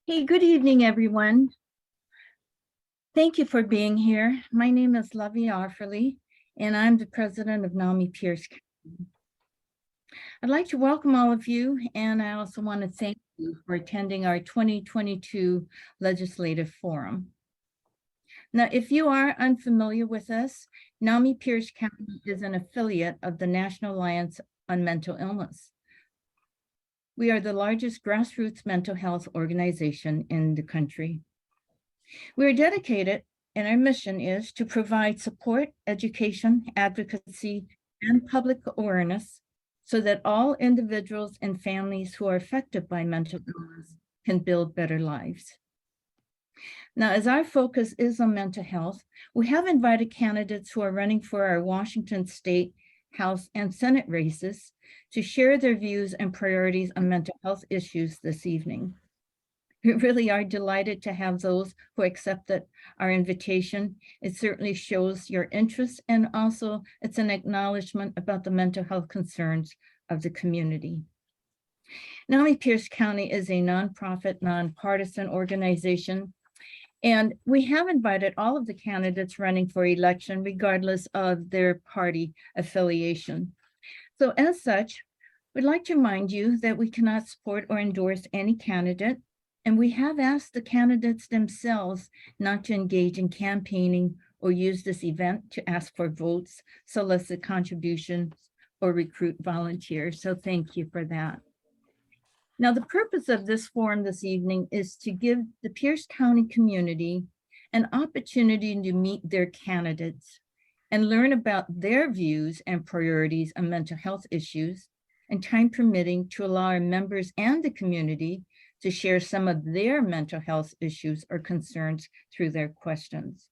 Hey, good evening, everyone. Thank you for being here. My name is Lovey Offerly, and I'm the president of Nami Pierce. I'd like to welcome all of you, and I also want to thank you for attending our 2022 Legislative Forum. Now, if you are unfamiliar with us, Nami Pierce County is an affiliate of the National Alliance on Mental Illness. We are the largest grassroots mental health organization in the country. We are dedicated, and our mission is to provide support, education, advocacy, and public awareness so that all individuals and families who are affected by mental illness can build better lives. Now, as our focus is on mental health, we have invited candidates who are running for our Washington State House and Senate races to share their views and priorities on mental health issues this evening. We really are delighted to have those who accepted our invitation. It certainly shows your interest, and also it's an acknowledgement about the mental health concerns of the community. Nami Pierce County is a nonprofit, nonpartisan organization, and we have invited all of the candidates running for election, regardless of their party affiliation. So as such, we'd like to remind you that we cannot support or endorse any candidate. And we have asked the candidates themselves not to engage in campaigning or use this event to ask for votes, solicit contributions, or recruit volunteers. So thank you for that. Now, the purpose of this forum this evening is to give the Pierce County community an opportunity to meet their candidates and learn about their views and priorities on mental health issues, and time permitting, to allow our members and the community to share some of their mental health issues or concerns through their questions.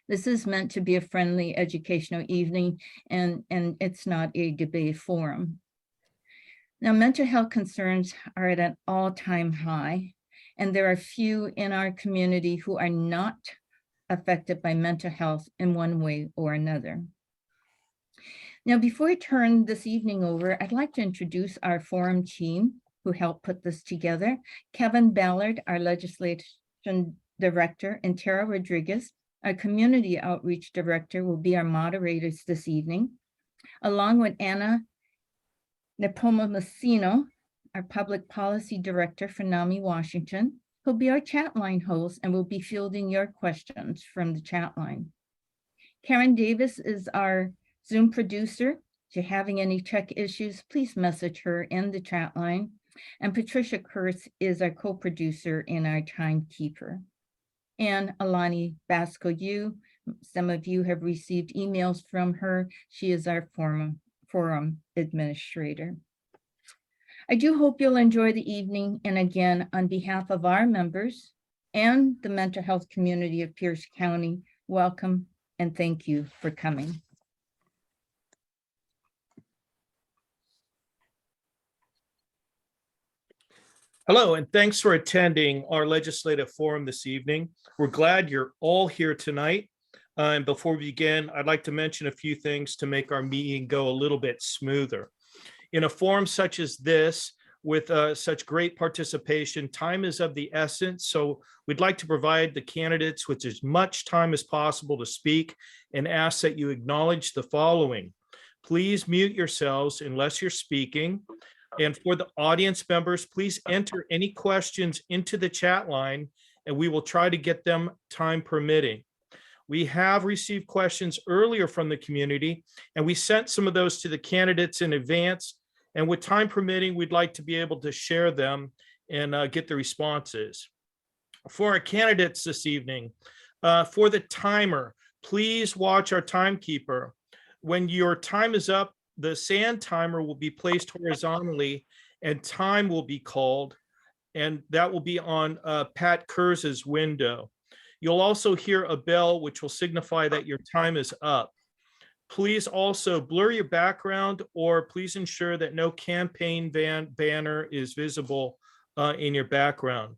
This is meant to be a friendly educational evening, and it's not a debate forum. Now, mental health concerns are at an all-time high, and there are few in our community who are not affected by mental health in one way or another. Now, before I turn this evening over, I'd like to introduce our forum team who helped put this together. Kevin Ballard, our legislation director, and Tara Rodriguez, our community outreach director, will be our moderators this evening, along with Anna Nepomuceno, our public policy director for Nami, Washington, who'll be our chat line host and will be fielding your questions from the chat line. Karen Davis is our Zoom producer. If you're having any tech issues, please message her in the chat line. And Patricia Kurtz is our co-producer and our timekeeper. And Alani Basco-Yu, some of you have received emails from her. She is our forum administrator. I do hope you'll enjoy the evening. And again, on behalf of our members and the mental health community of Pierce County, welcome and thank you for coming. Hello, and thanks for attending our legislative forum this evening. We're glad you're all here tonight. And before we begin, I'd like to mention a few things to make our meeting go a little bit smoother. In a forum such as this, with such great participation, time is of the essence. So we'd like to provide the candidates with as much time as possible to speak, and ask that you acknowledge the following. Please mute yourselves unless you're speaking. And for the audience members, please enter any questions into the chat line, and we will try to get them time permitting. We have received questions earlier from the community, and we sent some of those to the candidates in advance. And with time permitting, we'd like to be able to share them and get the responses. For our candidates this evening, for the timer, please watch our timekeeper. When your time is up, the sand timer will be placed horizontally and time will be called, and that will be on Pat Kurz's window. You'll also hear a bell which will signify that your time is up. Please also blur your background, or please ensure that no campaign banner is visible in your background.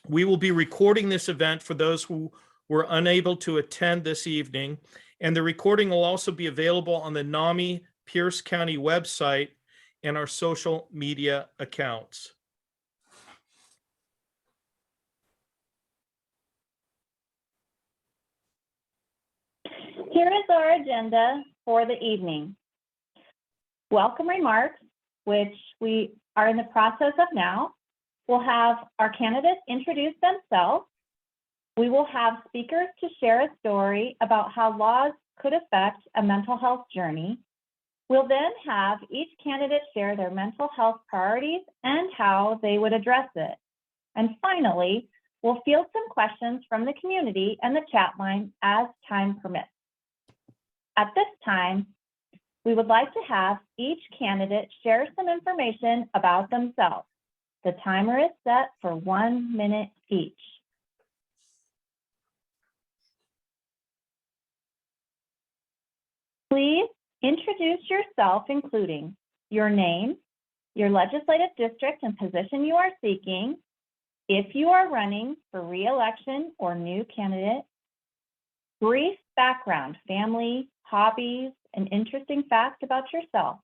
We will be recording this event for those who were unable to attend this evening, and the recording will also be available on the NAMI Pierce County website and our social media accounts. Here is our agenda for the evening. Welcome remarks, which we are in the process of now. We'll have our candidates introduce themselves. We will have speakers to share a story about how laws could affect a mental health journey. We'll then have each candidate share their mental health priorities and how they would address it. And finally, we'll field some questions from the community and the chat line as time permits. At this time, we would like to have each candidate share some information about themselves. The timer is set for 1 minute each. Please introduce yourself, including your name, your legislative district and position you are seeking, if you are running for re-election or new candidate, brief background, family, hobbies, and interesting fact about yourself.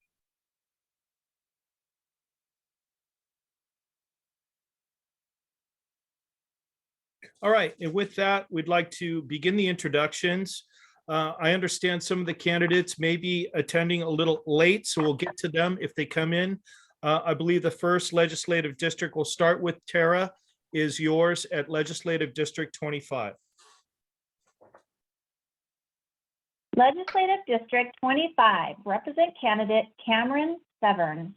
All right, and with that, we'd like to begin the introductions. I understand some of the candidates may be attending a little late, so we'll get to them if they come in I believe the first legislative district will start with Tara, is yours at Legislative District 25. Legislative District 25, Representative Candidate Cameron Severn.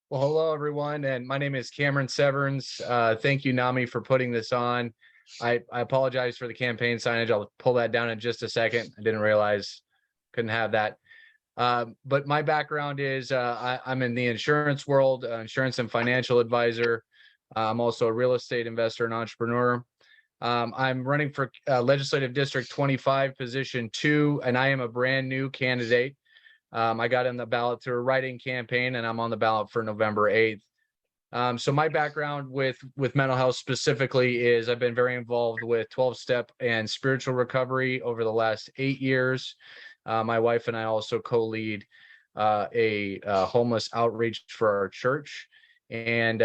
Well, hello, everyone, and my name is Cameron Severns. Thank you, Nami, for putting this on. I apologize for the campaign signage. I'll pull that down in just a second. I didn't realize couldn't have that. But my background is I'm in the insurance world, insurance and financial advisor. I'm also a real estate investor and entrepreneur. I'm running for Legislative District 25, Position 2, and I am a brand new candidate. I got in the ballot through a write-in campaign, and I'm on the ballot for November 8th. So my background with mental health specifically is I've been very involved with 12-step and spiritual recovery over the last 8 years. My wife and I also co-lead a homeless outreach for our church. And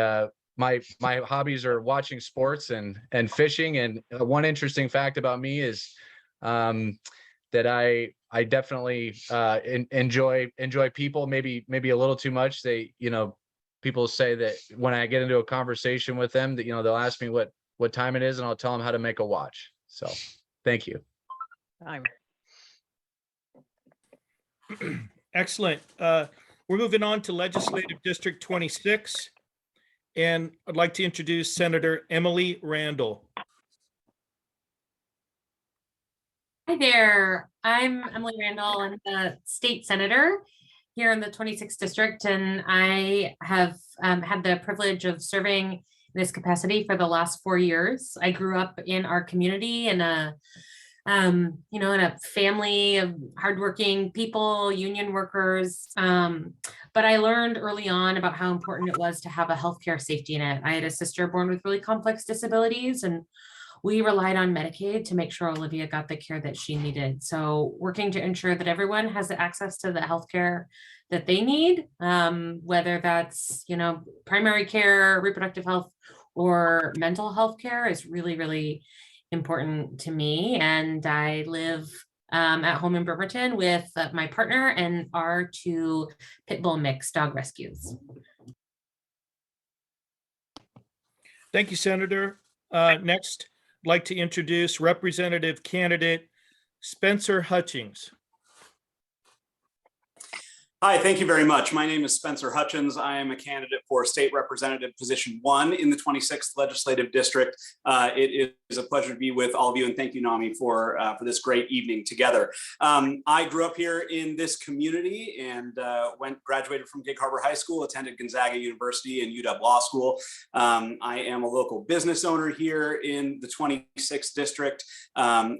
my hobbies are watching sports and fishing. And one interesting fact about me is that I definitely enjoy people, maybe a little too much. People say that when I get into a conversation with them that, they'll ask me what time it is, and I'll tell them how to make a watch. So thank you. Excellent. We're moving on to Legislative District 26. And I'd like to introduce Senator Emily Randall. Hi there, I'm Emily Randall. I'm the state senator here in the 26th district, and I have had the privilege of serving in this capacity for the last 4 years. I grew up in our community in a in a family of hardworking people, union workers. But I learned early on about how important it was to have a healthcare safety net. I had a sister born with really complex disabilities, and we relied on Medicaid to make sure Olivia got the care that she needed. So working to ensure that everyone has access to the healthcare that they need, whether that's, primary care, reproductive health, or mental health care is really, really important to me. And I live at home in Bremerton with my partner and our 2 pit bull mix dog rescues. Thank you, Senator. Next, I'd like to introduce Representative Candidate Spencer Hutchings. Hi, thank you very much. My name is Spencer Hutchins. I am a candidate for State Representative Position 1 in the 26th Legislative District. It is a pleasure to be with all of you, and thank you, Nami, for this great evening together. I grew up here in this community and graduated from Gig Harbor High School, attended Gonzaga University and UW Law School. I am a local business owner here in the 26th District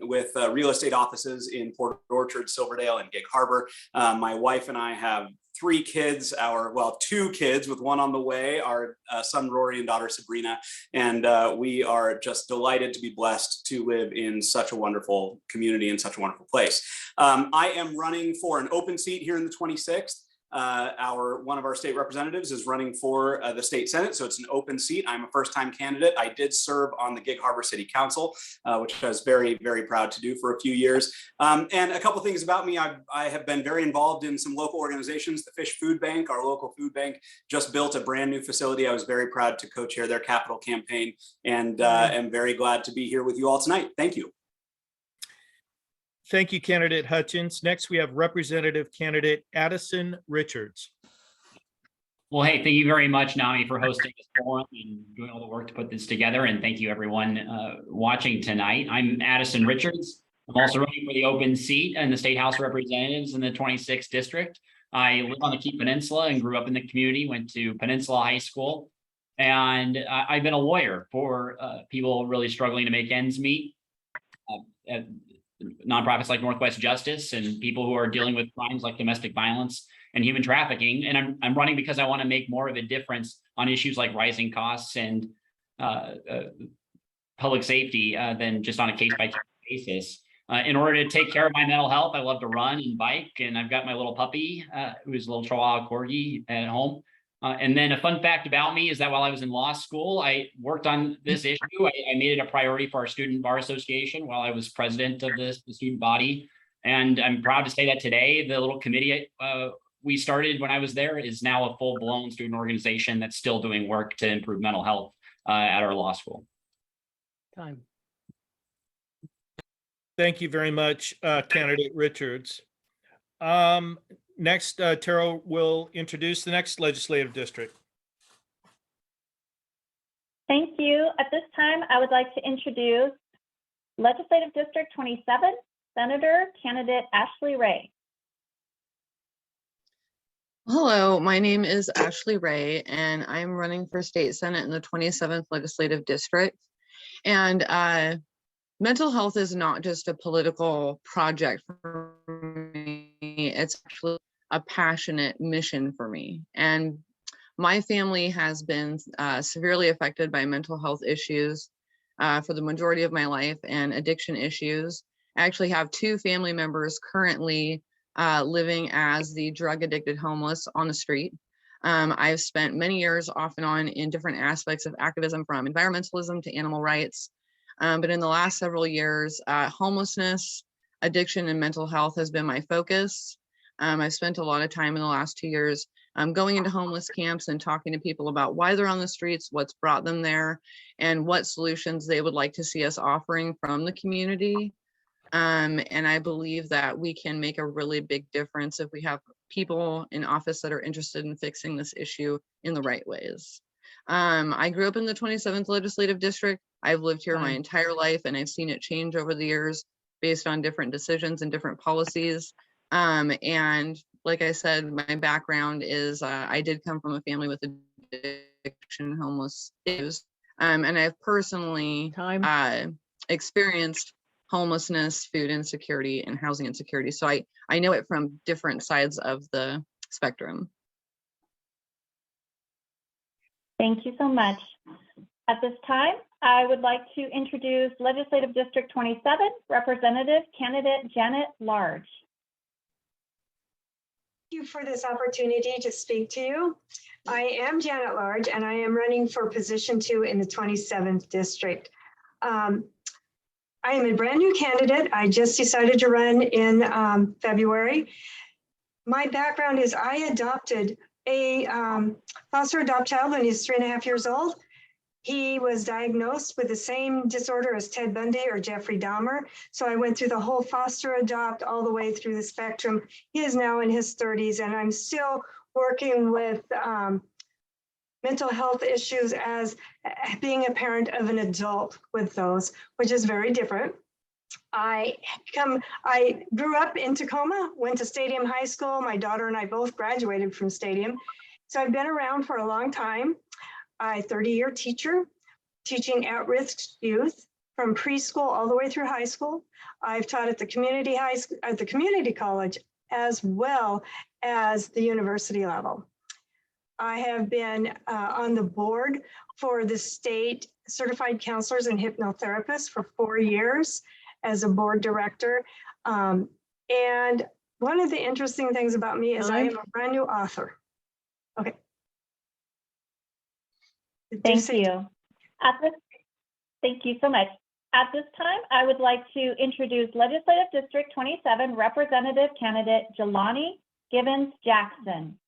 with real estate offices in Port Orchard, Silverdale, and Gig Harbor. My wife and I have 3 kids, 2 kids with one on the way, our son Rory and daughter Sabrina, and we are just delighted to be blessed to live in such a wonderful community and such a wonderful place. I am running for an open seat here in the 26th. One of our state representatives is running for the state senate, so it's an open seat. I'm a first-time candidate. I did serve on the Gig Harbor City Council, which I was very, very proud to do for a few years. And a couple things about me: I have been very involved in some local organizations. The Fish Food Bank, our local food bank, just built a brand new facility. I was very proud to co-chair their capital campaign, and am very glad to be here with you all tonight. Thank you. Thank you, Candidate Hutchins. Next, we have Representative Candidate Addison Richards. Well, hey, thank you very much, Nami, for hosting this forum and doing all the work to put this together. And thank you, everyone watching tonight. I'm Addison Richards. I'm also running for the open seat in the State House of Representatives in the 26th District. I live on the Key Peninsula and grew up in the community, went to Peninsula High School. And I've been a lawyer for people really struggling to make ends meet. Nonprofits like Northwest Justice and people who are dealing with crimes like domestic violence and human trafficking. And I'm running because I want to make more of a difference on issues like rising costs and public safety than just on a case-by-case basis. In order to take care of my mental health, I love to run and bike, and I've got my little puppy, who's a little Chihuahua Corgi at home. And then a fun fact about me is that while I was in law school, I worked on this issue. I made it a priority for our Student Bar Association while I was president of the student body. And I'm proud to say that today, the little committee we started when I was there is now a full-blown student organization that's still doing work to improve mental health at our law school. Time. Thank you very much, candidate Richards. Next, Tara will introduce the next legislative district. Thank you. At this time, I would like to introduce Legislative District 27, Senator candidate Ashley Ray. Hello, my name is Ashley Ray, and I'm running for state senate in the 27th legislative district. And mental health is not just a political project for me, it's actually a passionate mission for me. And my family has been severely affected by mental health issues for the majority of my life, and addiction issues. I actually have 2 family members currently living as the drug addicted homeless on the street. I've spent many years off and on in different aspects of activism, from environmentalism to animal rights. But in the last several years, homelessness, addiction, and mental health has been my focus. I've spent a lot of time in the last 2 years going into homeless camps and talking to people about why they're on the streets, what's brought them there, and what solutions they would like to see us offering from the community. And I believe that we can make a really big difference if we have people in office that are interested in fixing this issue in the right ways. I grew up in the 27th legislative district. I've lived here my entire life, and I've seen it change over the years based on different decisions and different policies. And like I said, my background is I did come from a family with addiction, homeless issues, and I've personally experienced homelessness, food insecurity, and housing insecurity. So I know it from different sides of the spectrum. Thank you so much. At this time, I would like to introduce Legislative District 27, Representative candidate Janet Large. Thank you for this opportunity to speak to you. I am Janet Large, and I am running for position 2 in the 27th district. I am a brand new candidate. I just decided to run in February. My background is I adopted a foster adopt child when he's 3.5 years old. He was diagnosed with the same disorder as Ted Bundy or Jeffrey Dahmer. So I went through the whole foster adopt all the way through the spectrum. He is now in his 30s, and I'm still working with mental health issues as being a parent of an adult with those, which is very different. I grew up in Tacoma, went to Stadium High School. My daughter and I both graduated from Stadium. So I've been around for a long time. I'm a 30-year teacher, teaching at-risk youth from preschool all the way through high school. I've taught at the community college as well as the university level. I have been on the board for the state certified counselors and hypnotherapists for 4 years as a board director. And one of the interesting things about me is I am a brand new author. Okay. Thank you. Thank you so much. At this time, I would like to introduce Legislative District 27 Representative candidate Jelani Gibbons Jackson.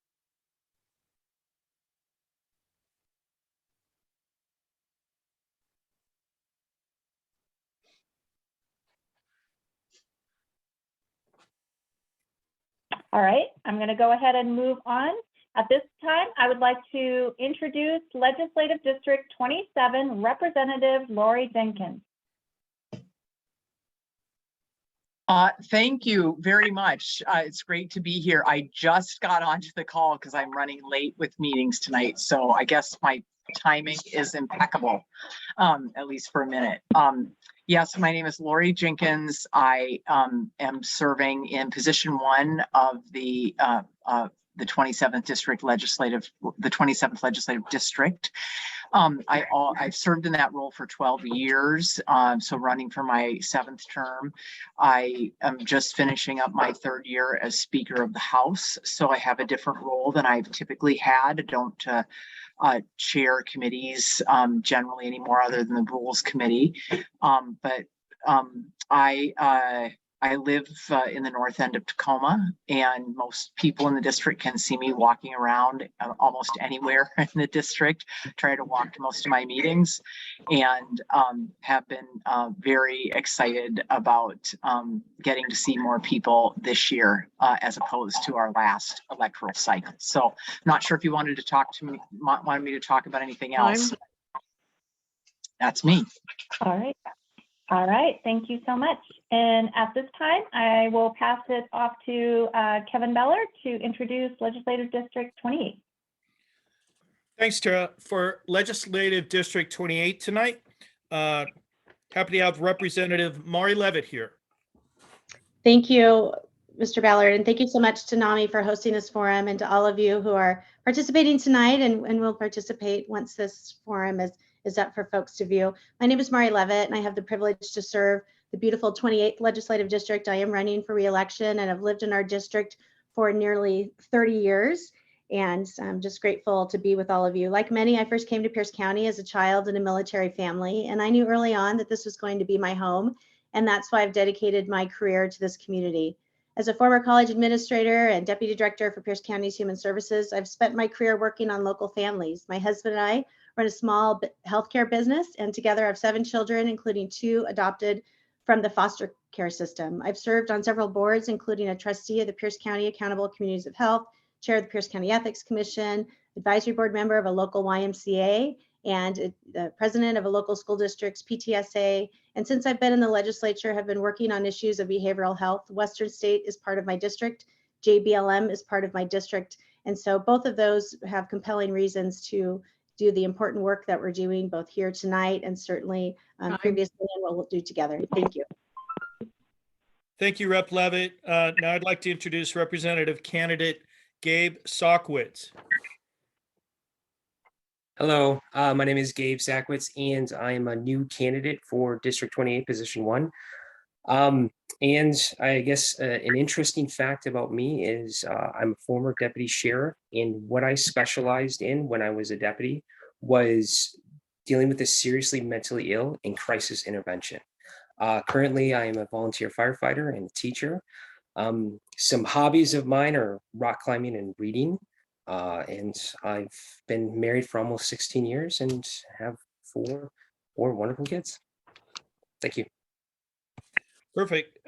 All right, I'm going to go ahead and move on. At this time, I would like to introduce Legislative District 27 Representative Lori Jenkins. Thank you very much. It's great to be here. I just got onto the call because I'm running late with meetings tonight. So I guess my timing is impeccable, at least for a minute. Yes, my name is Lori Jenkins. I am serving in position 1 of the 27th district legislative, the 27th legislative district. I've served in that role for 12 years, so running for my 7th term. I am just finishing up my 3rd year as Speaker of the House, so I have a different role than I've typically had. I don't chair committees generally anymore other than the Rules Committee. But I I live in the north end of Tacoma, and most people in the district can see me walking around almost anywhere in the district. Try to walk to most of my meetings, and have been very excited about getting to see more people this year as opposed to our last electoral cycle. So, not sure if you wanted to talk to me, wanted me to talk about anything else. That's me. All right. All right, thank you so much. And at this time, I will pass it off to Kevin Beller to introduce Legislative District 28. Thanks, Tara. For Legislative District 28 tonight, happy to have Representative Mari Levitt here. Thank you, Mr. Ballard, and thank you so much to Nami for hosting this forum, and to all of you who are participating tonight and will participate once this forum is up for folks to view. My name is Mari Levitt, and I have the privilege to serve the beautiful 28th Legislative District. I am running for re-election and have lived in our district for nearly 30 years. And I'm just grateful to be with all of you. Like many, I first came to Pierce County as a child in a military family, and I knew early on that this was going to be my home. And that's why I've dedicated my career to this community. As a former college administrator and deputy director for Pierce County's Human Services, I've spent my career working on local families. My husband and I run a small healthcare business, and together I have 7 children, including 2 adopted from the foster care system. I've served on several boards, including a trustee of the Pierce County Accountable Communities of Health, chair of the Pierce County Ethics Commission, advisory board member of a local YMCA, and the president of a local school district's PTSA. And since I've been in the legislature, have been working on issues of behavioral health. Western State is part of my district. JBLM is part of my district. And so both of those have compelling reasons to do the important work that we're doing both here tonight and certainly previously, and what we'll do together. Thank you. Thank you, Rep. Levitt. Now I'd like to introduce Representative Candidate Gabe Sockwitz. Hello, my name is Gabe Sackwitz, and I am a new candidate for District 28, Position 1. And I guess an interesting fact about me is I'm a former deputy sheriff, and what I specialized in when I was a deputy was dealing with the seriously mentally ill and crisis intervention. Currently, I am a volunteer firefighter and a teacher. Some hobbies of mine are rock climbing and reading. And I've been married for almost 16 years and have four wonderful kids. Thank you. Perfect.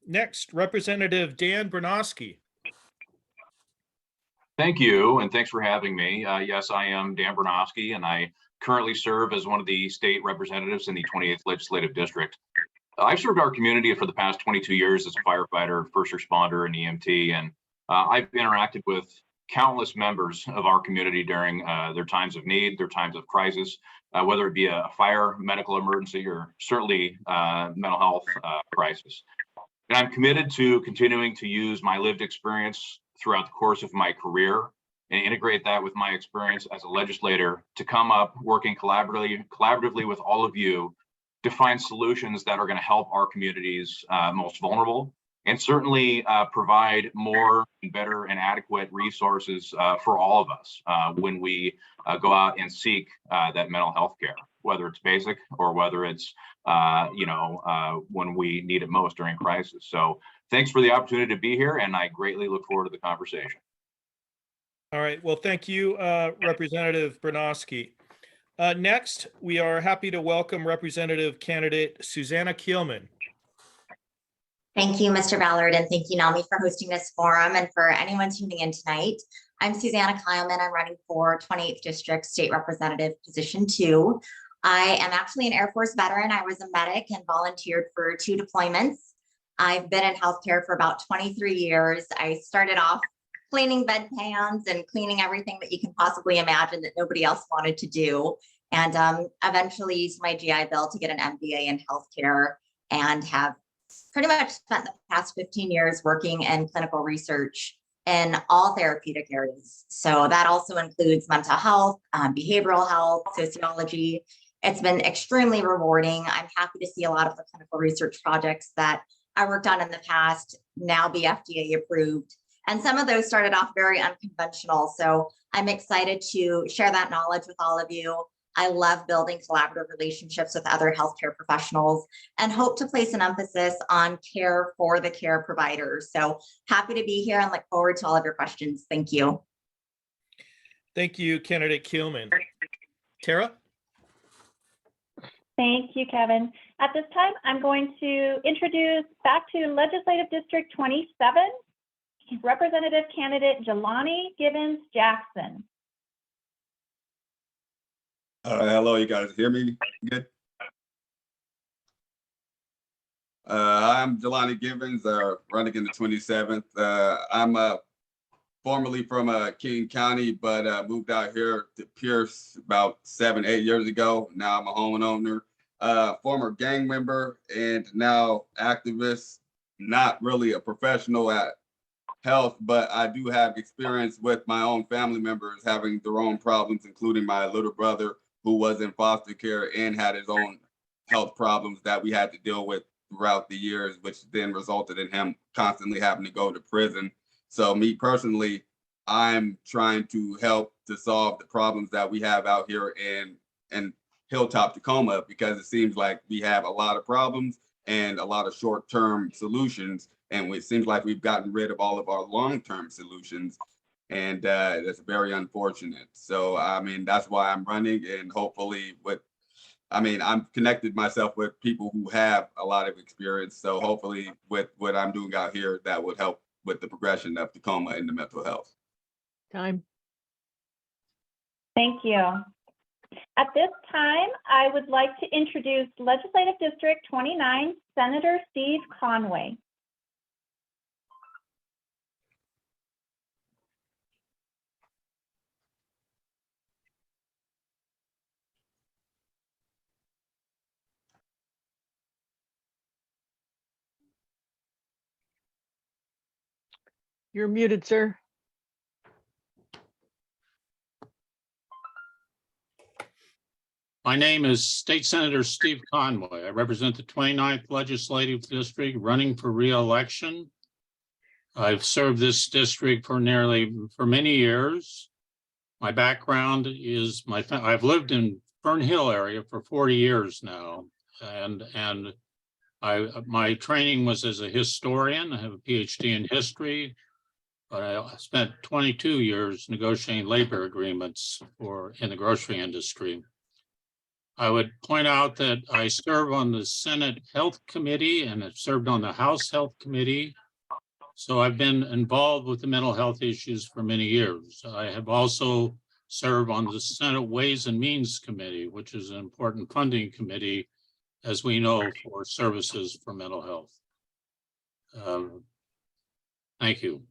Next, Representative Dan Bernowski. Thank you, and thanks for having me. Yes, I am Dan Bernowski, and I currently serve as one of the state representatives in the 28th Legislative District. I've served our community for the past 22 years as a firefighter, first responder, and EMT, and I've interacted with countless members of our community during their times of need, their times of crisis, whether it be a fire, medical emergency, or certainly mental health crisis. And I'm committed to continuing to use my lived experience throughout the course of my career and integrate that with my experience as a legislator to come up working collaboratively with all of you to find solutions that are going to help our communities most vulnerable, and certainly provide more and better and adequate resources for all of us when we go out and seek that mental health care, whether it's basic or whether it's when we need it most during crisis. So thanks for the opportunity to be here, and I greatly look forward to the conversation. All right. Well, thank you, Representative Bernowski. Next, we are happy to welcome Representative Candidate Susanna Kielman. Thank you, Mr. Ballard, and thank you, Nami, for hosting this forum, and for anyone tuning in tonight. I'm Susanna Kielman. I'm running for 28th District State Representative, Position 2. I am actually an Air Force veteran. I was a medic and volunteered for 2 deployments. I've been in healthcare for about 23 years. I started off cleaning bedpans and cleaning everything that you can possibly imagine that nobody else wanted to do, and eventually used my GI Bill to get an MBA in healthcare, and have pretty much spent the past 15 years working in clinical research in all therapeutic areas. So that also includes mental health, behavioral health, sociology. It's been extremely rewarding. I'm happy to see a lot of the clinical research projects that I worked on in the past now be FDA approved. And some of those started off very unconventional. So I'm excited to share that knowledge with all of you. I love building collaborative relationships with other healthcare professionals and hope to place an emphasis on care for the care providers. So happy to be here and look forward to all of your questions. Thank you. Thank you, candidate Keelman. Tara? Thank you, Kevin. At this time, I'm going to introduce back to Legislative District 27, Representative candidate Jelani Gibbons Jackson. Hello, you guys hear me good? I'm Jelani Gibbons, running in the 27th. I'm formerly from King County, but moved out here to Pierce about 7-8 years ago. Now I'm a homeowner, former gang member, and now activist. Not really a professional at health, but I do have experience with my own family members having their own problems, including my little brother who was in foster care and had his own health problems that we had to deal with throughout the years, which then resulted in him constantly having to go to prison. So me personally, I'm trying to help to solve the problems that we have out here in Hilltop, Tacoma, because it seems like we have a lot of problems and a lot of short-term solutions. And it seems like we've gotten rid of all of our long-term solutions. And that's very unfortunate. So, I mean, that's why I'm running, and hopefully I'm connected myself with people who have a lot of experience. So hopefully with what I'm doing out here, that would help with the progression of Tacoma into mental health. Time. Thank you. At this time, I would like to introduce Legislative District 29, Senator Steve Conway. You're muted, sir. My name is State Senator Steve Conway. I represent the 29th Legislative District, running for re-election. I've served this district for many years. My background is I've lived in Fern Hill area for 40 years now, and my training was as a historian. I have a PhD in history, but I spent 22 years negotiating labor agreements in the grocery industry. I would point out that I serve on the Senate Health Committee and have served on the House Health Committee. So I've been involved with the mental health issues for many years. I have also served on the Senate Ways and Means Committee, which is an important funding committee, as we know, for services for mental health. Thank you.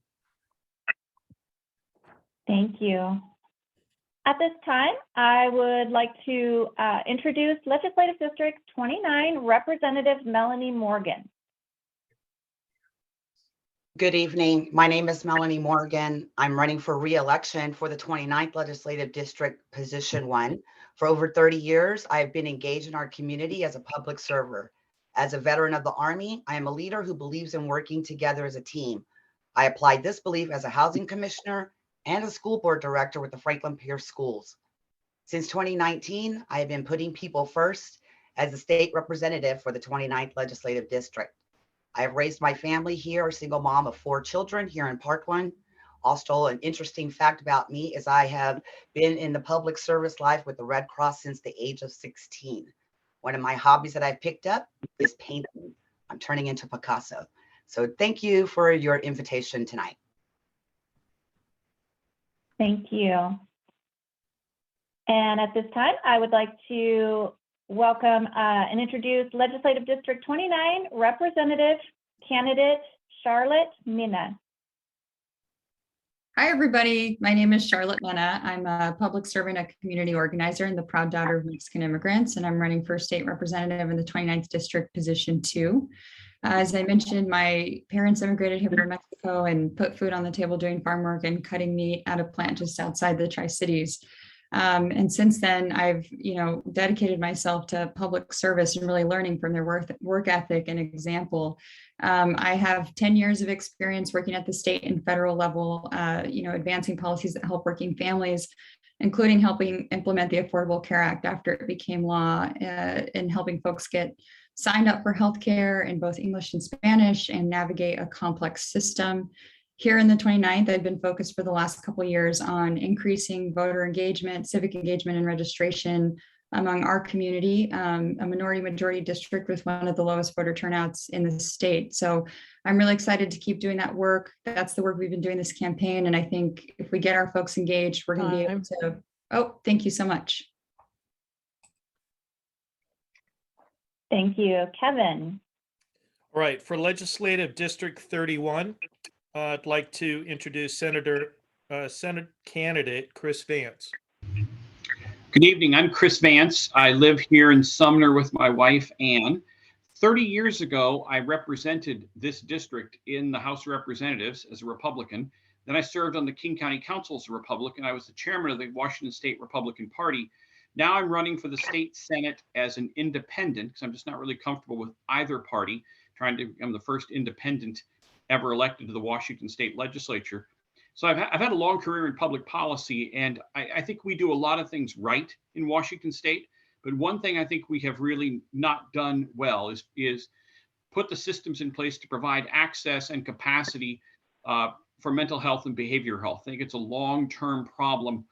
Thank you. At this time, I would like to introduce Legislative District 29, Representative Melanie Morgan. Good evening. My name is Melanie Morgan. I'm running for re-election for the 29th Legislative District, Position 1. For over 30 years, I have been engaged in our community as a public server. As a veteran of the Army, I am a leader who believes in working together as a team. I applied this belief as a housing commissioner and a school board director with the Franklin Pierce Schools. Since 2019, I have been putting people first as a state representative for the 29th Legislative District. I have raised my family here, a single mom of 4 children here in Parkland. Also, an interesting fact about me is I have been in the public service life with the Red Cross since the age of 16. One of my hobbies that I've picked up is painting. I'm turning into Picasso. So thank you for your invitation tonight. Thank you. And at this time, I would like to welcome and introduce Legislative District 29, Representative candidate Charlotte Minna. Hi, everybody. My name is Charlotte Minna. I'm a public servant, a community organizer, and the proud daughter of Mexican immigrants, and I'm running for state representative in the 29th District, Position 2. As I mentioned, my parents immigrated here from Mexico and put food on the table doing farm work and cutting meat at a plant just outside the Tri-Cities. And since then, I've, dedicated myself to public service and really learning from their work ethic and example. I have 10 years of experience working at the state and federal level, advancing policies that help working families, including helping implement the Affordable Care Act after it became law, and helping folks get signed up for healthcare in both English and Spanish and navigate a complex system. Here in the 29th, I've been focused for the last couple of years on increasing voter engagement, civic engagement, and registration among our community, a majority district with one of the lowest voter turnouts in the state. So I'm really excited to keep doing that work. That's the work we've been doing this campaign. And I think if we get our folks engaged, we're going to be able to, oh, thank you so much. Thank you. Kevin. All right, for Legislative District 31, I'd like to introduce Senate candidate Chris Vance. Good evening. I'm Chris Vance. I live here in Sumner with my wife, Ann. 30 years ago, I represented this district in the House of Representatives as a Republican. Then I served on the King County Council as a Republican. I was the chairman of the Washington State Republican Party. Now I'm running for the state Senate as an independent because I'm just not really comfortable with either party. I'm the first independent ever elected to the Washington State Legislature. So I've had a long career in public policy, and I think we do a lot of things right in Washington State. But one thing I think we have really not done well is put the systems in place to provide access and capacity for mental health and behavioral health. I think it's a long-term problem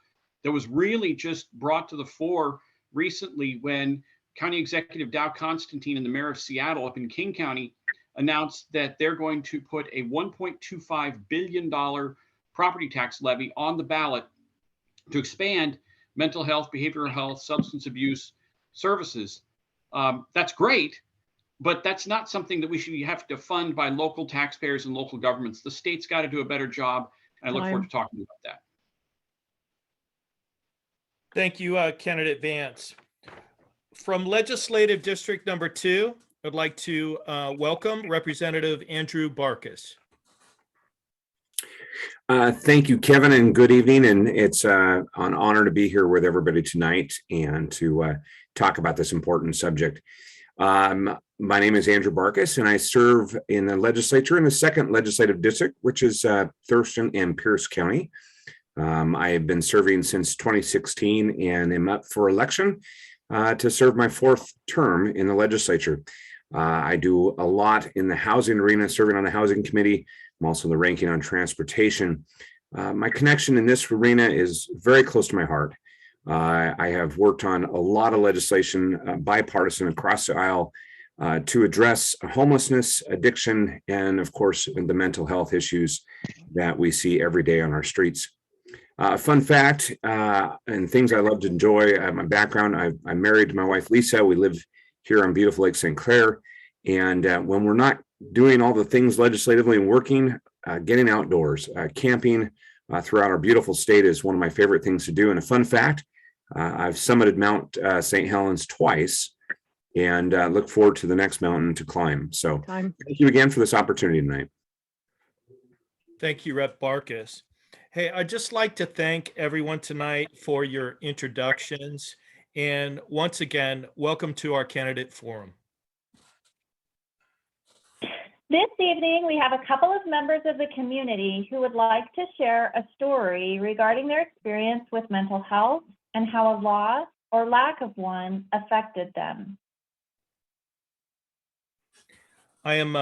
that was really just brought to the fore recently when County Executive Dow Constantine and the mayor of Seattle up in King County announced that they're going to put a $1.25 billion property tax levy on the ballot to expand mental health, behavioral health, substance abuse services. That's great, but that's not something that we should have to fund by local taxpayers and local governments. The state's got to do a better job. And I look forward to talking about that. Thank you, candidate Vance. From Legislative District number 2, I'd like to welcome Representative Andrew Barkis. Thank you, Kevin, and good evening. And it's an honor to be here with everybody tonight and to talk about this important subject. My name is Andrew Barkis, and I serve in the legislature in the 2nd Legislative District, which is Thurston and Pierce County. I have been serving since 2016 and am up for election to serve my 4th term in the legislature. I do a lot in the housing arena, serving on the housing committee. I'm also the ranking on transportation. My connection in this arena is very close to my heart. I have worked on a lot of legislation, bipartisan across the aisle, to address homelessness, addiction, and of course, the mental health issues that we see every day on our streets. Fun fact, and things I love to enjoy, my background, I'm married to my wife, Lisa. We live here on beautiful Lake St. Clair. And when we're not doing all the things legislatively and working, getting outdoors, camping throughout our beautiful state is one of my favorite things to do. And a fun fact, I've summited Mount St. Helens twice and look forward to the next mountain to climb. So thank you again for this opportunity tonight. Thank you, Rep. Barkis. Hey, I'd just like to thank everyone tonight for your introductions. And once again, welcome to our candidate forum. This evening, we have a couple of members of the community who would like to share a story regarding their experience with mental health and how a loss or lack of one affected them. I am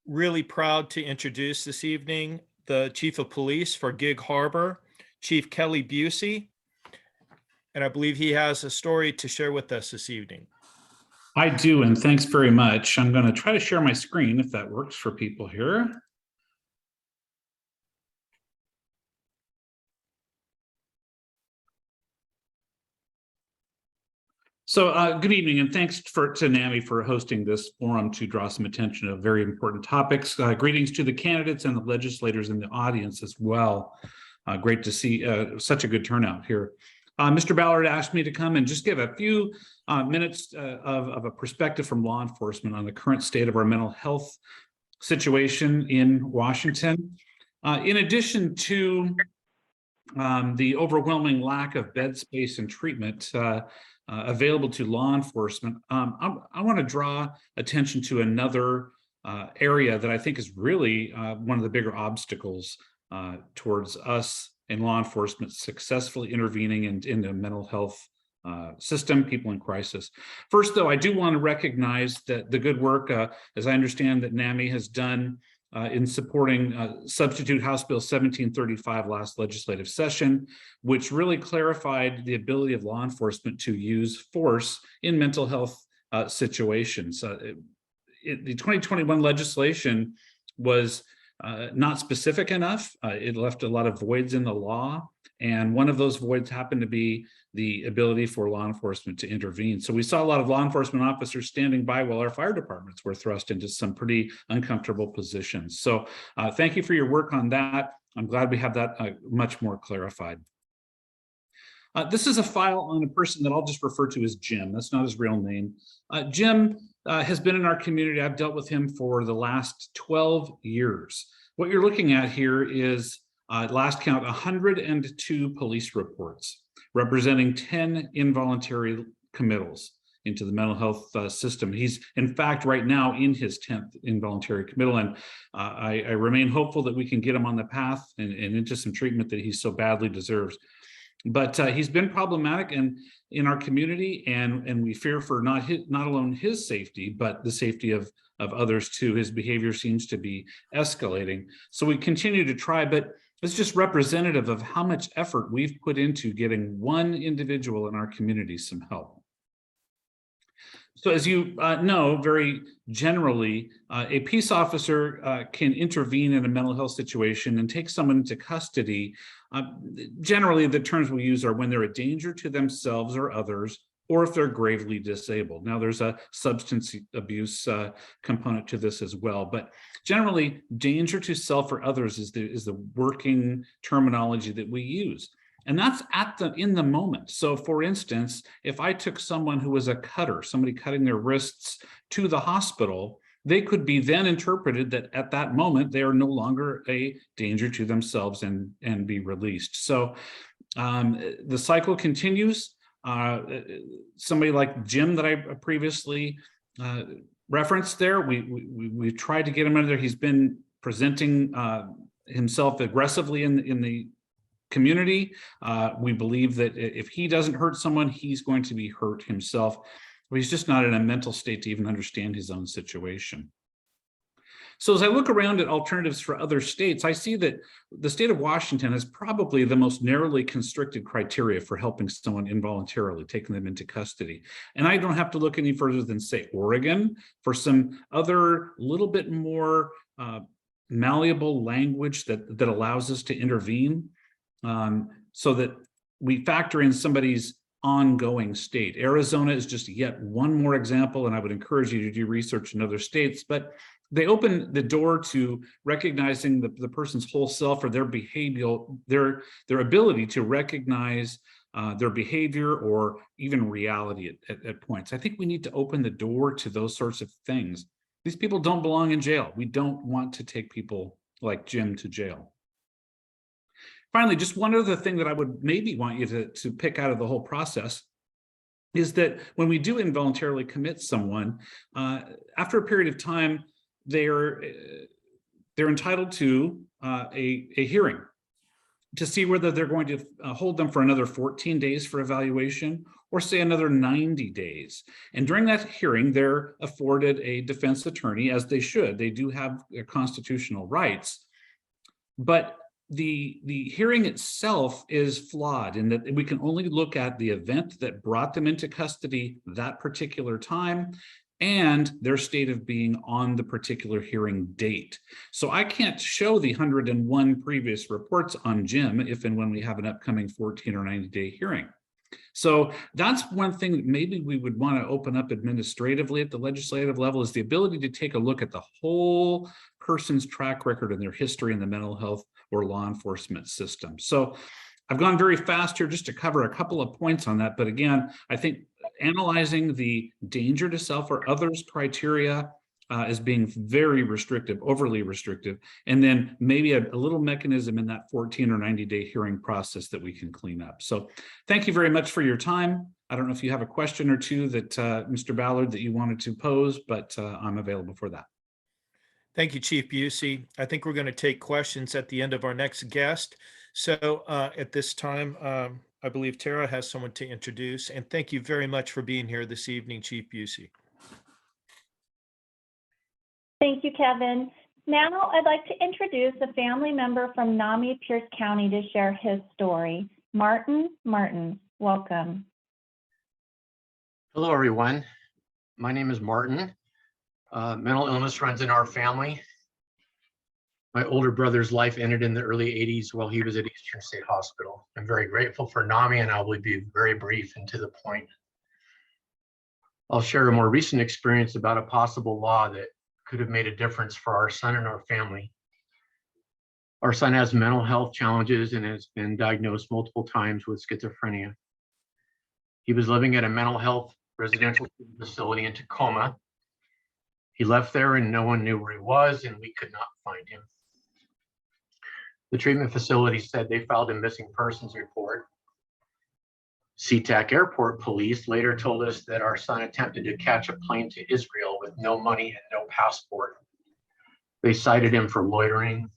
really proud to introduce this evening the Chief of Police for Gig Harbor, Chief Kelly Busey, and I believe he has a story to share with us this evening. I do, and thanks very much. I'm going to try to share my screen if that works for people here. So good evening, and thanks to Nami for hosting this forum to draw some attention to very important topics. Greetings to the candidates and the legislators in the audience as well. Great to see such a good turnout here. Mr. Ballard asked me to come and just give a few minutes of a perspective from law enforcement on the current state of our mental health situation in Washington. In addition to the overwhelming lack of bed space and treatment available to law enforcement, I want to draw attention to another area that I think is really one of the bigger obstacles towards us in law enforcement successfully intervening in the mental health system, people in crisis. First, though, I do want to recognize that the good work, as I understand that Nami has done in supporting substitute House Bill 1735 last legislative session, which really clarified the ability of law enforcement to use force in mental health situations. The 2021 legislation was not specific enough. It left a lot of voids in the law. And one of those voids happened to be the ability for law enforcement to intervene. So we saw a lot of law enforcement officers standing by while our fire departments were thrust into some pretty uncomfortable positions. So thank you for your work on that. I'm glad we have that much more clarified. This is a file on a person that I'll just refer to as Jim. That's not his real name. Jim has been in our community. I've dealt with him for the last 12 years. What you're looking at here is, last count, 102 police reports representing 10 involuntary committals into the mental health system. He's, in fact, right now in his 10th involuntary committal, and I remain hopeful that we can get him on the path and into some treatment that he so badly deserves. But he's been problematic in our community, and we fear for not alone his safety, but the safety of others too. His behavior seems to be escalating. So we continue to try, but it's just representative of how much effort we've put into getting one individual in our community some help. So as you know, very generally, a peace officer can intervene in a mental health situation and take someone into custody. Generally, the terms we use are when they're a danger to themselves or others, or if they're gravely disabled. Now, there's a substance abuse component to this as well, but generally, danger to self or others is the working terminology that we use. And that's in the moment. So for instance, if I took someone who was a cutter, somebody cutting their wrists, to the hospital, they could be then interpreted that at that moment, they are no longer a danger to themselves and be released. So the cycle continues. Somebody like Jim that I previously referenced there, we tried to get him under there. He's been presenting himself aggressively in the community. We believe that if he doesn't hurt someone, he's going to be hurt himself. But he's just not in a mental state to even understand his own situation. So as I look around at alternatives for other states, I see that the state of Washington has probably the most narrowly constricted criteria for helping someone involuntarily, taking them into custody. And I don't have to look any further than, say, Oregon for some other little bit more malleable language that allows us to intervene. So that we factor in somebody's ongoing state. Arizona is just yet one more example, and I would encourage you to do research in other states, but they open the door to recognizing the person's whole self or their behavioral, their ability to recognize their behavior or even reality at points. I think we need to open the door to those sorts of things. These people don't belong in jail. We don't want to take people like Jim to jail. Finally, just one other thing that I would maybe want you to pick out of the whole process is that when we do involuntarily commit someone, after a period of time, they're entitled to a hearing to see whether they're going to hold them for another 14 days for evaluation or say another 90 days. And during that hearing, they're afforded a defense attorney, as they should. They do have their constitutional rights, but the hearing itself is flawed in that we can only look at the event that brought them into custody that particular time and their state of being on the particular hearing date. So I can't show the 101 previous reports on Jim if and when we have an upcoming 14 or 90-day hearing. So that's one thing that maybe we would want to open up administratively at the legislative level, is the ability to take a look at the whole person's track record and their history in the mental health or law enforcement system. So I've gone very fast here just to cover a couple of points on that. But again, I think analyzing the danger to self or others criteria as being very restrictive, overly restrictive, and then maybe a little mechanism in that 14 or 90-day hearing process that we can clean up. So thank you very much for your time. I don't know if you have a question or two that Mr. Ballard that you wanted to pose, but I'm available for that. Thank you, Chief Busey. I think we're going to take questions at the end of our next guest. So at this time, I believe Tara has someone to introduce. And thank you very much for being here this evening, Chief Busey. Thank you, Kevin. Now I'd like to introduce a family member from Nami, Pierce County to share his story. Martin Martin, welcome. Hello, everyone. My name is Martin. Mental illness runs in our family. My older brother's life ended in the early 80s while he was at Eastern State Hospital. I'm very grateful for Nami, and I will be very brief and to the point. I'll share a more recent experience about a possible law that could have made a difference for our son and our family. Our son has mental health challenges and has been diagnosed multiple times with schizophrenia. He was living at a mental health residential facility in Tacoma. He left there and no one knew where he was, and we could not find him. The treatment facility said they filed a missing persons report. SeaTac Airport police later told us that our son attempted to catch a plane to Israel with no money and no passport. They cited him for loitering,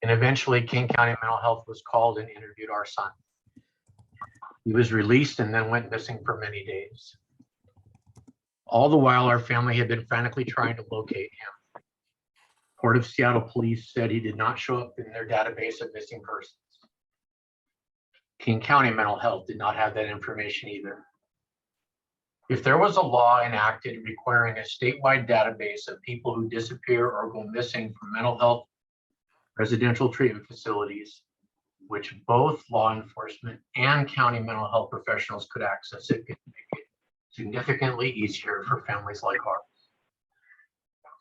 and eventually King County Mental Health was called and interviewed our son. He was released and then went missing for many days. All the while, our family had been frantically trying to locate him. Port of Seattle police said he did not show up in their database of missing persons. King County Mental Health did not have that information either. If there was a law enacted requiring a statewide database of people who disappear or go missing from mental health residential treatment facilities, which both law enforcement and county mental health professionals could access, it could make it significantly easier for families like ours.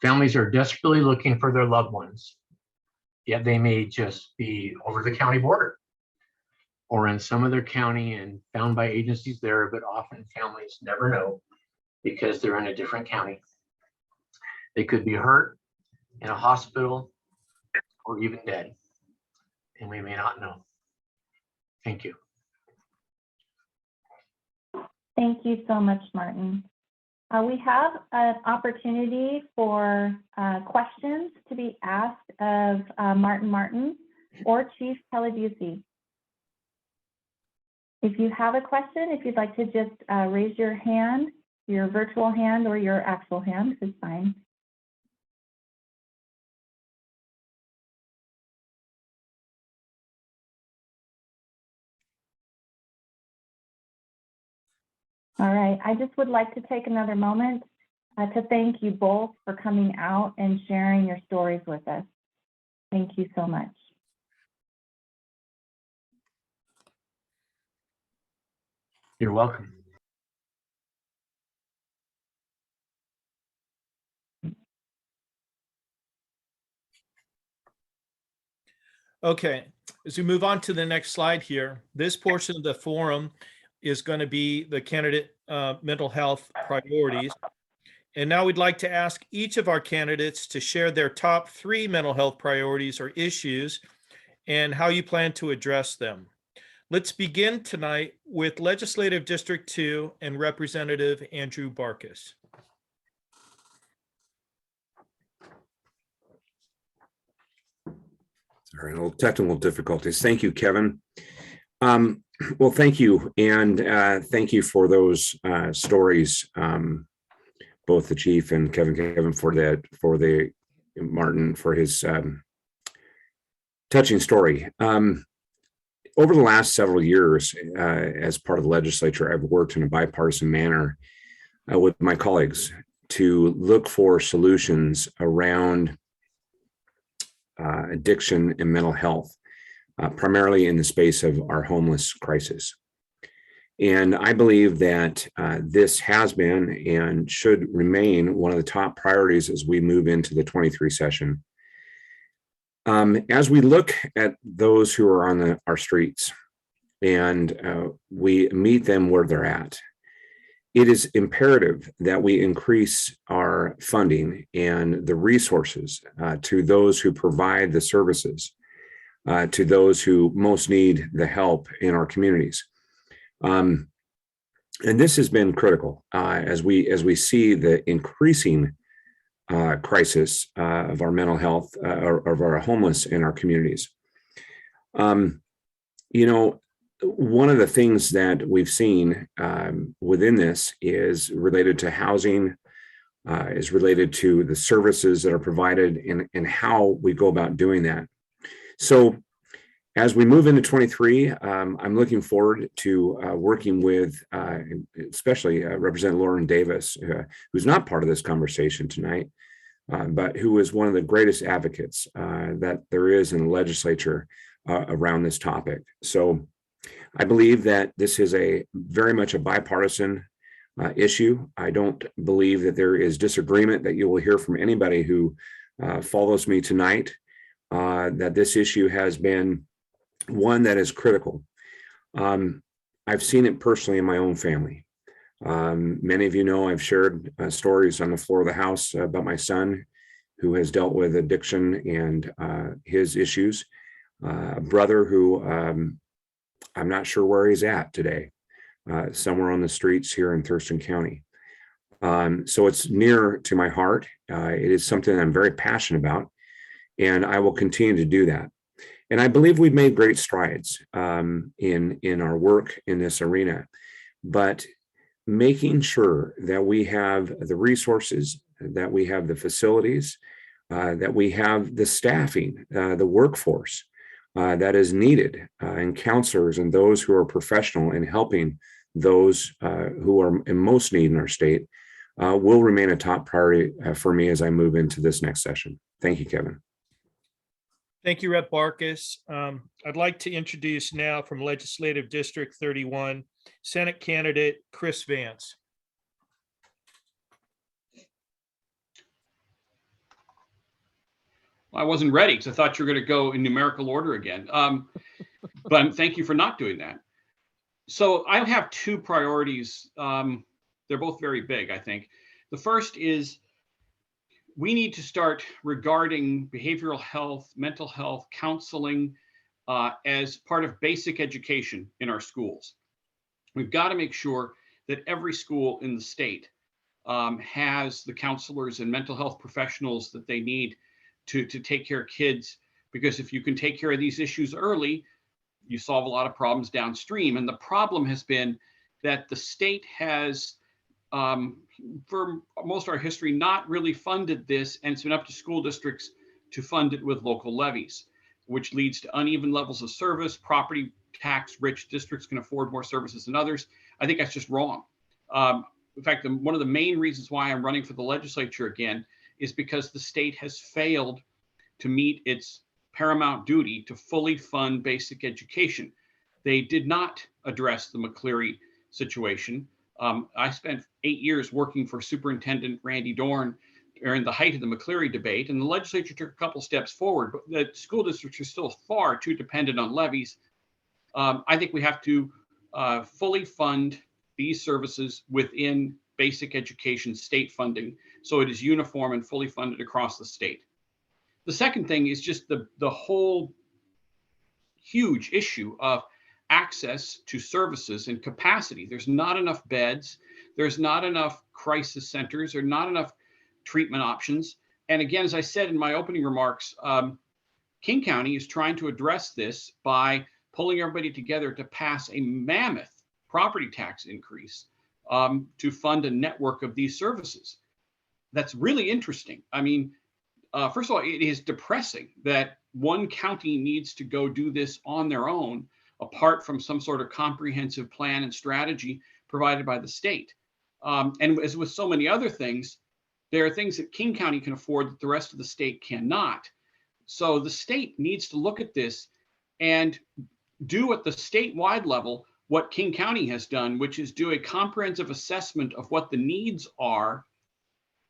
Families are desperately looking for their loved ones, yet they may just be over the county border or in some other county and found by agencies there, but often families never know because they're in a different county. They could be hurt in a hospital or even dead, and we may not know. Thank you. Thank you so much, Martin. We have an opportunity for questions to be asked of Martin Martin or Chief Kelly Busey. If you have a question, if you'd like to just raise your hand, your virtual hand or your actual hand is fine. All right, I just would like to take another moment to thank you both for coming out and sharing your stories with us. Thank you so much. You're welcome. Okay, as we move on to the next slide here, this portion of the forum is going to be the candidate mental health priorities. And now we'd like to ask each of our candidates to share their top 3 mental health priorities or issues and how you plan to address them. Let's begin tonight with Legislative District 2 and Representative Andrew Barkis. Sorry, little technical difficulties. Thank you, Kevin. Well, thank you. And thank you for those stories, both the chief and Kevin for the Martin for his touching story. Over the last several years, as part of the legislature, I've worked in a bipartisan manner with my colleagues to look for solutions around addiction and mental health, primarily in the space of our homeless crisis. And I believe that this has been and should remain one of the top priorities as we move into the 23 session. As we look at those who are on our streets and we meet them where they're at, it is imperative that we increase our funding and the resources to those who provide the services, to those who most need the help in our communities. And this has been critical as we see the increasing crisis of our mental health, or of our homeless in our communities. You know, one of the things that we've seen within this is related to housing, is related to the services that are provided and how we go about doing that. So as we move into 23, I'm looking forward to working with especially Representative Lauren Davis, who's not part of this conversation tonight, but who is one of the greatest advocates that there is in the legislature around this topic. So I believe that this is very much a bipartisan issue. I don't believe that there is disagreement that you will hear from anybody who follows me tonight, that this issue has been one that is critical. I've seen it personally in my own family. Many of you know I've shared stories on the floor of the House about my son who has dealt with addiction and his issues. A brother who I'm not sure where he's at today, somewhere on the streets here in Thurston County. So it's near to my heart. It is something I'm very passionate about, and I will continue to do that. And I believe we've made great strides in our work in this arena, but making sure that we have the resources, that we have the facilities, that we have the staffing, the workforce that is needed, and counselors and those who are professional in helping those who are in most need in our state will remain a top priority for me as I move into this next session. Thank you, Kevin. Thank you, Rep. Barkas. I'd like to introduce now from Legislative District 31, Senate candidate Chris Vance. I wasn't ready because I thought you were going to go in numerical order again. But thank you for not doing that. So I have two priorities. They're both very big, I think. The first is we need to start regarding behavioral health, mental health, counseling as part of basic education in our schools. We've got to make sure that every school in the state has the counselors and mental health professionals that they need to take care of kids, because if you can take care of these issues early, you solve a lot of problems downstream. And the problem has been that the state has, for most of our history, not really funded this, and it's been up to school districts to fund it with local levies, which leads to uneven levels of service. Property tax rich districts can afford more services than others. I think that's just wrong. In fact, one of the main reasons why I'm running for the legislature again is because the state has failed to meet its paramount duty to fully fund basic education. They did not address the McCleary situation. I spent 8 years working for Superintendent Randy Dorn during the height of the McCleary debate, and the legislature took a couple steps forward, but the school districts are still far too dependent on levies. I think we have to fully fund these services within basic education state funding, so it is uniform and fully funded across the state. The second thing is just the whole huge issue of access to services and capacity. There's not enough beds. There's not enough crisis centers. There are not enough treatment options. And again, as I said in my opening remarks, King County is trying to address this by pulling everybody together to pass a mammoth property tax increase to fund a network of these services. That's really interesting. I mean, first of all, it is depressing that one county needs to go do this on their own, apart from some sort of comprehensive plan and strategy provided by the state. And as with so many other things, there are things that King County can afford that the rest of the state cannot. So the state needs to look at this and do at the statewide level what King County has done, which is do a comprehensive assessment of what the needs are,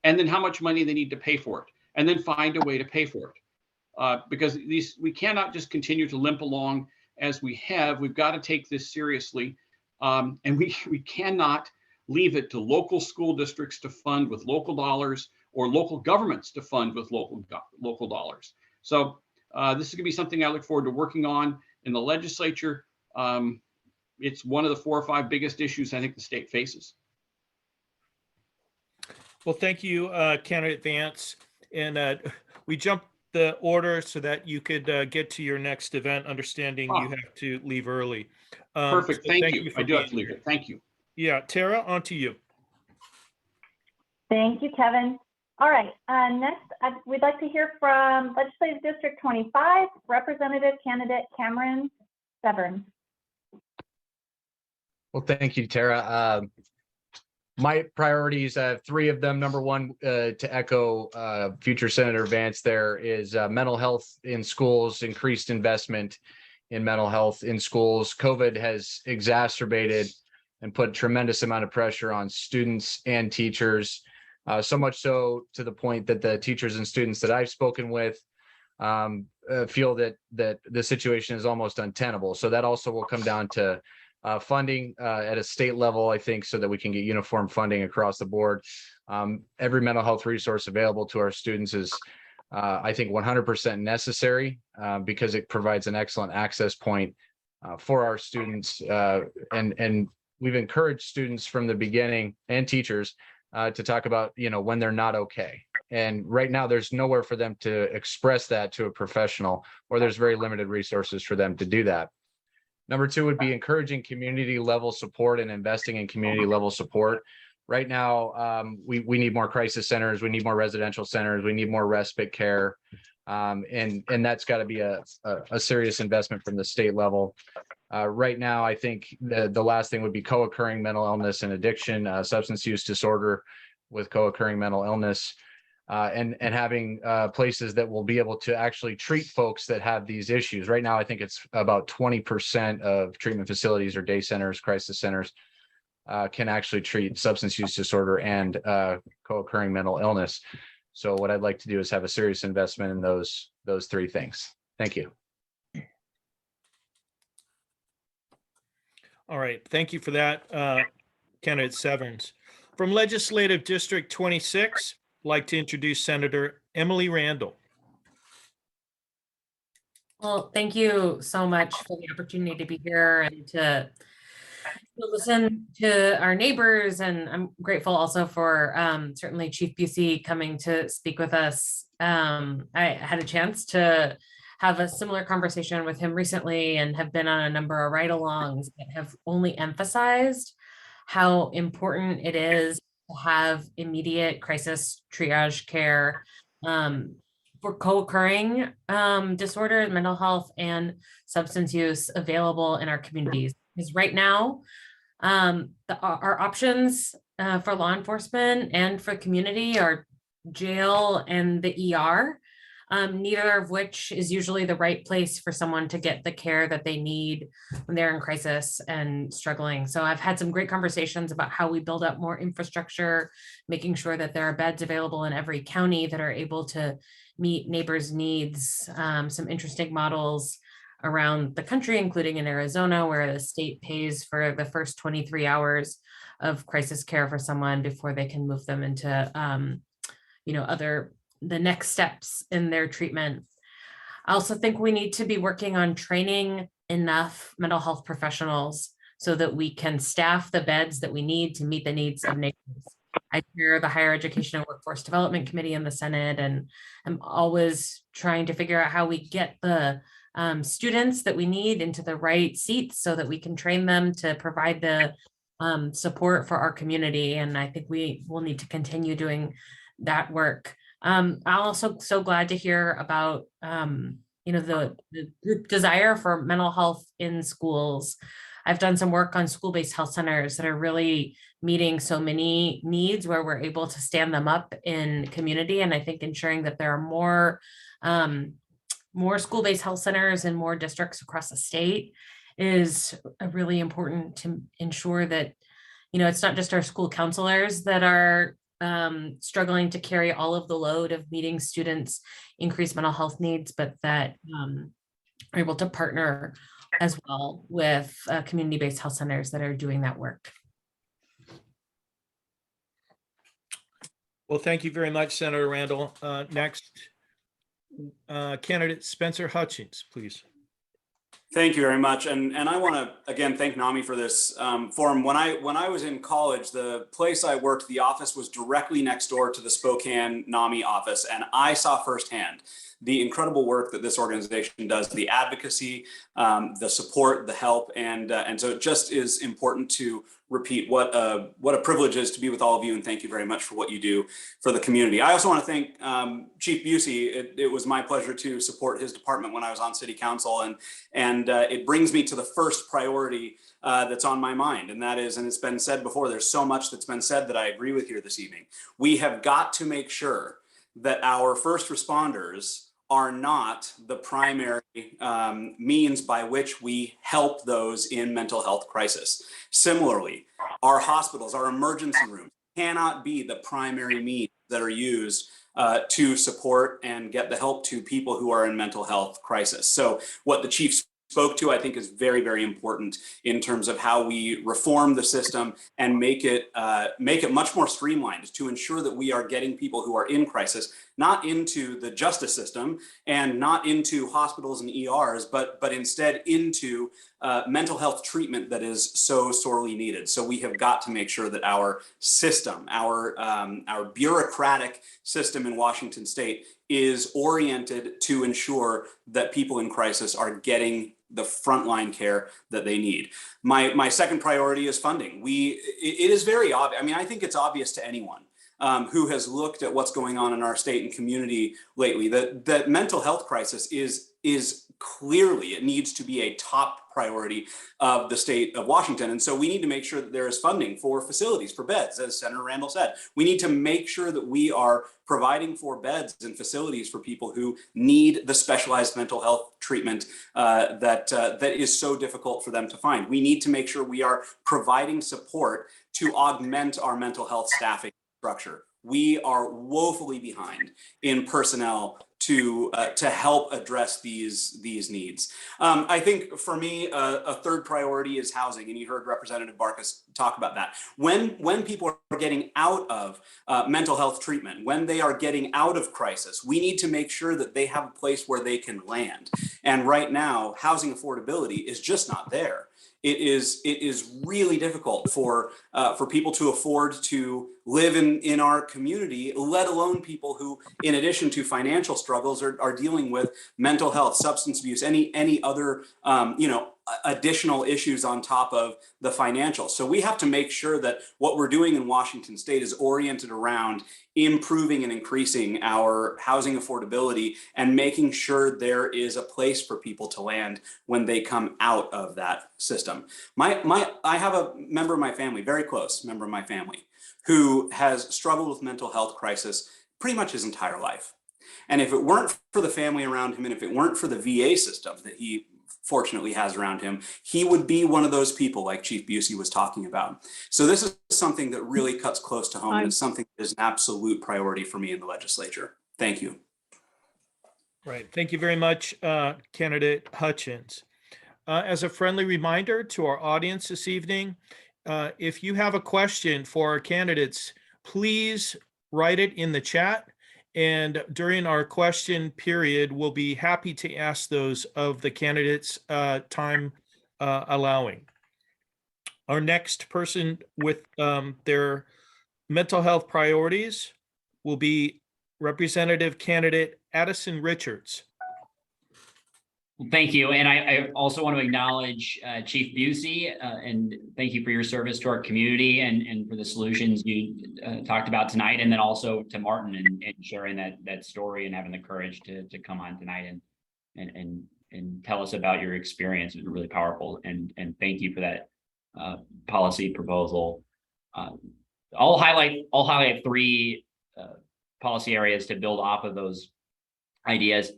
and then how much money they need to pay for it, and then find a way to pay for it. Because we cannot just continue to limp along as we have. We've got to take this seriously, and we cannot leave it to local school districts to fund with local dollars or local governments to fund with local dollars. So this is going to be something I look forward to working on in the legislature. It's one of the 4 or 5 biggest issues I think the state faces. Well, thank you, Candidate Vance. And we jumped the order so that you could get to your next event, understanding you have to leave early. Perfect. So Thank you. for I do have being to leave here. it. Thank you. Yeah, Tara, on to you. Thank you, Kevin. All right, next, we'd like to hear from Legislative District 25, Representative Candidate Cameron Severn. Well, thank you, Tara. My priorities, I have 3 of them. Number one, to echo future Senator Vance, there is mental health in schools, increased investment in mental health in schools. COVID has exacerbated and put a tremendous amount of pressure on students and teachers, so much so to the point that the teachers and students that I've spoken with feel that the situation is almost untenable. So that also will come down to funding at a state level, I think, so that we can get uniform funding across the board. Every mental health resource available to our students is, I think, 100% necessary because it provides an excellent access point for our students. And we've encouraged students from the beginning and teachers to talk about, when they're not okay. And right now, there's nowhere for them to express that to a professional, or there's very limited resources for them to do that. Number 2 would be encouraging community level support and investing in community level support. Right now, we need more crisis centers. We need more residential centers. We need more respite care. And that's got to be a serious investment from the state level. Right now, I think the last thing would be co-occurring mental illness and addiction, substance use disorder with co-occurring mental illness. And having places that will be able to actually treat folks that have these issues. Right now, I think it's about 20% of treatment facilities or day centers, crisis centers, can actually treat substance use disorder and co-occurring mental illness. So what I'd like to do is have a serious investment in those 3 things. Thank you. All right, thank you for that, Candidate Severns. From Legislative District 26, I'd like to introduce Senator Emily Randall. Well, thank you so much for the opportunity to be here and to listen to our neighbors. And I'm grateful also for certainly Chief Busey coming to speak with us. I had a chance to have a similar conversation with him recently and have been on a number of ride-alongs that have only emphasized how important it is to have immediate crisis triage care for co-occurring disorder, mental health, and substance use available in our communities. Because right now, our options for law enforcement and for community are jail and the ER, neither of which is usually the right place for someone to get the care that they need when they're in crisis and struggling. So I've had some great conversations about how we build up more infrastructure, making sure that there are beds available in every county that are able to meet neighbors' needs, some interesting models around the country, including in Arizona, where the state pays for the first 23 hours of crisis care for someone before they can move them into the next steps in their treatment. I also think we need to be working on training enough mental health professionals so that we can staff the beds that we need to meet the needs of neighbors. I chair the Higher Education and Workforce Development Committee in the Senate, and I'm always trying to figure out how we get the students that we need into the right seats so that we can train them to provide the support for our community. And I think we will need to continue doing that work. I'm also so glad to hear about the group desire for mental health in schools. I've done some work on school-based health centers that are really meeting so many needs where we're able to stand them up in community. And I think ensuring that there are more school-based health centers in more districts across the state is really important to ensure that, it's not just our school counselors that are struggling to carry all of the load of meeting students' increased mental health needs, but that are able to partner as well with community-based health centers that are doing that work. Well, thank you very much, Senator Randall. Next, candidate Spencer Hutchins, please. Thank you very much, and I want to again thank Nami for this forum. When I was in college, the place I worked, the office was directly next door to the Spokane Nami office, and I saw firsthand the incredible work that this organization does, the advocacy, the support, the help, and so it just is important to repeat what a privilege it is to be with all of you, and thank you very much for what you do for the community. I also want to thank Chief Busey. It was my pleasure to support his department when I was on City Council, and it brings me to the first priority that's on my mind, and that is, and it's been said before, there's so much that's been said that I agree with here this evening. We have got to make sure that our first responders are not the primary means by which we help those in mental health crisis. Similarly, our hospitals, our emergency rooms cannot be the primary means that are used to support and get the help to people who are in mental health crisis. So what the chief spoke to, I think, is very, very important in terms of how we reform the system and make it much more streamlined to ensure that we are getting people who are in crisis not into the justice system and not into hospitals and ERs, but instead into mental health treatment that is so sorely needed. So we have got to make sure that our system, our bureaucratic system in Washington State is oriented to ensure that people in crisis are getting the frontline care that they need. My second priority is funding. It is very obvious. I mean, I think it's obvious to anyone who has looked at what's going on in our state and community lately that mental health crisis is clearly, it needs to be a top priority of the state of Washington. And so we need to make sure that there is funding for facilities, for beds, as Senator Randall said. We need to make sure that we are providing for beds and facilities for people who need the specialized mental health treatment that is so difficult for them to find. We need to make sure we are providing support to augment our mental health staffing structure. We are woefully behind in personnel to help address these needs. I think for me, a third priority is housing, and you heard Representative Barkas talk about that. When people are getting out of mental health treatment, when they are getting out of crisis, we need to make sure that they have a place where they can land. And right now, housing affordability is just not there. It is really difficult for people to afford to live in our community, let alone people who, in addition to financial struggles, are dealing with mental health, substance abuse, any other additional issues on top of the financial. So we have to make sure that what we're doing in Washington State is oriented around improving and increasing our housing affordability and making sure there is a place for people to land when they come out of that system. I have a member of my family, very close member of my family, who has struggled with mental health crisis pretty much his entire life. And if it weren't for the family around him, and if it weren't for the VA system that he fortunately has around him, he would be one of those people like Chief Busey was talking about. So this is something that really cuts close to home, and it's something that is an absolute priority for me in the legislature. Thank you. Right. Thank you very much, candidate Hutchins. As a friendly reminder to our audience this evening, if you have a question for our candidates, please write it in the chat. And during our question period, we'll be happy to ask those of the candidates, time allowing. Our next person with their mental health priorities will be Representative Candidate Addison Richards. Thank you. And I also want to acknowledge Chief Busey and thank you for your service to our community and for the solutions you talked about tonight. And then also to Martin and sharing that story and having the courage to come on tonight and tell us about your experience. It was really powerful. And thank you for that policy proposal. I'll highlight three policy areas to build off of those ideas.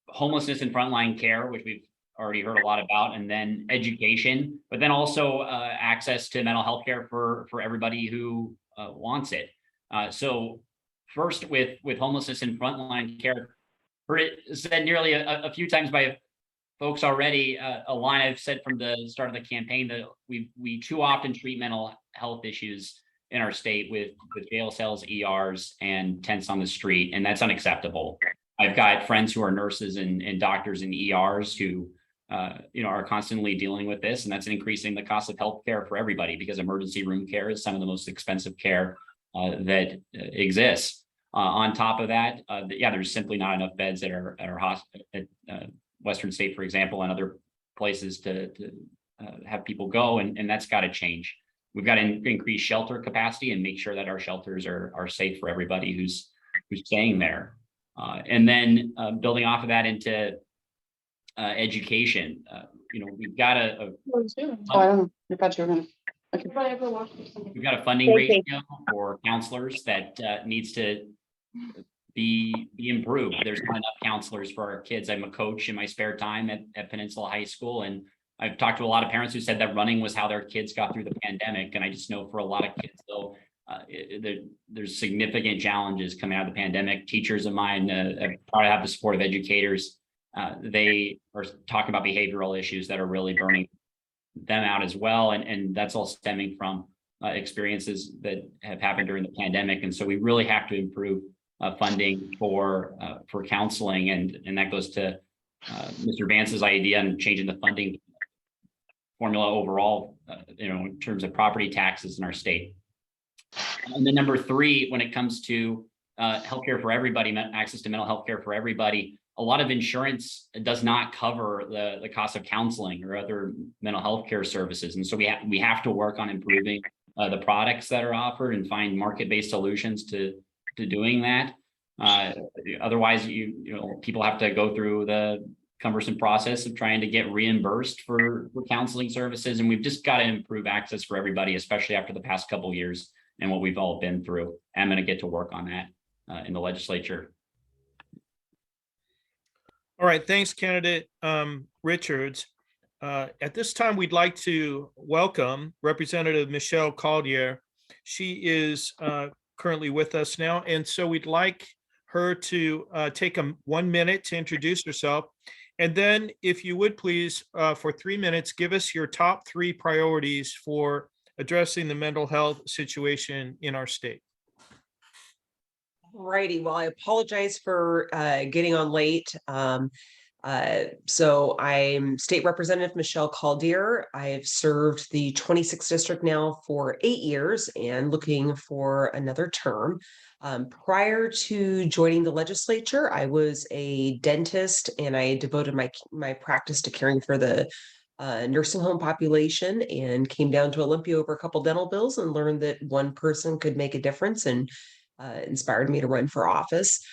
Homelessness and frontline care, which we've already heard a lot about, and then education, but then also access to mental health care for everybody who wants it. So first with homelessness and frontline care, heard it said nearly a few times by folks already, a line I've said from the start of the campaign that we too often treat mental health issues in our state with jail cells, ERs, and tents on the street, and that's unacceptable. I've got friends who are nurses and doctors in ERs who are constantly dealing with this, and that's increasing the cost of healthcare for everybody because emergency room care is some of the most expensive care that exists. On top of that, there's simply not enough beds at Western State, for example, and other places to have people go, and that's got to change. We've got to increase shelter capacity and make sure that our shelters are safe for everybody who's staying there. And then building off of that into education, we've got a we've got a funding ratio for counselors that needs to be improved. There's not enough counselors for our kids. I'm a coach in my spare time at Peninsula High School, and I've talked to a lot of parents who said that running was how their kids got through the pandemic. And I just know for a lot of kids, though, there's significant challenges coming out of the pandemic. Teachers of mine probably have the support of educators. They are talking about behavioral issues that are really burning them out as well. And that's all stemming from experiences that have happened during the pandemic. And so we really have to improve funding for counseling. And that goes to Mr. Vance's idea on changing the funding formula overall, in terms of property taxes in our state. And then number 3, when it comes to healthcare for everybody, access to mental health care for everybody, a lot of insurance does not cover the cost of counseling or other mental health care services. And so we have to work on improving the products that are offered and find market-based solutions to doing that. Otherwise, people have to go through the cumbersome process of trying to get reimbursed for counseling services. And we've just got to improve access for everybody, especially after the past couple of years and what we've all been through. I'm going to get to work on that in the legislature. All right, thanks, candidate Richards. At this time, we'd like to welcome Representative Michelle Caldier. She is currently with us now, and so we'd like her to take 1 minute to introduce herself. And then if you would please, for 3 minutes, give us your top 3 priorities for addressing the mental health situation in our state. Alrighty, well, I apologize for getting on late. So I'm State Representative Michelle Caldier. I've served the 26th district now for 8 years and looking for another term. Prior to joining the legislature, I was a dentist and I devoted my practice to caring for the nursing home population and came down to Olympia over a couple dental bills and learned that one person could make a difference and inspired me to run for office.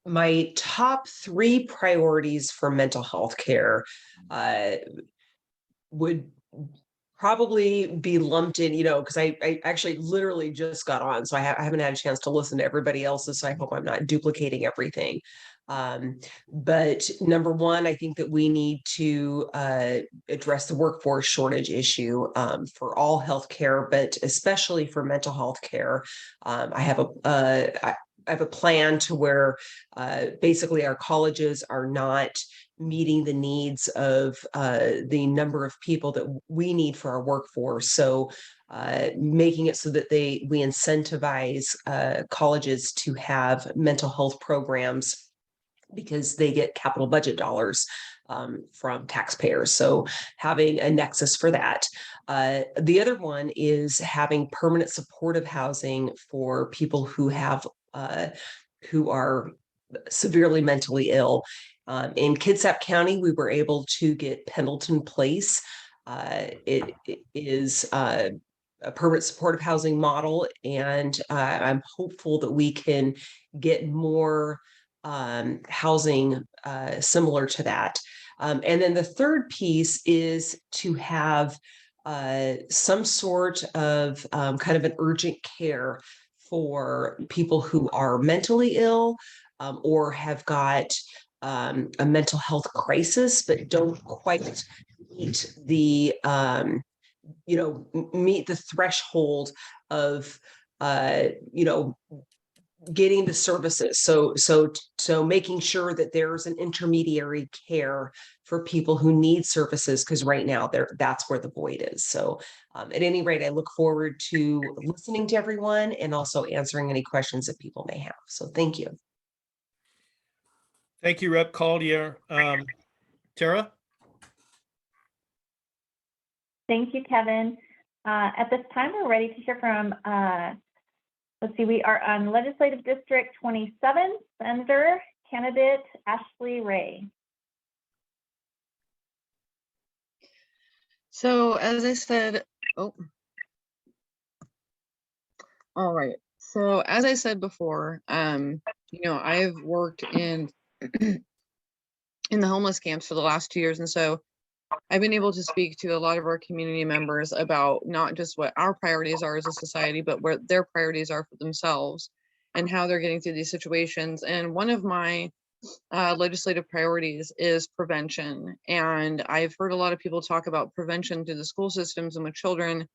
My top 3 priorities for mental health care would probably be lumped in, because I actually literally just got on, so I haven't had a chance to listen to everybody else's, so I hope I'm not duplicating everything. But number 1, I think that we need to address the workforce shortage issue for all healthcare, but especially for mental health care. I have a plan to where basically our colleges are not meeting the needs of the number of people that we need for our workforce. So making it so that we incentivize colleges to have mental health programs because they get capital budget dollars from taxpayers. So having a nexus for that. The other one is having permanent supportive housing for people who are severely mentally ill. In Kitsap County, we were able to get Pendleton Place. It is a permanent supportive housing model, and I'm hopeful that we can get more housing similar to that. And then the third piece is to have some sort of kind of an urgent care for people who are mentally ill or have got a mental health crisis, but don't quite meet the meet the threshold of getting the services. So making sure that there's an intermediary care for people who need services, because right now that's where the void is. So at any rate, I look forward to listening to everyone and also answering any questions that people may have. So thank you. Thank you, Rep. Collier. Tara? Thank you, Kevin. At this time, we're ready to hear from, let's see, we are on Legislative District 27, Senator candidate Ashley Ray. So as I said, all right. So as I said before, I've worked in in the homeless camps for the last 2 years, and so I've been able to speak to a lot of our community members about not just what our priorities are as a society, but what their priorities are for themselves and how they're getting through these situations. And one of my legislative priorities is prevention. And I've heard a lot of people talk about prevention through the school systems and with children.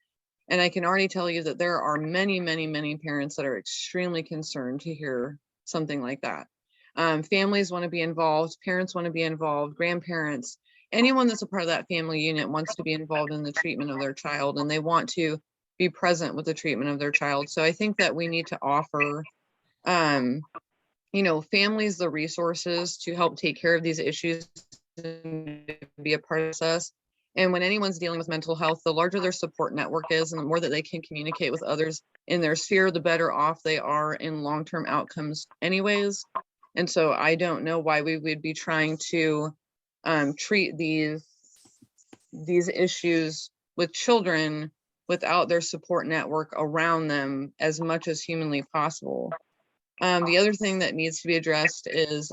And I can already tell you that there are many, many, many parents that are extremely concerned to hear something like that. Families want to be involved, parents want to be involved, grandparents, anyone that's a part of that family unit wants to be involved in the treatment of their child, and they want to be present with the treatment of their child. So I think that we need to offer, families the resources to help take care of these issues and be a part of this. And when anyone's dealing with mental health, the larger their support network is and the more that they can communicate with others in their sphere, the better off they are in long-term outcomes anyways. And so I don't know why we would be trying to treat these issues with children without their support network around them as much as humanly possible. The other thing that needs to be addressed is,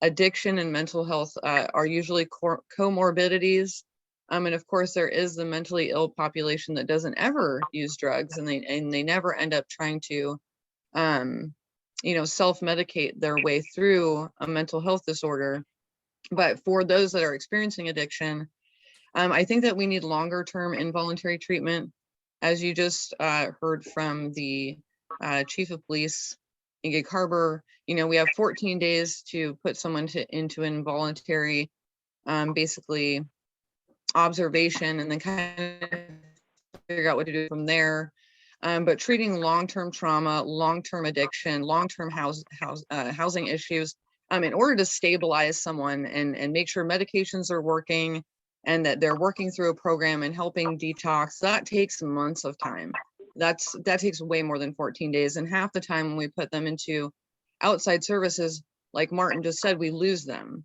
addiction and mental health are usually comorbidities. And of course, there is the mentally ill population that doesn't ever use drugs, and they never end up trying to, self-medicate their way through a mental health disorder. But for those that are experiencing addiction, I think that we need longer term involuntary treatment. As you just heard from the Chief of Police, Ingrid Carber, we have 14 days to put someone into involuntary, basically observation, and then kind of figure out what to do from there. But treating long-term trauma, long-term addiction, long-term housing issues, in order to stabilize someone and make sure medications are working and that they're working through a program and helping detox, that takes months of time. That takes way more than 14 days. And half the time when we put them into outside services, like Martin just said, we lose them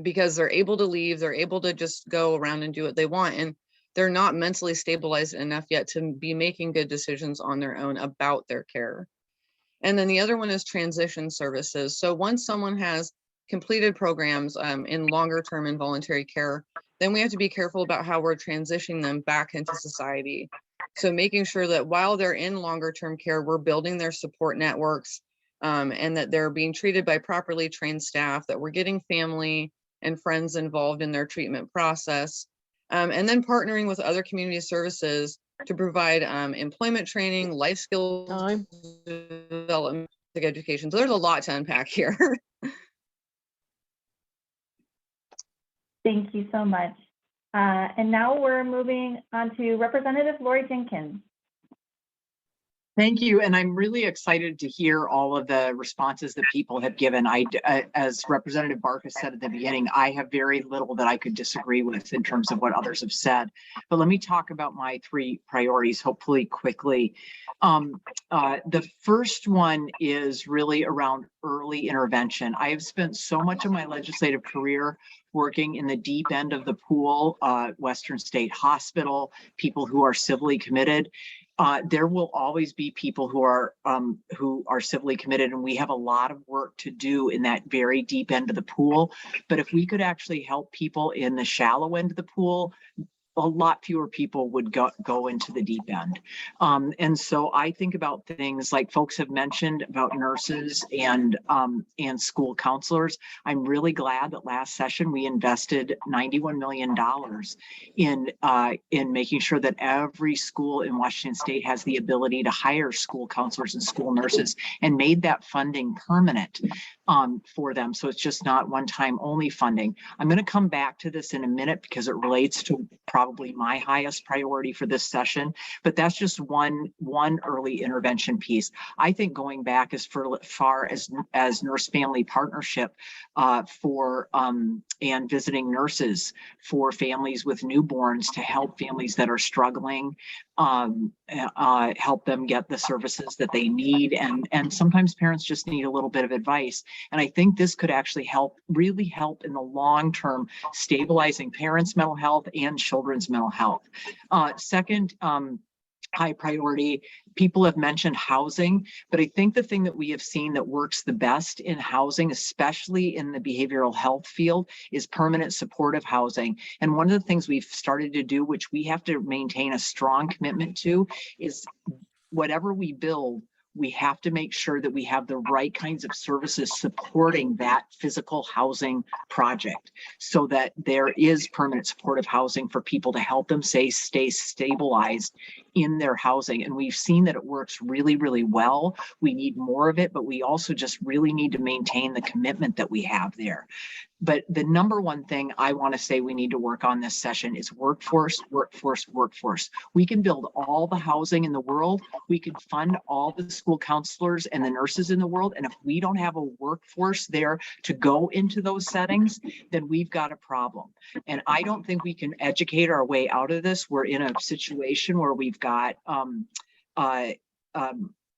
because they're able to leave, they're able to just go around and do what they want. And they're not mentally stabilized enough yet to be making good decisions on their own about their care. And then the other one is transition services. So once someone has completed programs in longer term involuntary care, then we have to be careful about how we're transitioning them back into society. So making sure that while they're in longer term care, we're building their support networks and that they're being treated by properly trained staff, that we're getting family and friends involved in their treatment process. And then partnering with other community services to provide employment training, life skills development, education. So there's a lot to unpack here. Thank you so much. And now we're moving on to Representative Lori Jenkins. Thank you. And I'm really excited to hear all of the responses that people have given. As Representative Barkas said at the beginning, I have very little that I could disagree with in terms of what others have said. But let me talk about my 3 priorities, hopefully quickly. The first one is really around early intervention. I have spent so much of my legislative career working in the deep end of the pool, Western State Hospital, people who are civilly committed. There will always be people who are civilly committed, and we have a lot of work to do in that very deep end of the pool. But if we could actually help people in the shallow end of the pool, a lot fewer people would go into the deep end. And so I think about things like folks have mentioned about nurses and school counselors. I'm really glad that last session we invested $91 million in making sure that every school in Washington State has the ability to hire school counselors and school nurses, and made that funding permanent for them. So it's just not one-time only funding. I'm going to come back to this in a minute because it relates to probably my highest priority for this session, but that's just one early intervention piece. I think going back as far as nurse family partnership for and visiting nurses for families with newborns to help families that are struggling, help them get the services that they need, and sometimes parents just need a little bit of advice. And I think this could actually really help in the long term, stabilizing parents' mental health and children's mental health. Second, high priority, people have mentioned housing, but I think the thing that we have seen that works the best in housing, especially in the behavioral health field, is permanent supportive housing. And one of the things we've started to do, which we have to maintain a strong commitment to, is whatever we build, we have to make sure that we have the right kinds of services supporting that physical housing project, so that there is permanent supportive housing for people to help them stay stabilized in their housing. And we've seen that it works really, really well. We need more of it, but we also just really need to maintain the commitment that we have there. But the number one thing I want to say we need to work on this session is workforce, workforce, workforce. We can build all the housing in the world. We can fund all the school counselors and the nurses in the world. And if we don't have a workforce there to go into those settings, then we've got a problem. And I don't think we can educate our way out of this. We're in a situation where we've got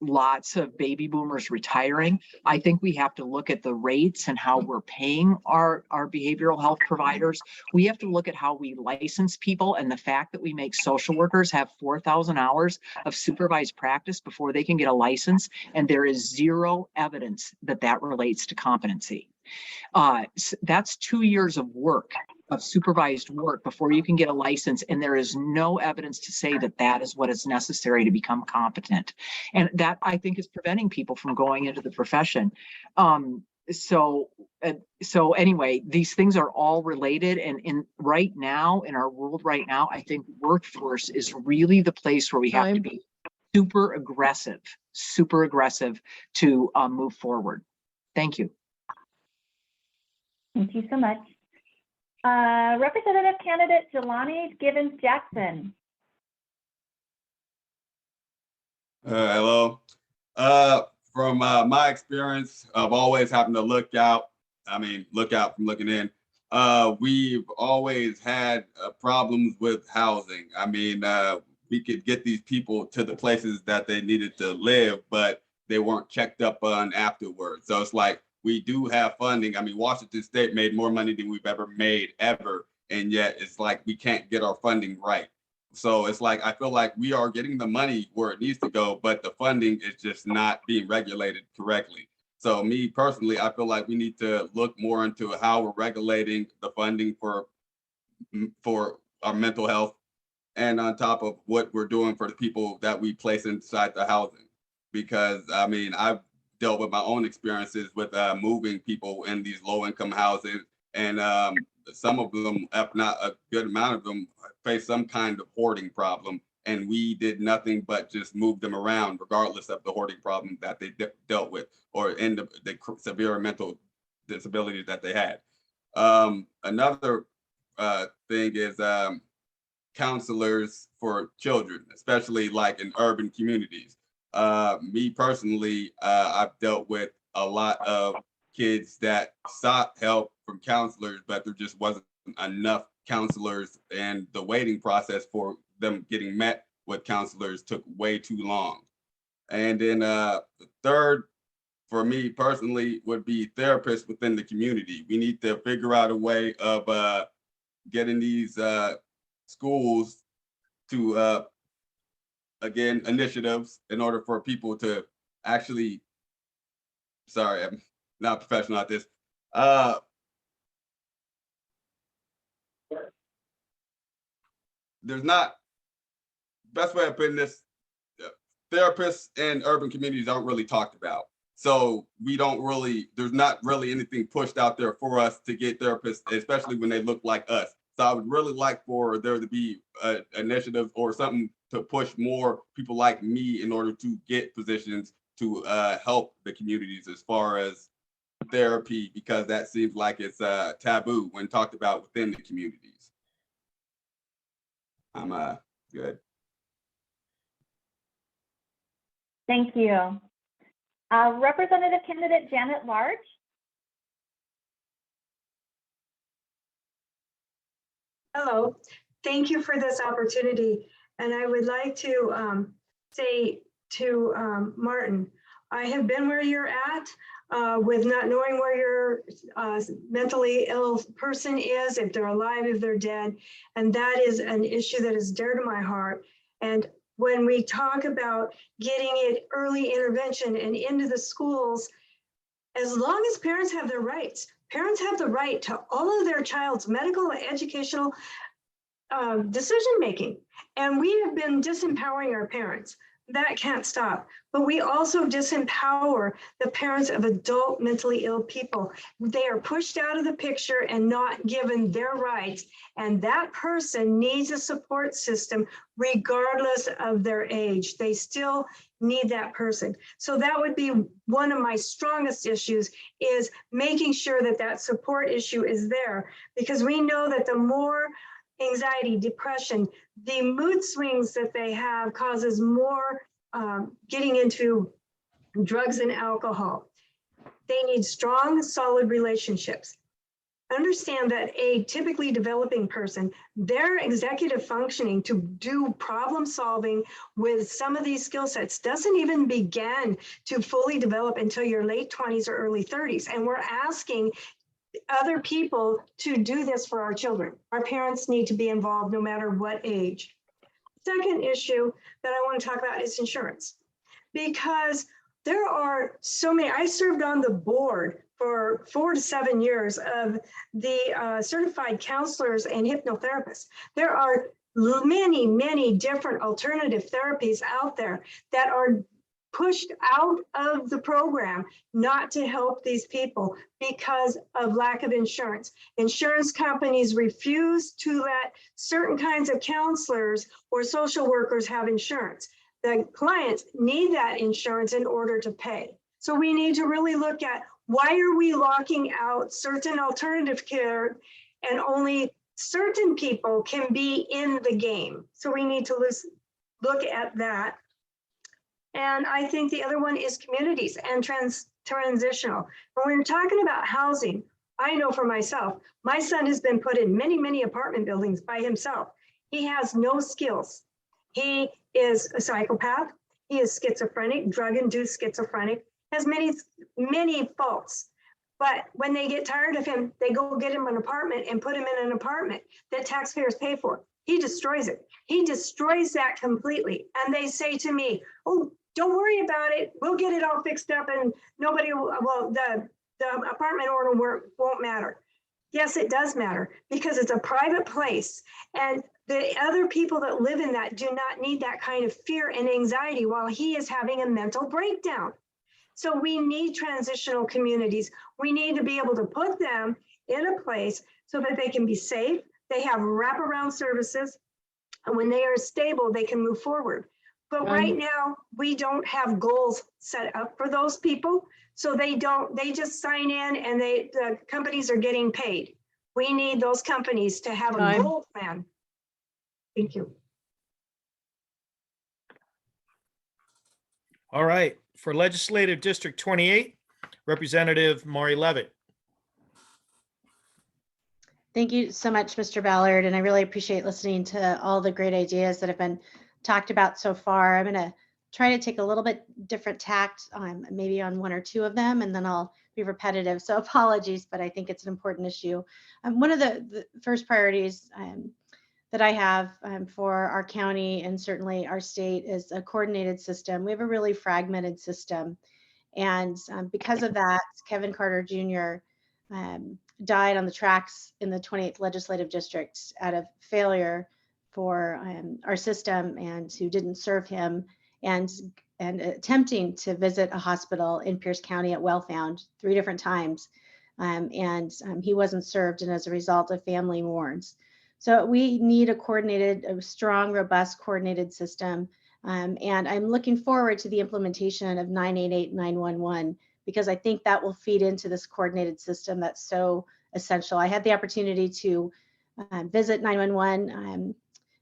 lots of baby boomers retiring. I think we have to look at the rates and how we're paying our behavioral health providers. We have to look at how we license people, and the fact that we make social workers have 4,000 hours of supervised practice before they can get a license, and there is zero evidence that that relates to competency. That's 2 years of work, of supervised work, before you can get a license, and there is no evidence to say that that is what is necessary to become competent. And that, I think, is preventing people from going into the profession. So anyway, these things are all related, and in our world right now, I think workforce is really the place where we have to be super aggressive to move forward. Thank you. Thank you so much. Representative candidate Jelani Givens Jackson. Hello. From my experience of always having to look out from looking in, we've always had problems with housing. We could get these people to the places that they needed to live, but they weren't checked up on afterwards. So it's like, we do have funding. Washington State made more money than we've ever made, and yet it's like we can't get our funding right. So it's like, I feel like we are getting the money where it needs to go, but the funding is just not being regulated correctly. So me personally, I feel like we need to look more into how we're regulating the funding for our mental health, and on top of what we're doing for the people that we place inside the housing. Because I've dealt with my own experiences with moving people in these low-income housing, and some of them, if not a good amount of them, face some kind of hoarding problem, and we did nothing but just move them around regardless of the hoarding problem that they dealt with, or in the severe mental disabilities that they had. Another thing is counselors for children, especially like in urban communities. Me personally, I've dealt with a lot of kids that sought help from counselors, but there just wasn't enough counselors, and the waiting process for them getting met with counselors took way too long. And then the third, for me personally, would be therapists within the community. We need to figure out a way of getting these schools to again, initiatives in order for people to actually, sorry, I'm not professional at this. there's not, best way of putting this, therapists in urban communities aren't really talked about. So we don't really, there's not really anything pushed out there for us to get therapists, especially when they look like us. So I would really like for there to be an initiative or something to push more people like me in order to get positions to help the communities as far as therapy, because that seems like it's taboo when talked about within the communities. I'm good. Thank you. Representative candidate Janet Large. Hello, thank you for this opportunity. And I would like to say to Martin, I have been where you're at with not knowing where your mentally ill person is, if they're alive, if they're dead. And that is an issue that is dear to my heart. And when we talk about getting it early intervention and into the schools, as long as parents have their rights, parents have the right to all of their child's medical, educational decision-making. And we have been disempowering our parents. That can't stop. But we also disempower the parents of adult mentally ill people. They are pushed out of the picture and not given their rights. And that person needs a support system regardless of their age. They still need that person. So that would be one of my strongest issues, is making sure that that support issue is there, because we know that the more anxiety, depression, the mood swings that they have causes more getting into drugs and alcohol. They need strong, solid relationships. Understand that a typically developing person, their executive functioning to do problem solving with some of these skill sets doesn't even begin to fully develop until your late 20s or early 30s. And we're asking other people to do this for our children. Our parents need to be involved no matter what age. Second issue that I want to talk about is insurance, because there are so many. I served on the board for 4 to 7 years of the certified counselors and hypnotherapists. There are many, many different alternative therapies out there that are pushed out of the program not to help these people because of lack of insurance. Insurance companies refuse to let certain kinds of counselors or social workers have insurance. The clients need that insurance in order to pay. So we need to really look at, why are we locking out certain alternative care and only certain people can be in the game? So we need to look at that. And I think the other one is communities and transitional. When we're talking about housing, I know for myself, my son has been put in many, many apartment buildings by himself. He has no skills. He is a psychopath. He is schizophrenic, drug-induced schizophrenic, has many, many faults. But when they get tired of him, they go get him an apartment and put him in an apartment that taxpayers pay for. He destroys it. He destroys that completely. And they say to me, oh, don't worry about it. We'll get it all fixed up and nobody will, well, the apartment owner won't matter. Yes, it does matter, because it's a private place. And the other people that live in that do not need that kind of fear and anxiety while he is having a mental breakdown. So we need transitional communities. We need to be able to put them in a place so that they can be safe. They have wraparound services. And when they are stable, they can move forward. But right now, we don't have goals set up for those people. So they just sign in and the companies are getting paid. We need those companies to have a goal plan. Thank you. All right, for Legislative District 28, Representative Maury Levitt. Thank you so much, Mr. Ballard, and I really appreciate listening to all the great ideas that have been talked about so far. I'm going to try to take a little bit different tact, maybe on one or two of them, and then I'll be repetitive. So apologies, but I think it's an important issue. One of the first priorities that I have for our county and certainly our state is a coordinated system. We have a really fragmented system. And because of that, Kevin Carter Jr. Died on the tracks in the 28th legislative district out of failure for our system and who didn't serve him, and attempting to visit a hospital in Pierce County at Wellfound 3 different times. He wasn't served, and as a result, a family mourns. So we need a strong, robust, coordinated system. And I'm looking forward to the implementation of 988 911, because I think that will feed into this coordinated system that's so essential. I had the opportunity to visit 911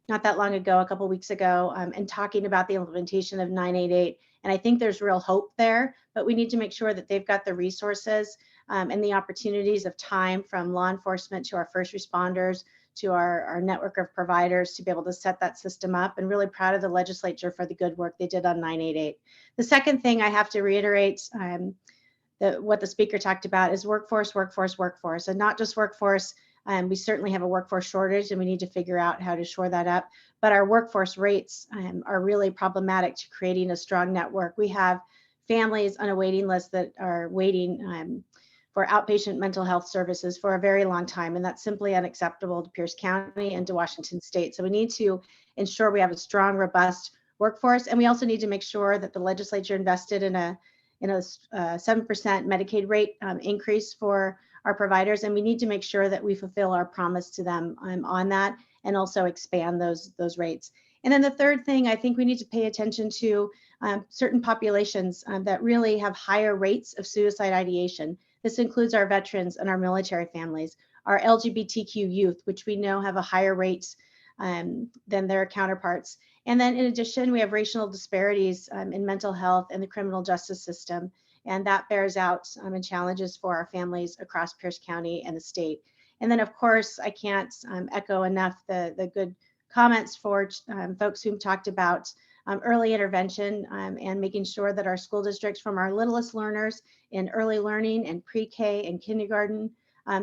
not that long ago, a couple weeks ago, and talking about the implementation of 988. And I think there's real hope there, but we need to make sure that they've got the resources and the opportunities of time, from law enforcement to our first responders to our network of providers, to be able to set that system up. And really proud of the legislature for the good work they did on 988. The second thing I have to reiterate, what the speaker talked about, is workforce, and not just workforce. We certainly have a workforce shortage, and we need to figure out how to shore that up. But our workforce rates are really problematic to creating a strong network. We have families on a waiting list that are waiting for outpatient mental health services for a very long time, and that's simply unacceptable to Pierce County and to Washington State. So we need to ensure we have a strong, robust workforce, and we also need to make sure that the legislature invested in a 7% Medicaid rate increase for our providers, and we need to make sure that we fulfill our promise to them on that, and also expand those rates. And then the third thing, I think we need to pay attention to certain populations that really have higher rates of suicide ideation. This includes our veterans and our military families, our LGBTQ youth, which we know have a higher rate than their counterparts. And then in addition, we have racial disparities in mental health and the criminal justice system. And that bears out in challenges for our families across Pierce County and the state. And then, of course, I can't echo enough the good comments for folks who talked about early intervention and making sure that our school districts, from our littlest learners in early learning and pre-K and kindergarten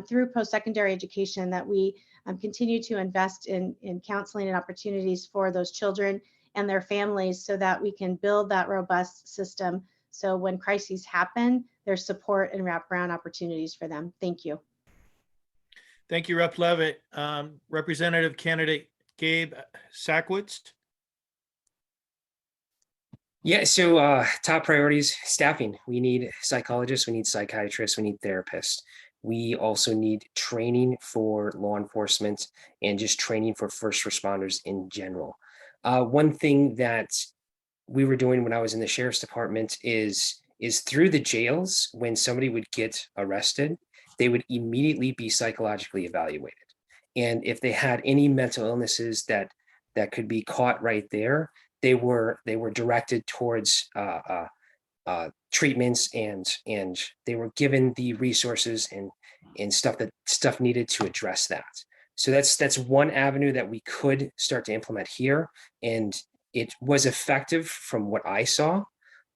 through post-secondary education, that we continue to invest in counseling and opportunities for those children and their families, so that we can build that robust system. So when crises happen, there's support and wraparound opportunities for them. Thank you. Thank you, Rep. Levitt. Representative candidate Gabe Sackwitz. Yeah, so top priorities, staffing. We need psychologists, we need psychiatrists, we need therapists. We also need training for law enforcement and just training for first responders in general. One thing that we were doing when I was in the sheriff's department is through the jails, when somebody would get arrested, they would immediately be psychologically evaluated. And if they had any mental illnesses that could be caught right there, they were directed towards treatments, and they were given the resources and stuff needed to address that. So that's one avenue that we could start to implement here, and it was effective from what I saw,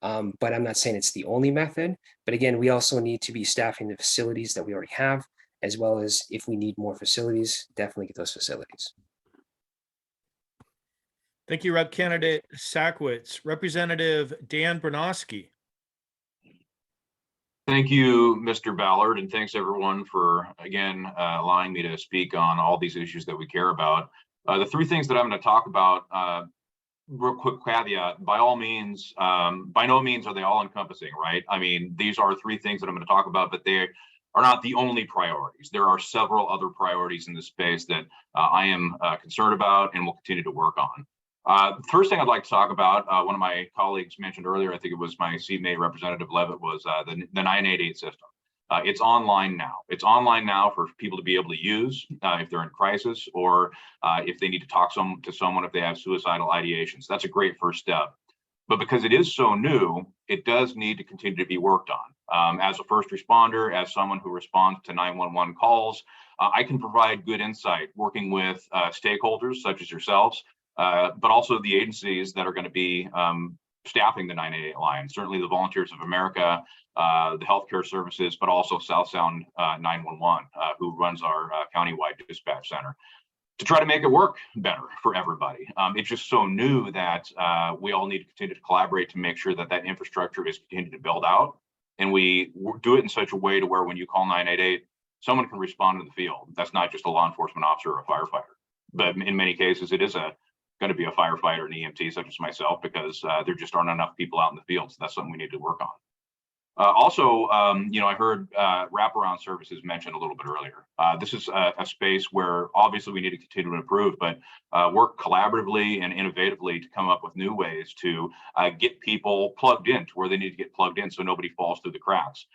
but I'm not saying it's the only method. But again, we also need to be staffing the facilities that we already have, as well as, if we need more facilities, definitely get those facilities. Thank you, Rep. Candidate Sackwitz. Representative Dan Bronowski. Thank you, Mr. Ballard, and thanks everyone for, again, allowing me to speak on all these issues that we care about. The 3 things that I'm going to talk about, real quick caveat, by all means, by no means are they all encompassing, right? I mean, these are 3 things that I'm going to talk about, but they are not the only priorities. There are several other priorities in this space that I am concerned about and will continue to work on. The first thing I'd like to talk about, one of my colleagues mentioned earlier, I think it was my seatmate, Representative Levitt, was the 988 system. It's online now. It's online now for people to be able to use if they're in crisis, or if they need to talk to someone if they have suicidal ideations. That's a great first step. But because it is so new, it does need to continue to be worked on. As a first responder, as someone who responds to 911 calls, I can provide good insight working with stakeholders such as yourselves, but also the agencies that are going to be staffing the 988 line, certainly the Volunteers of America, the healthcare services, but also South Sound 911, who runs our countywide dispatch center, to try to make it work better for everybody. It's just so new that we all need to continue to collaborate to make sure that that infrastructure is continued to build out, and we do it in such a way to where when you call 988, someone can respond in the field. That's not just a law enforcement officer or a firefighter. but in many cases, it is going to be a firefighter and EMT such as myself, because there just aren't enough people out in the field. So that's something we need to work on. Also, I heard wraparound services mentioned a little bit earlier. This is a space where obviously we need to continue to improve, but work collaboratively and innovatively to come up with new ways to get people plugged in to where they need to get plugged in so nobody falls through the cracks.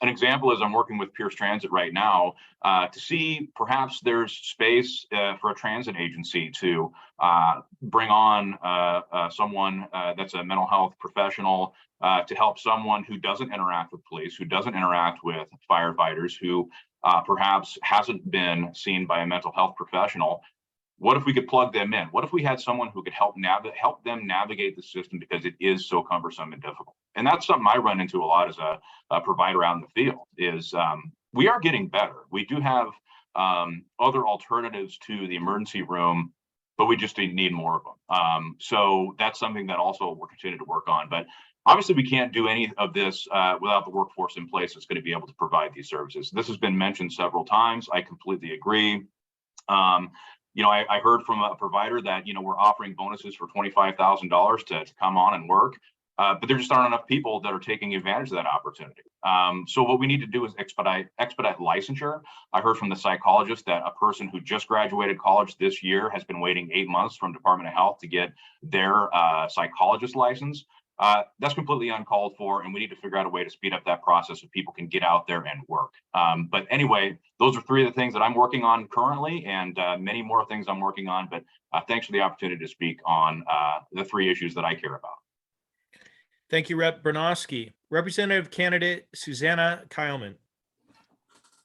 An example is I'm working with Pierce Transit right now to see perhaps there's space for a transit agency to bring on someone that's a mental health professional to help someone who doesn't interact with police, who doesn't interact with firefighters, who perhaps hasn't been seen by a mental health professional. What if we could plug them in? What if we had someone who could help them navigate the system, because it is so cumbersome and difficult? And that's something I run into a lot as a provider out in the field is we are getting better. We do have other alternatives to the emergency room, but we just need more of them. So that's something that also we're continuing to work on. But obviously, we can't do any of this without the workforce in place that's going to be able to provide these services. This has been mentioned several times. I completely agree. I heard from a provider that, we're offering bonuses for $25,000 to come on and work, but there just aren't enough people that are taking advantage of that opportunity. So what we need to do is expedite licensure. I heard from the psychologist that a person who just graduated college this year has been waiting 8 months from Department of Health to get their psychologist license. That's completely uncalled for, and we need to figure out a way to speed up that process so people can get out there and work. But anyway, those are 3 of the things that I'm working on currently, and many more things I'm working on. But thanks for the opportunity to speak on the 3 issues that I care about. Thank you, Rep. Bernosky. Representative candidate Susanna Kyleman.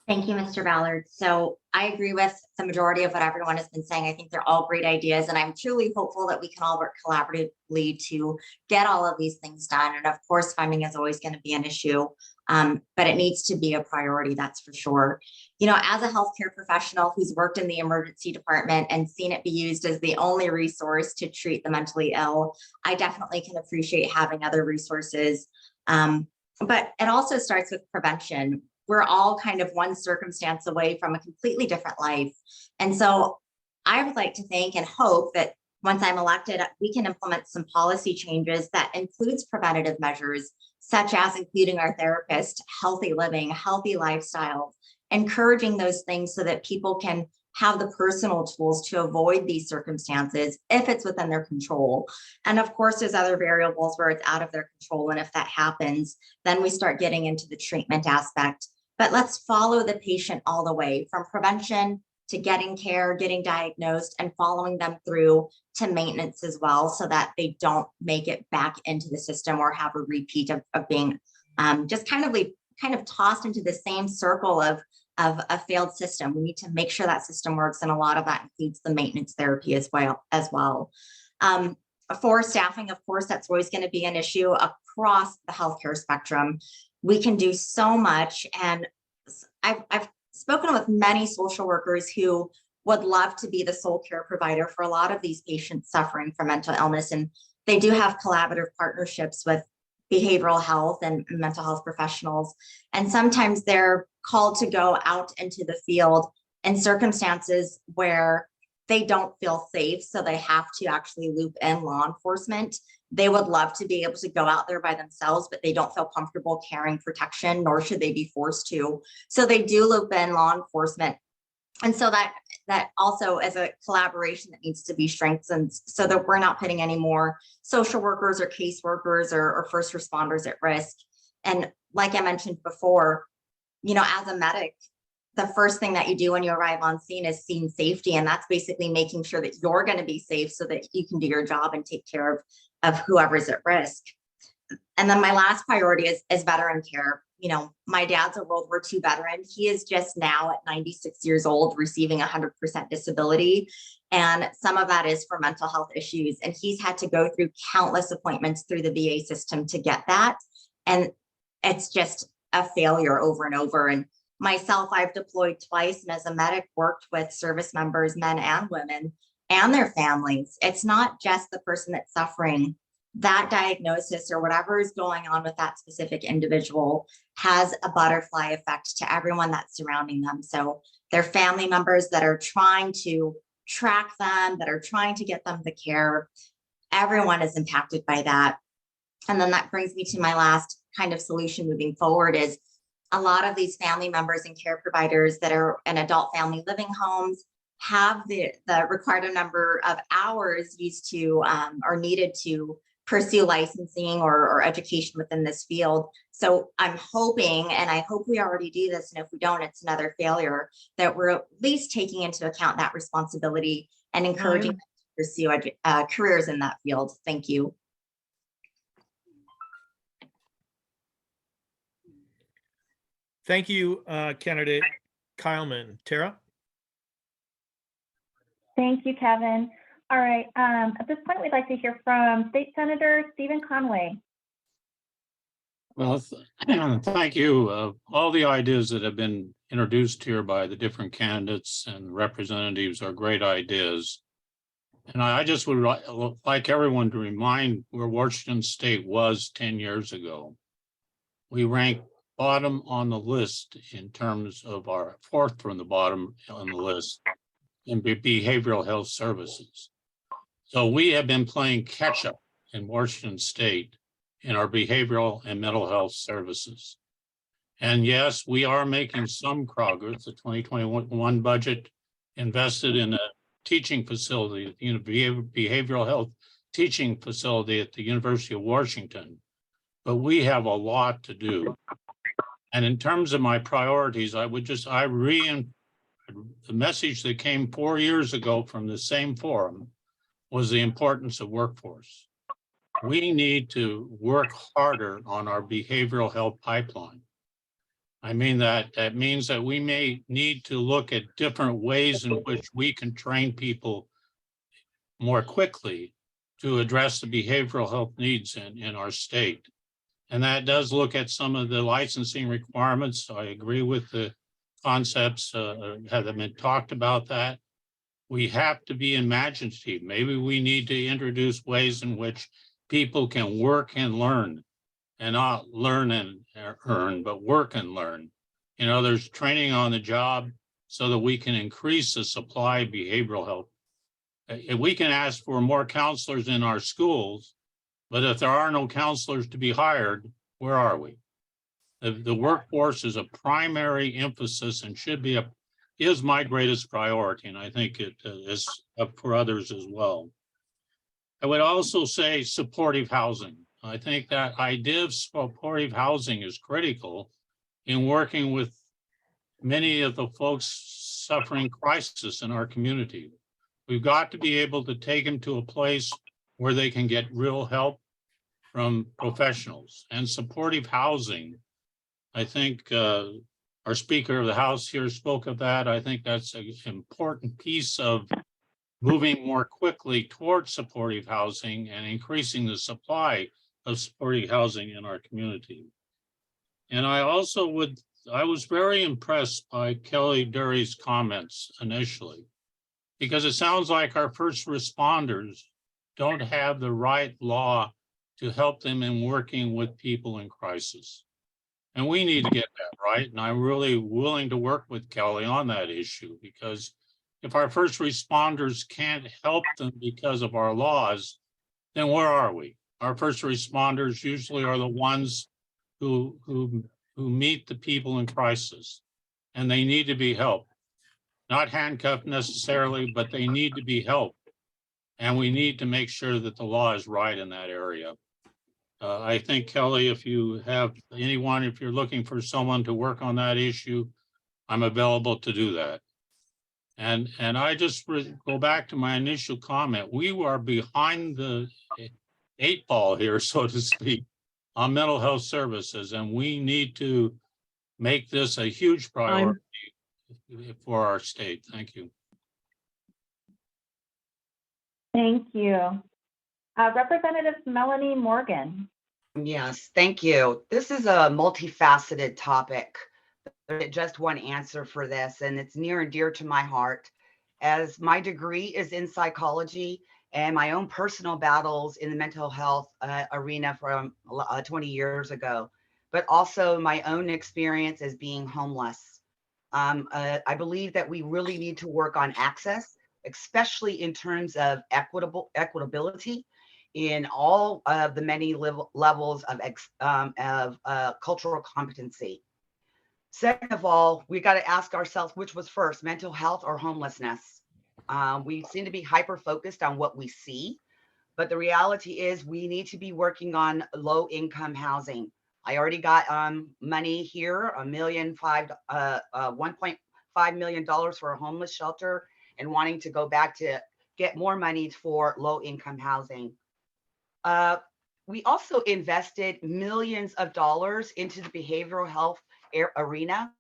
Thank you, Mr. Ballard. So I agree with the majority of what everyone has been saying. I think they're all great ideas, and I'm truly hopeful that we can all work collaboratively to get all of these things done. And of course, funding is always going to be an issue, but it needs to be a priority, that's for sure. As a healthcare professional who's worked in the emergency department and seen it be used as the only resource to treat the mentally ill, I definitely can appreciate having other resources. But it also starts with prevention. We're all kind of one circumstance away from a completely different life. And so I would like to think and hope that once I'm elected, we can implement some policy changes that includes preventative measures, such as including our therapist, healthy living, healthy lifestyles, encouraging those things so that people can have the personal tools to avoid these circumstances if it's within their control. And of course, there's other variables where it's out of their control. And if that happens, then we start getting into the treatment aspect. But let's follow the patient all the way from prevention to getting care, getting diagnosed, and following them through to maintenance as well, so that they don't make it back into the system or have a repeat of being just kind of tossed into the same circle of a failed system. We need to make sure that system works, and a lot of that includes the maintenance therapy as well. For staffing, of course, that's always going to be an issue across the healthcare spectrum. We can do so much, and I've spoken with many social workers who would love to be the sole care provider for a lot of these patients suffering from mental illness, and they do have collaborative partnerships with behavioral health and mental health professionals, and sometimes they're called to go out into the field in circumstances where they don't feel safe, so they have to actually loop in law enforcement. They would love to be able to go out there by themselves, but they don't feel comfortable carrying protection, nor should they be forced to. So they do loop in law enforcement. And so that also is a collaboration that needs to be strengthened so that we're not putting any more social workers or caseworkers or first responders at risk. And like I mentioned before, as a medic, the first thing that you do when you arrive on scene is scene safety. And that's basically making sure that you're going to be safe so that you can do your job and take care of whoever's at risk. And then my last priority is veteran care. My dad's a World War II veteran. He is just now at 96 years old receiving 100% disability. And some of that is for mental health issues. And he's had to go through countless appointments through the VA system to get that. And it's just a failure over and over. And myself, I've deployed twice, and as a medic worked with service members, men and women, and their families. It's not just the person that's suffering. That diagnosis or whatever is going on with that specific individual has a butterfly effect to everyone that's surrounding them. So their family members that are trying to track them, that are trying to get them the care. Everyone is impacted by that. And then that brings me to my last kind of solution moving forward is a lot of these family members and care providers that are in adult family living homes have the required number of hours used to or needed to pursue licensing or education within this field. So I'm hoping, and I hope we already do this, and if we don't, it's another failure, that we're at least taking into account that responsibility and encouraging them to pursue careers in that field. Thank you. Thank you, candidate Kyleman. Tara? Thank you, Kevin. All right, at this point, we'd like to hear from State Senator Stephen Conway. Well, thank you. All the ideas that have been introduced here by the different candidates and representatives are great ideas. And I just would like everyone to remind where Washington State was 10 years ago. We ranked bottom on the list in terms of our fourth from the bottom on the list in behavioral health services. So we have been playing catch up in Washington State in our behavioral and mental health services. And yes, we are making some progress. The 2021 budget invested in a teaching facility, behavioral health teaching facility at the University of Washington, but we have a lot to do. And in terms of my priorities, the message that came 4 years ago from the same forum was the importance of workforce. We need to work harder on our behavioral health pipeline. I mean, that means that we may need to look at different ways in which we can train people more quickly to address the behavioral health needs in our state. And that does look at some of the licensing requirements. I agree with the concepts that have been talked about that. We have to be imaginative. Maybe we need to introduce ways in which people can work and learn, and not learn and earn, but work and learn. You know, there's training on the job so that we can increase the supply of behavioral health. If we can ask for more counselors in our schools, but if there are no counselors to be hired, where are we? The workforce is a primary emphasis and is my greatest priority, and I think it is for others as well. I would also say supportive housing. I think that idea of supportive housing is critical in working with many of the folks suffering crisis in our community. We've got to be able to take them to a place where they can get real help from professionals. And supportive housing, I think our Speaker of the House here spoke of that. I think that's an important piece of moving more quickly towards supportive housing and increasing the supply of supportive housing in our community. And I was very impressed by Kelly Dury's comments initially, because it sounds like our first responders don't have the right law to help them in working with people in crisis. And we need to get that right. And I'm really willing to work with Kelly on that issue, because if our first responders can't help them because of our laws, then where are we? Our first responders usually are the ones who meet the people in crisis, and they need to be helped. Not handcuffed necessarily, but they need to be helped. And we need to make sure that the law is right in that area. I think, Kelly, if you have anyone, if you're looking for someone to work on that issue, I'm available to do that. And I just go back to my initial comment. We are behind the 8 ball here, so to speak, on mental health services, and we need to make this a huge priority for our state. Thank you. Thank you. Representative Melanie Morgan. Yes, thank you. This is a multifaceted topic. There's just one answer for this, and it's near and dear to my heart, as my degree is in psychology and my own personal battles in the mental health arena from 20 years ago, but also my own experience as being homeless. I believe that we really need to work on access. especially in terms of equitability in all of the many levels of cultural competency. Second of all, we got to ask ourselves which was first, mental health or homelessness. We seem to be hyper focused on what we see, but the reality is we need to be working on low income housing. I already got money here, $1.5 million for a homeless shelter, and wanting to go back to get more money for low income housing. We also invested millions of dollars into the behavioral health arena,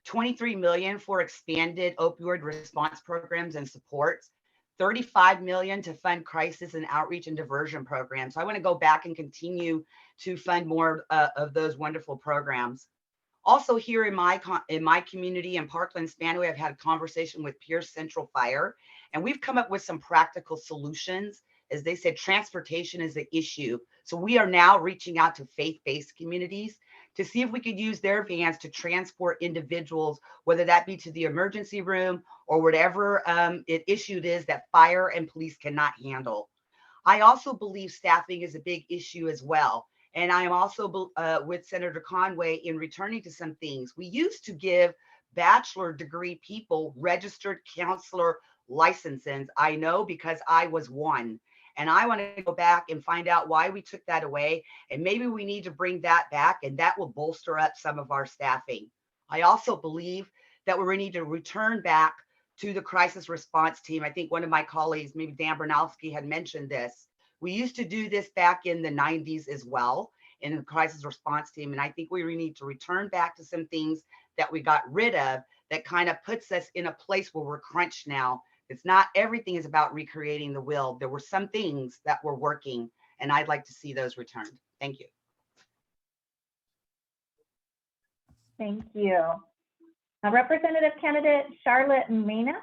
23 million for expanded opioid response programs and supports, 35 million to fund crisis and outreach and diversion programs. So I want to go back and continue to fund more of those wonderful programs. Also here in my community in Parkland, Spanaway, I've had a conversation with Pierce Central Fire, and we've come up with some practical solutions. As they said, transportation is the issue. So we are now reaching out to faith-based communities to see if we could use their vans to transport individuals, whether that be to the emergency room or whatever issue it is that fire and police cannot handle. I also believe staffing is a big issue as well. And I am also with Senator Conway in returning to some things. We used to give bachelor degree people registered counselor licenses. I know because I was one. And I want to go back and find out why we took that away. And maybe we need to bring that back, and that will bolster up some of our staffing. I also believe that we need to return back to the crisis response team. I think one of my colleagues, maybe Dan Bernowski, had mentioned this. We used to do this back in the 90s as well in the crisis response team. And I think we need to return back to some things that we got rid of that kind of puts us in a place where we're crunched now. It's not everything is about recreating the wheel. There were some things that were working, and I'd like to see those returned. Thank you. Thank you. Representative candidate Charlotte Mena.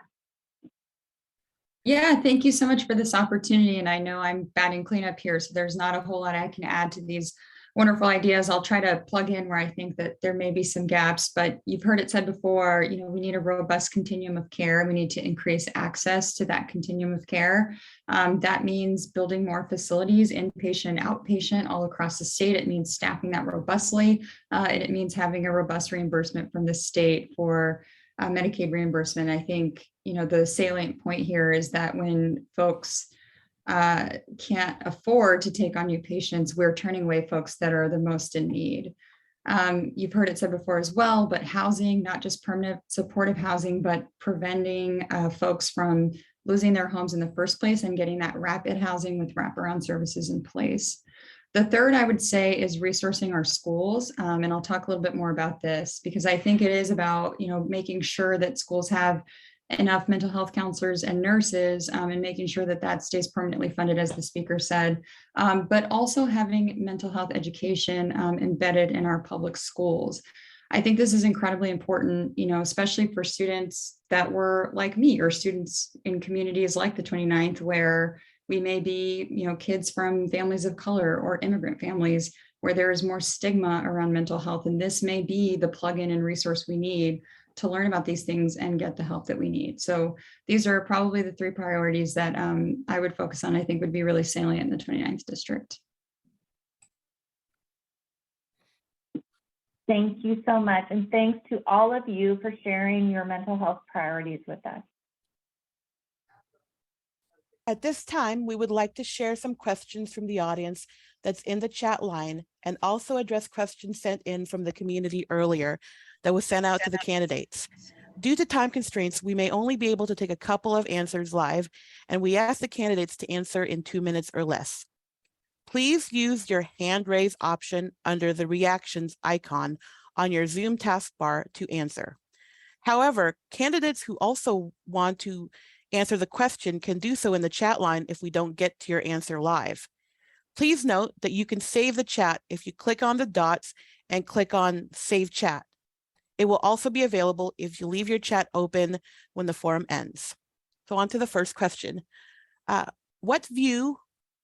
Yeah, thank you so much for this opportunity. And I know I'm batting cleanup here, so there's not a whole lot I can add to these wonderful ideas. I'll try to plug in where I think that there may be some gaps, but you've heard it said before, we need a robust continuum of care. We need to increase access to that continuum of care. That means building more facilities, inpatient, outpatient, all across the state. It means staffing that robustly, and it means having a robust reimbursement from the state for Medicaid reimbursement. I think, the salient point here is that when folks can't afford to take on new patients, we're turning away folks that are the most in need. You've heard it said before as well, but housing, not just permanent supportive housing, but preventing folks from losing their homes in the first place and getting that rapid housing with wraparound services in place. The third, I would say, is resourcing our schools. And I'll talk a little bit more about this because I think it is about, making sure that schools have enough mental health counselors and nurses and making sure that that stays permanently funded, as the speaker said, but also having mental health education embedded in our public schools. I think this is incredibly important, especially for students that were like me or students in communities like the 29th, where we may be, kids from families of color or immigrant families where there is more stigma around mental health. And this may be the plug-in and resource we need to learn about these things and get the help that we need. So these are probably the three priorities that I would focus on, I think would be really salient in the 29th district. Thank you so much. And thanks to all of you for sharing your mental health priorities with us. At this time, we would like to share some questions from the audience that's in the chat line and also address questions sent in from the community earlier that was sent out to the candidates. Due to time constraints, we may only be able to take a couple of answers live, and we ask the candidates to answer in 2 minutes or less. Please use your hand raise option under the reactions icon on your Zoom taskbar to answer. However, candidates who also want to answer the question can do so in the chat line if we don't get to your answer live. Please note that you can save the chat if you click on the dots and click on Save Chat. It will also be available if you leave your chat open when the forum ends. So on to the first question. What view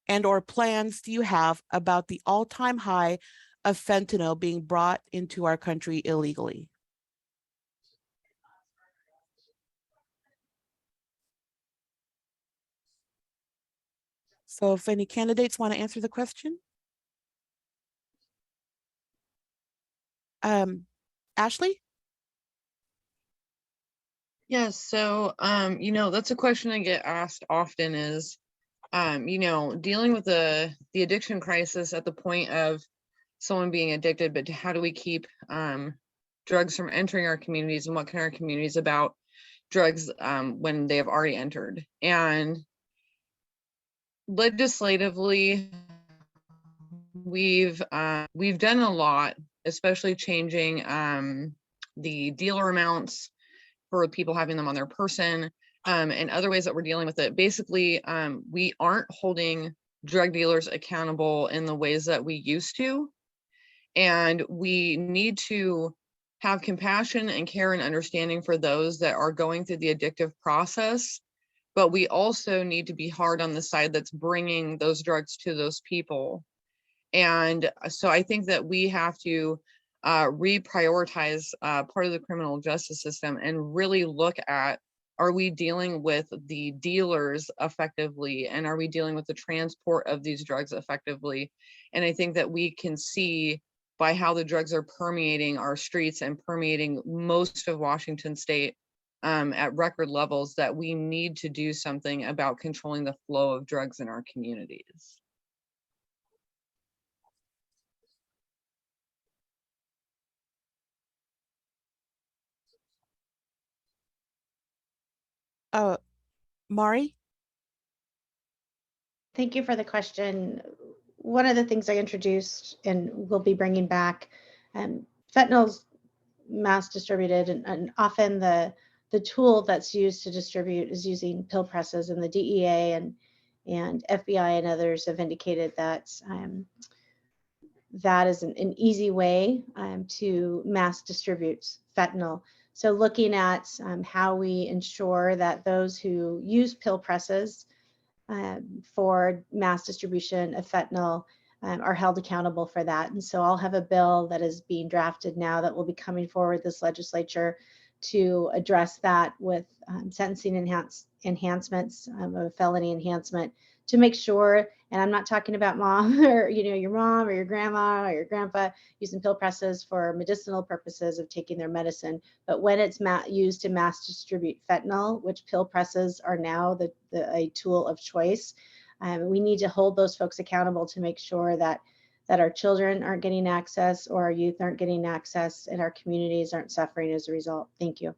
and/or plans do you have about the all-time high of fentanyl being brought into our country illegally? So if any candidates want to answer the question. Ashley? Yes, so that's a question I get asked often is, dealing with the addiction crisis at the point of someone being addicted, but how do we keep drugs from entering our communities, and what can our communities about drugs when they have already entered? And legislatively, we've done a lot, especially changing the dealer amounts for people having them on their person, and other ways that we're dealing with it. Basically, we aren't holding drug dealers accountable in the ways that we used to. And we need to have compassion and care and understanding for those that are going through the addictive process. But we also need to be hard on the side that's bringing those drugs to those people. And so I think that we have to reprioritize part of the criminal justice system and really look at, are we dealing with the dealers effectively, and are we dealing with the transport of these drugs effectively? And I think that we can see by how the drugs are permeating our streets and permeating most of Washington state at record levels, that we need to do something about controlling the flow of drugs in our communities. Mari? Thank you for the question. One of the things I introduced and will be bringing back, fentanyl's mass distributed, and often the tool that's used to distribute is using pill presses, and the DEA and FBI and others have indicated that that is an easy way to mass distribute fentanyl. So looking at how we ensure that those who use pill presses for mass distribution of fentanyl are held accountable for that. And so I'll have a bill that is being drafted now that will be coming forward this legislature to address that with sentencing enhancements, a felony enhancement, to make sure, and I'm not talking about mom or your mom or your grandma or your grandpa using pill presses for medicinal purposes of taking their medicine, but when it's used to mass distribute fentanyl, which pill presses are now a tool of choice, we need to hold those folks accountable to make sure that our children aren't getting access, or our youth aren't getting access, and our communities aren't suffering as a result. Thank you.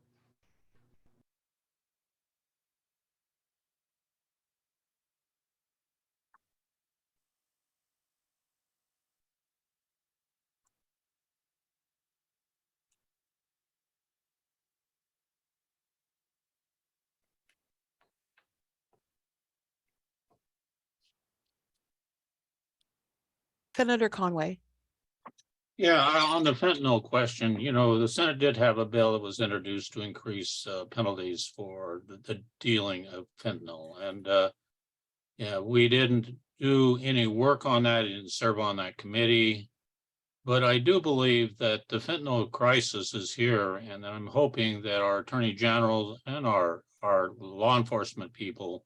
Senator Conway. Yeah, on the fentanyl question, the Senate did have a bill that was introduced to increase penalties for the dealing of fentanyl. And yeah, we didn't do any work on that. It didn't serve on that committee. But I do believe that the fentanyl crisis is here, and I'm hoping that our attorney general and our law enforcement people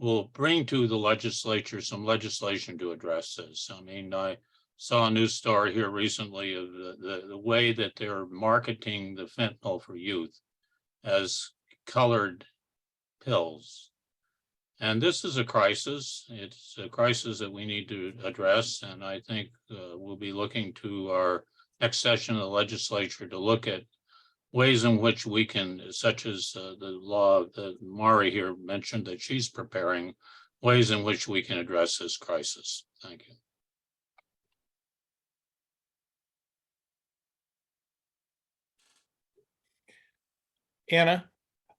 will bring to the legislature some legislation to address this. I mean, I saw a news story here recently of the way that they're marketing the fentanyl for youth as colored pills. And this is a crisis. It's a crisis that we need to address. And I think we'll be looking to our next session of the legislature to look at ways in which we can, such as the law that Mari here mentioned that she's preparing, ways in which we can address this crisis. Thank you. Anna,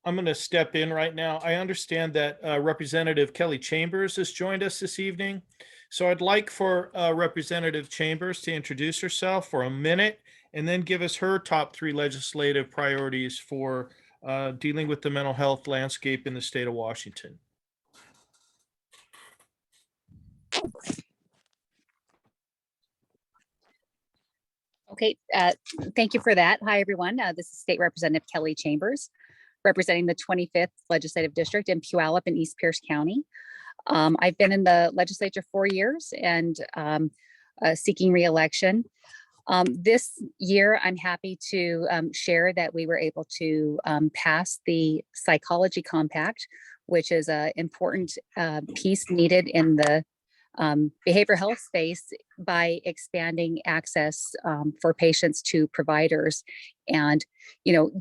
I'm going to step in right now. I understand that Representative Kelly Chambers has joined us this evening. So I'd like for Representative Chambers to introduce herself for a minute and then give us her top 3 legislative priorities for dealing with the mental health landscape in the state of Washington. Okay, thank you for that. Hi, everyone. This is State Representative Kelly Chambers, representing the 25th Legislative District in Puyallup and East Pierce County. I've been in the legislature 4 years and seeking reelection. This year, I'm happy to share that we were able to pass the Psychology Compact, which is an important piece needed in the behavioral health space by expanding access for patients to providers. And,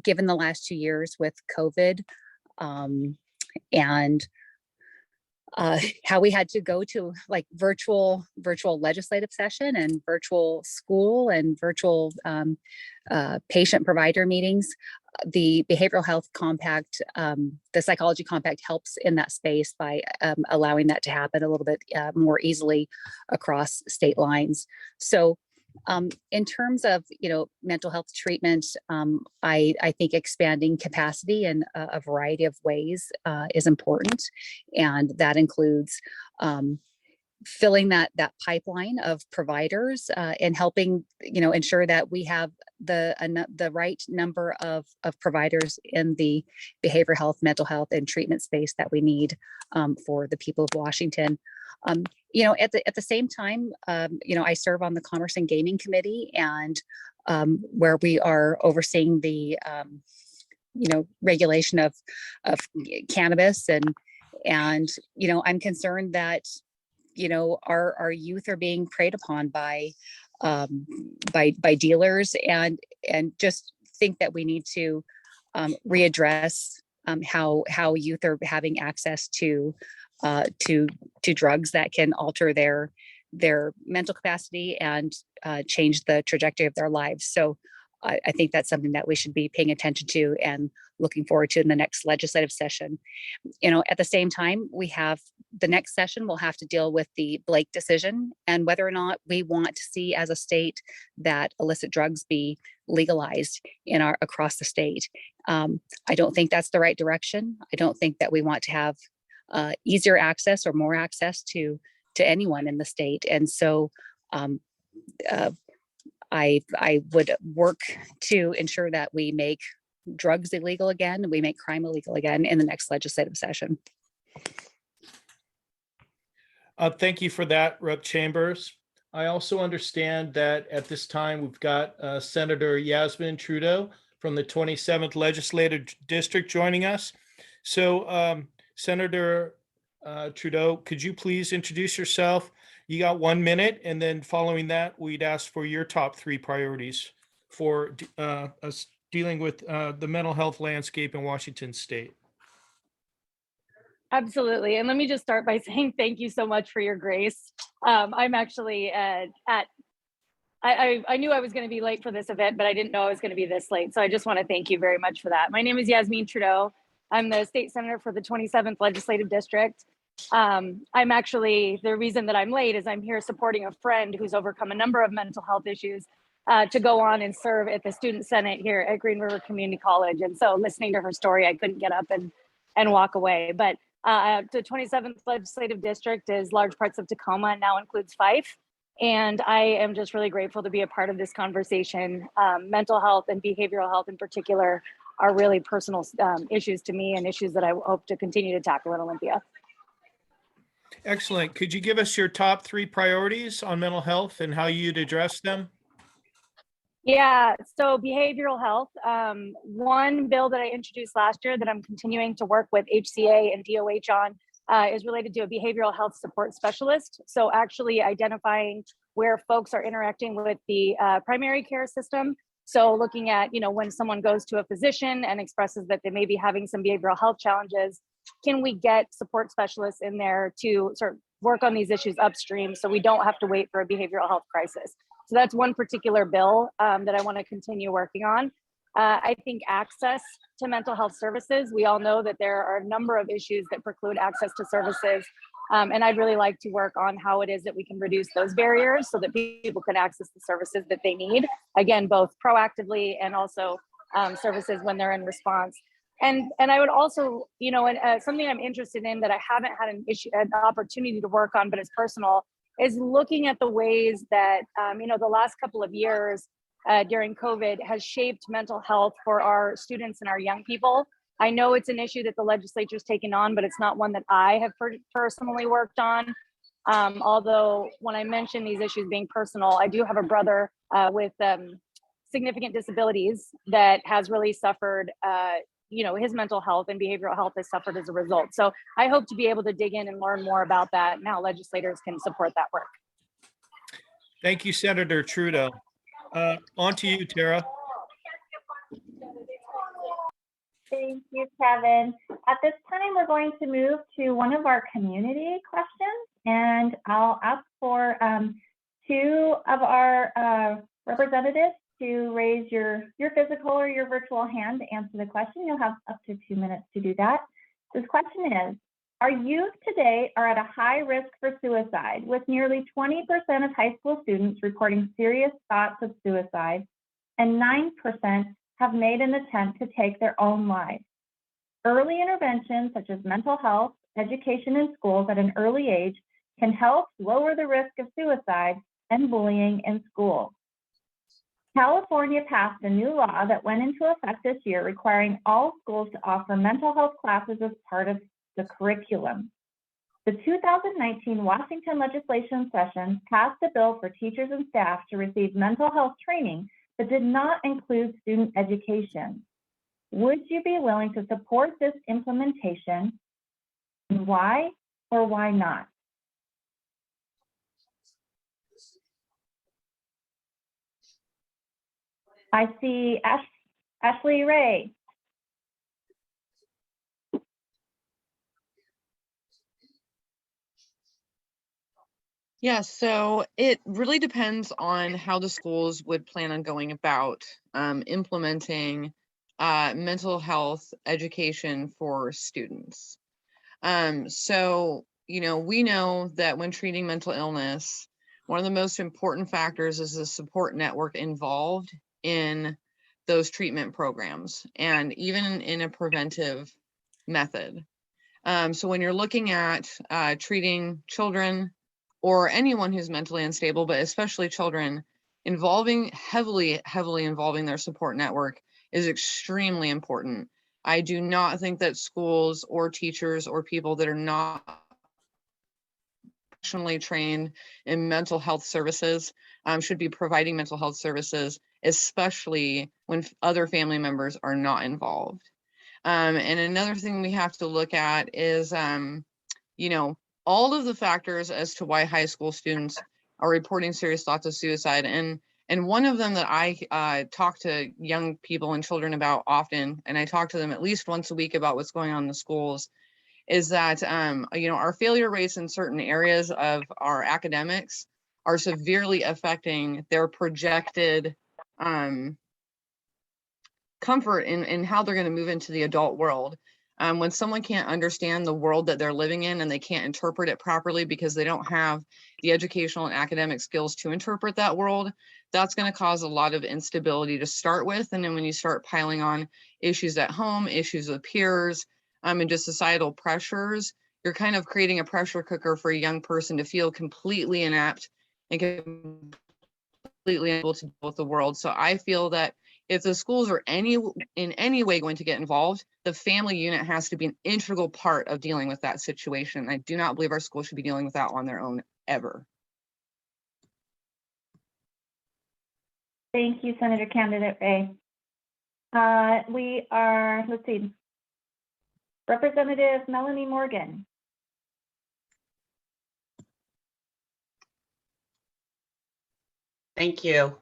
given the last 2 years with COVID and how we had to go to like virtual legislative session and virtual school and virtual patient provider meetings. The behavioral health compact, the psychology compact helps in that space by allowing that to happen a little bit more easily across state lines. So in terms of, mental health treatment, I think expanding capacity in a variety of ways is important. And that includes filling that pipeline of providers and helping, ensure that we have the right number of providers in the behavioral health, mental health, and treatment space that we need for the people of Washington. At the same time, I serve on the Commerce and Gaming Committee, and where we are overseeing the regulation of cannabis, and I'm concerned that our youth are being preyed upon by dealers, and just think that we need to readdress how youth are having access to drugs that can alter their mental capacity and change the trajectory of their lives. So I think that's something that we should be paying attention to and looking forward to in the next legislative session. At the same time, we have the next session, we'll have to deal with the Blake decision and whether or not we want to see as a state that illicit drugs be legalized across the state. I don't think that's the right direction. I don't think that we want to have easier access or more access to anyone in the state. And so I would work to ensure that we make drugs illegal again, we make crime illegal again in the next legislative session. Thank you for that, Rep. Chambers. I also understand that at this time we've got Senator Yasmin Trudeau from the 27th Legislative District joining us. So Senator Trudeau, could you please introduce yourself? You got 1 minute, and then following that, we'd ask for your top 3 priorities for us dealing with the mental health landscape in Washington State. Absolutely. And let me just start by saying thank you so much for your grace. I'm actually I knew I was going to be late for this event, but I didn't know I was going to be this late. So I just want to thank you very much for that. My name is Yasmin Trudeau. I'm the state senator for the 27th Legislative District. I'm actually, the reason that I'm late is I'm here supporting a friend who's overcome a number of mental health issues to go on and serve at the Student Senate here at Green River Community College. And so listening to her story, I couldn't get up and walk away. But the 27th Legislative District is large parts of Tacoma and now includes Fife. And I am just really grateful to be a part of this conversation. Mental health and behavioral health in particular are really personal issues to me and issues that I hope to continue to tackle in Olympia. Excellent. Could you give us your top 3 priorities on mental health and how you'd address them? Yeah, so behavioral health. One bill that I introduced last year that I'm continuing to work with HCA and DOH on is related to a behavioral health support specialist. So actually identifying where folks are interacting with the primary care system. So looking at, when someone goes to a physician and expresses that they may be having some behavioral health challenges, can we get support specialists in there to sort of work on these issues upstream so we don't have to wait for a behavioral health crisis? So that's one particular bill that I want to continue working on. I think access to mental health services. We all know that there are a number of issues that preclude access to services. And I'd really like to work on how it is that we can reduce those barriers so that people can access the services that they need. Again, both proactively and also services when they're in response. And I would also, something I'm interested in that I haven't had an opportunity to work on, but it's personal, is looking at the ways that, the last couple of years during COVID has shaped mental health for our students and our young people. I know it's an issue that the legislature's taken on, but it's not one that I have personally worked on. Although when I mention these issues being personal, I do have a brother with significant disabilities that has really suffered, his mental health and behavioral health has suffered as a result. So I hope to be able to dig in and learn more about that and how legislators can support that work. Thank you, Senator Trudeau. On to you, Tara. Thank you, Kevin. At this time, we're going to move to one of our community questions, and I'll ask for two of our representatives to raise your physical or your virtual hand to answer the question. You'll have up to 2 minutes to do that. This question is, our youth today are at a high risk for suicide, with nearly 20% of high school students reporting serious thoughts of suicide, and 9% have made an attempt to take their own lives. Early interventions such as mental health, education in schools at an early age can help lower the risk of suicide and bullying in schools. California passed a new law that went into effect this year requiring all schools to offer mental health classes as part of the curriculum. The 2019 Washington legislation session passed a bill for teachers and staff to receive mental health training but did not include student education. Would you be willing to support this implementation, and why or why not? I see Ashley Ray. Yeah, so it really depends on how the schools would plan on going about implementing mental health education for students. So, we know that when treating mental illness, one of the most important factors is the support network involved in those treatment programs, and even in a preventive method. So when you're looking at treating children or anyone who's mentally unstable, but especially children, heavily involving their support network is extremely important. I do not think that schools or teachers or people that are not professionally trained in mental health services should be providing mental health services, especially when other family members are not involved. And another thing we have to look at is, all of the factors as to why high school students are reporting serious thoughts of suicide. And one of them that I talk to young people and children about often, and I talk to them at least once a week about what's going on in the schools, is that, our failure rates in certain areas of our academics are severely affecting their projected comfort in how they're going to move into the adult world. When someone can't understand the world that they're living in and they can't interpret it properly because they don't have the educational and academic skills to interpret that world, that's going to cause a lot of instability to start with. And then when you start piling on issues at home, issues with peers, and just societal pressures, you're kind of creating a pressure cooker for a young person to feel completely inept and completely unable to deal with the world. So I feel that if the schools are in any way going to get involved, the family unit has to be an integral part of dealing with that situation. I do not believe our schools should be dealing with that on their own ever. Thank you, Senator Candidate Ray. Let's see, Representative Melanie Morgan. Thank you.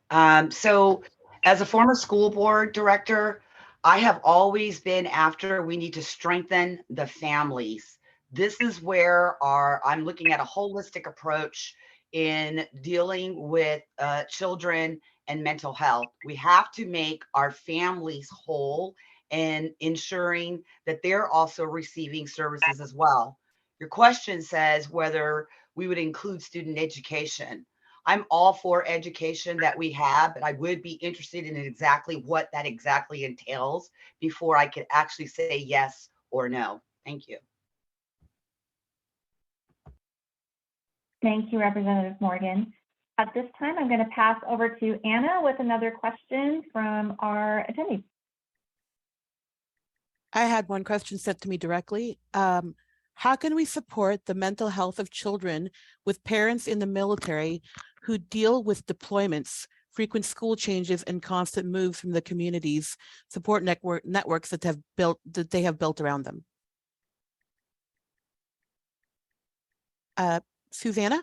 So as a former school board director, I have always been after we need to strengthen the families. This is where I'm looking at a holistic approach in dealing with children and mental health. We have to make our families whole and ensuring that they're also receiving services as well. Your question says whether we would include student education. I'm all for education that we have, but I would be interested in exactly what that exactly entails before I could actually say yes or no. Thank you. Thank you, Representative Morgan. At this time, I'm going to pass over to Anna with another question from our attendees. I had one question sent to me directly. How can we support the mental health of children with parents in the military who deal with deployments, frequent school changes, and constant moves from the communities support networks that they have built around them? Susanna?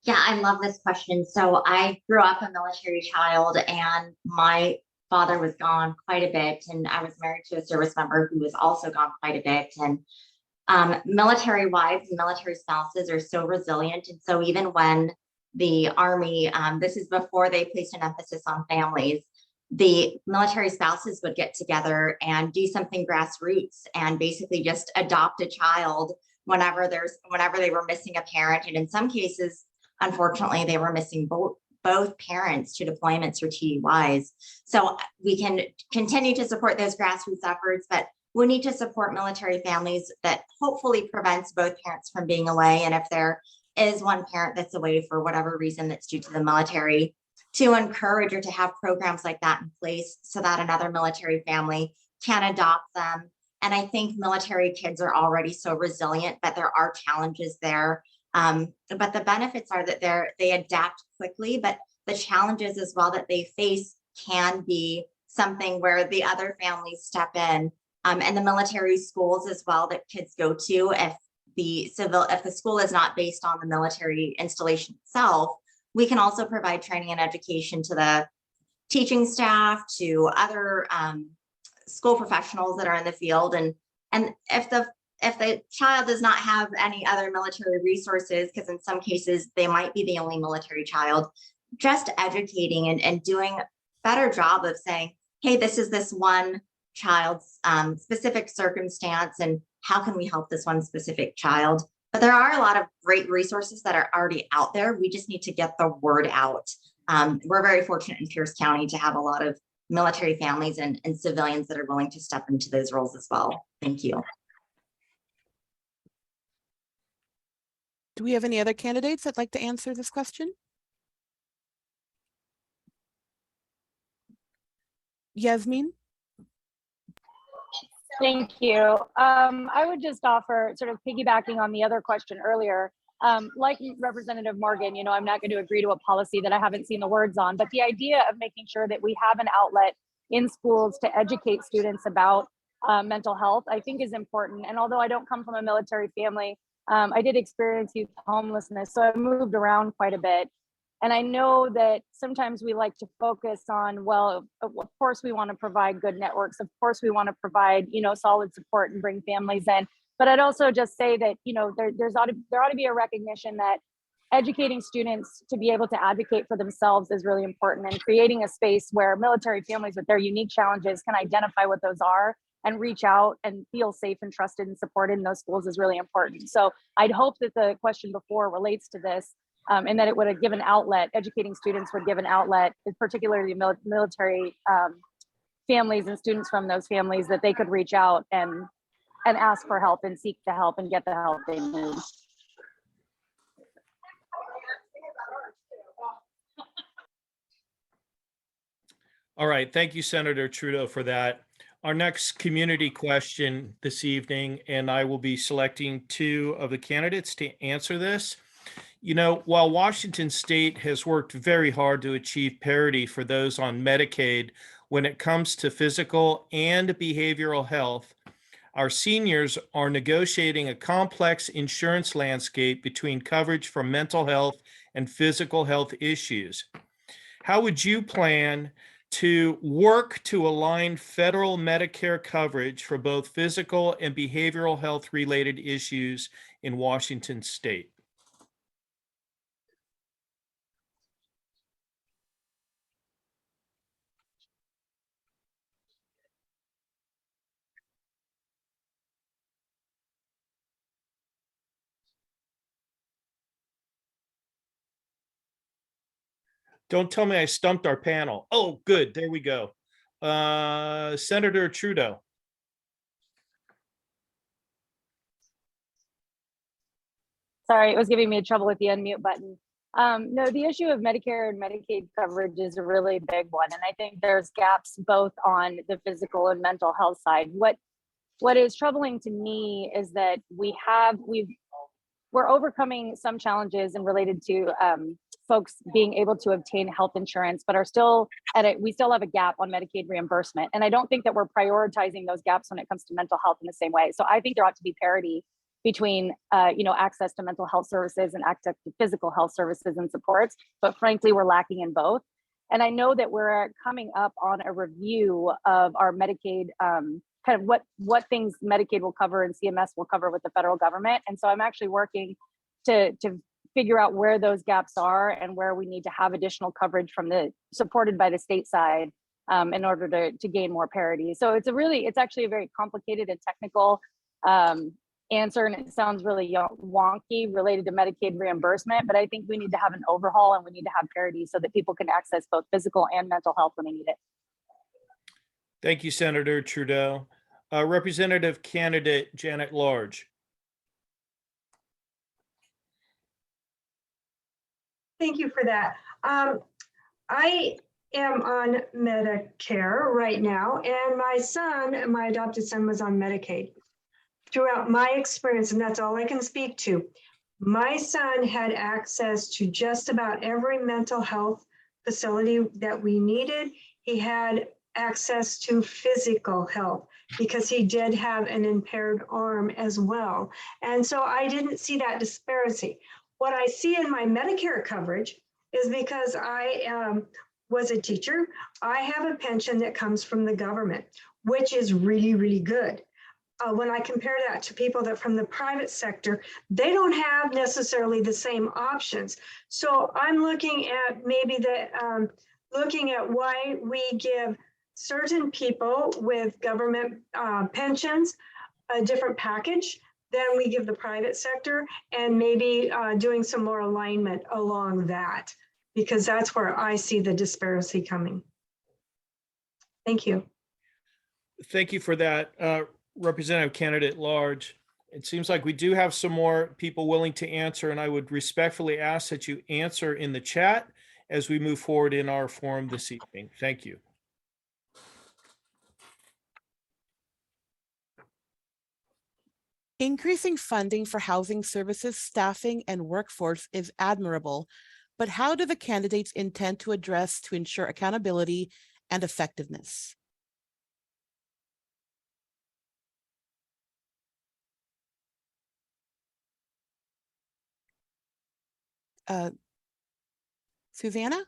Yeah, I love this question. So I grew up a military child and my father was gone quite a bit. And I was married to a service member who was also gone quite a bit. And military wives and military spouses are so resilient. And so even when the Army, this is before they placed an emphasis on families, the military spouses would get together and do something grassroots and basically just adopt a child whenever they were missing a parent. And in some cases, unfortunately, they were missing both parents to deployments or TDYs. So we can continue to support those grassroots efforts, but we need to support military families that hopefully prevents both parents from being away. And if there is one parent that's away for whatever reason that's due to the military, to encourage or to have programs like that in place so that another military family can adopt them. And I think military kids are already so resilient, but there are challenges there. But the benefits are that they adapt quickly, but the challenges as well that they face can be something where the other families step in. And the military schools as well that kids go to, if the school is not based on the military installation itself, we can also provide training and education to the teaching staff, to other school professionals that are in the field. And if the child does not have any other military resources, because in some cases they might be the only military child, just educating and doing a better job of saying, hey, this is this one child's specific circumstance, and how can we help this one specific child? But there are a lot of great resources that are already out there. We just need to get the word out. We're very fortunate in Pierce County to have a lot of military families and civilians that are willing to step into those roles as well. Thank you. Do we have any other candidates that'd like to answer this question? Yasmin? Thank you. I would just offer, sort of piggybacking on the other question earlier, like Representative Morgan, I'm not going to agree to a policy that I haven't seen the words on, but the idea of making sure that we have an outlet in schools to educate students about mental health, I think is important. And although I don't come from a military family, I did experience youth homelessness, so I moved around quite a bit. And I know that sometimes we like to focus on, well, of course we want to provide good networks. Of course we want to provide, solid support and bring families in. But I'd also just say that, there ought to be a recognition that educating students to be able to advocate for themselves is really important, and creating a space where military families with their unique challenges can identify what those are and reach out and feel safe and trusted and supported in those schools is really important. So I'd hope that the question before relates to this. And that it would have given outlet, educating students would give an outlet, particularly military families and students from those families, that they could reach out and ask for help and seek the help and get the help they need. All right, thank you, Senator Trudeau, for that. Our next community question this evening, and I will be selecting two of the candidates to answer this. While Washington State has worked very hard to achieve parity for those on Medicaid when it comes to physical and behavioral health, our seniors are negotiating a complex insurance landscape between coverage for mental health and physical health issues. How would you plan to work to align federal Medicare coverage for both physical and behavioral health related issues in Washington State? Don't tell me I stumped our panel. Oh, good. There we go. Senator Trudeau. Sorry, it was giving me trouble with the unmute button. No, the issue of Medicare and Medicaid coverage is a really big one. And I think there's gaps both on the physical and mental health side. What is troubling to me is that we're overcoming some challenges and related to folks being able to obtain health insurance, but are still we still have a gap on Medicaid reimbursement. And I don't think that we're prioritizing those gaps when it comes to mental health in the same way. So I think there ought to be parity between access to mental health services and access to physical health services and supports. But frankly, we're lacking in both. And I know that we're coming up on a review of our Medicaid, kind of what things Medicaid will cover and CMS will cover with the federal government. And so I'm actually working to figure out where those gaps are and where we need to have additional coverage supported by the state side in order to gain more parity. So it's actually a very complicated and technical answer, and it sounds really wonky related to Medicaid reimbursement, but I think we need to have an overhaul and we need to have parity so that people can access both physical and mental health when they need it. Thank you, Senator Trudeau. Representative candidate Janet Large. Thank you for that. I am on Medicare right now, and my adopted son was on Medicaid. Throughout my experience, and that's all I can speak to, my son had access to just about every mental health facility that we needed. He had access to physical health because he did have an impaired arm as well. And so I didn't see that disparity. What I see in my Medicare coverage is because I was a teacher, I have a pension that comes from the government, which is really, really good. When I compare that to people that from the private sector, they don't have necessarily the same options. So I'm looking at maybe looking at why we give certain people with government pensions a different package than we give the private sector, and maybe doing some more alignment along that, because that's where I see the disparity coming. Thank you. Thank you for that, Representative candidate Large. It seems like we do have some more people willing to answer, and I would respectfully ask that you answer in the chat as we move forward in our forum this evening. Thank you. Increasing funding for housing services, staffing, and workforce is admirable, but how do the candidates intend to address to ensure accountability and effectiveness? Susanna?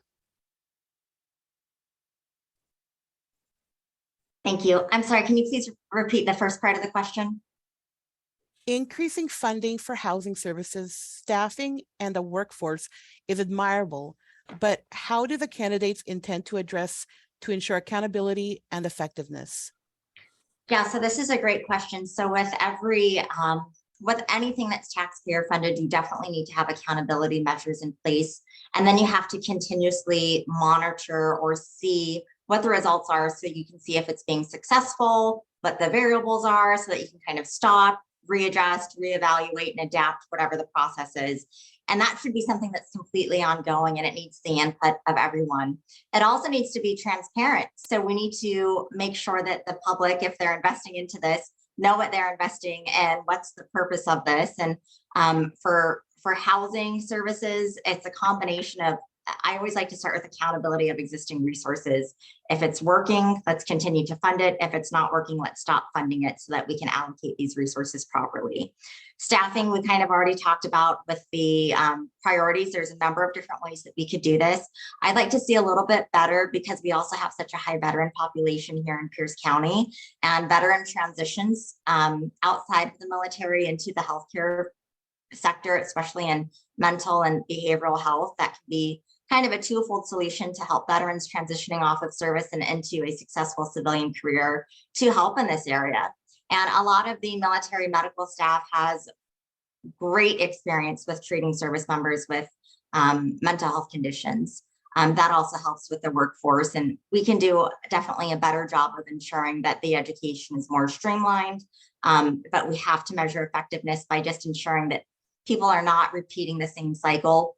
Thank you. I'm sorry, can you please repeat the first part of the question? Increasing funding for housing services, staffing, and a workforce is admirable, but how do the candidates intend to address to ensure accountability and effectiveness? Yeah, so this is a great question. So with with anything that's taxpayer funded, you definitely need to have accountability measures in place. And then you have to continuously monitor or see what the results are so you can see if it's being successful, what the variables are so that you can kind of stop, readjust, reevaluate, and adapt whatever the process is. And that should be something that's completely ongoing, and it needs the input of everyone. It also needs to be transparent. So we need to make sure that the public, if they're investing into this, know what they're investing and what's the purpose of this. And for housing services, it's a combination of, I always like to start with accountability of existing resources. If it's working, let's continue to fund it. If it's not working, let's stop funding it so that we can allocate these resources properly. Staffing, we kind of already talked about with the priorities. There's a number of different ways that we could do this. I'd like to see a little bit better because we also have such a high veteran population here in Pierce County, and veteran transitions outside of the military into the healthcare sector, especially in mental and behavioral health. That can be kind of a twofold solution to help veterans transitioning off of service and into a successful civilian career to help in this area. And a lot of the military medical staff has great experience with treating service members with mental health conditions. That also helps with the workforce, and we can do definitely a better job of ensuring that the education is more streamlined, but we have to measure effectiveness by just ensuring that people are not repeating the same cycle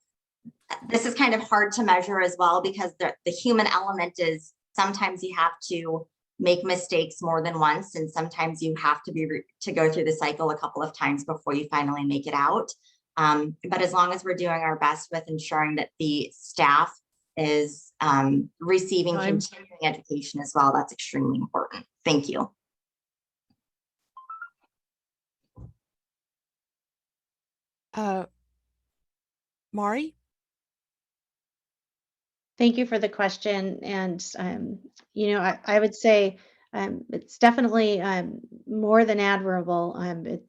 this is kind of hard to measure as well, because the human element is sometimes you have to make mistakes more than once, and sometimes you have to go through the cycle a couple of times before you finally make it out. But as long as we're doing our best with ensuring that the staff is receiving continuing education as well, that's extremely important. Thank you. Mari? Thank you for the question. And, I would say it's definitely more than admirable.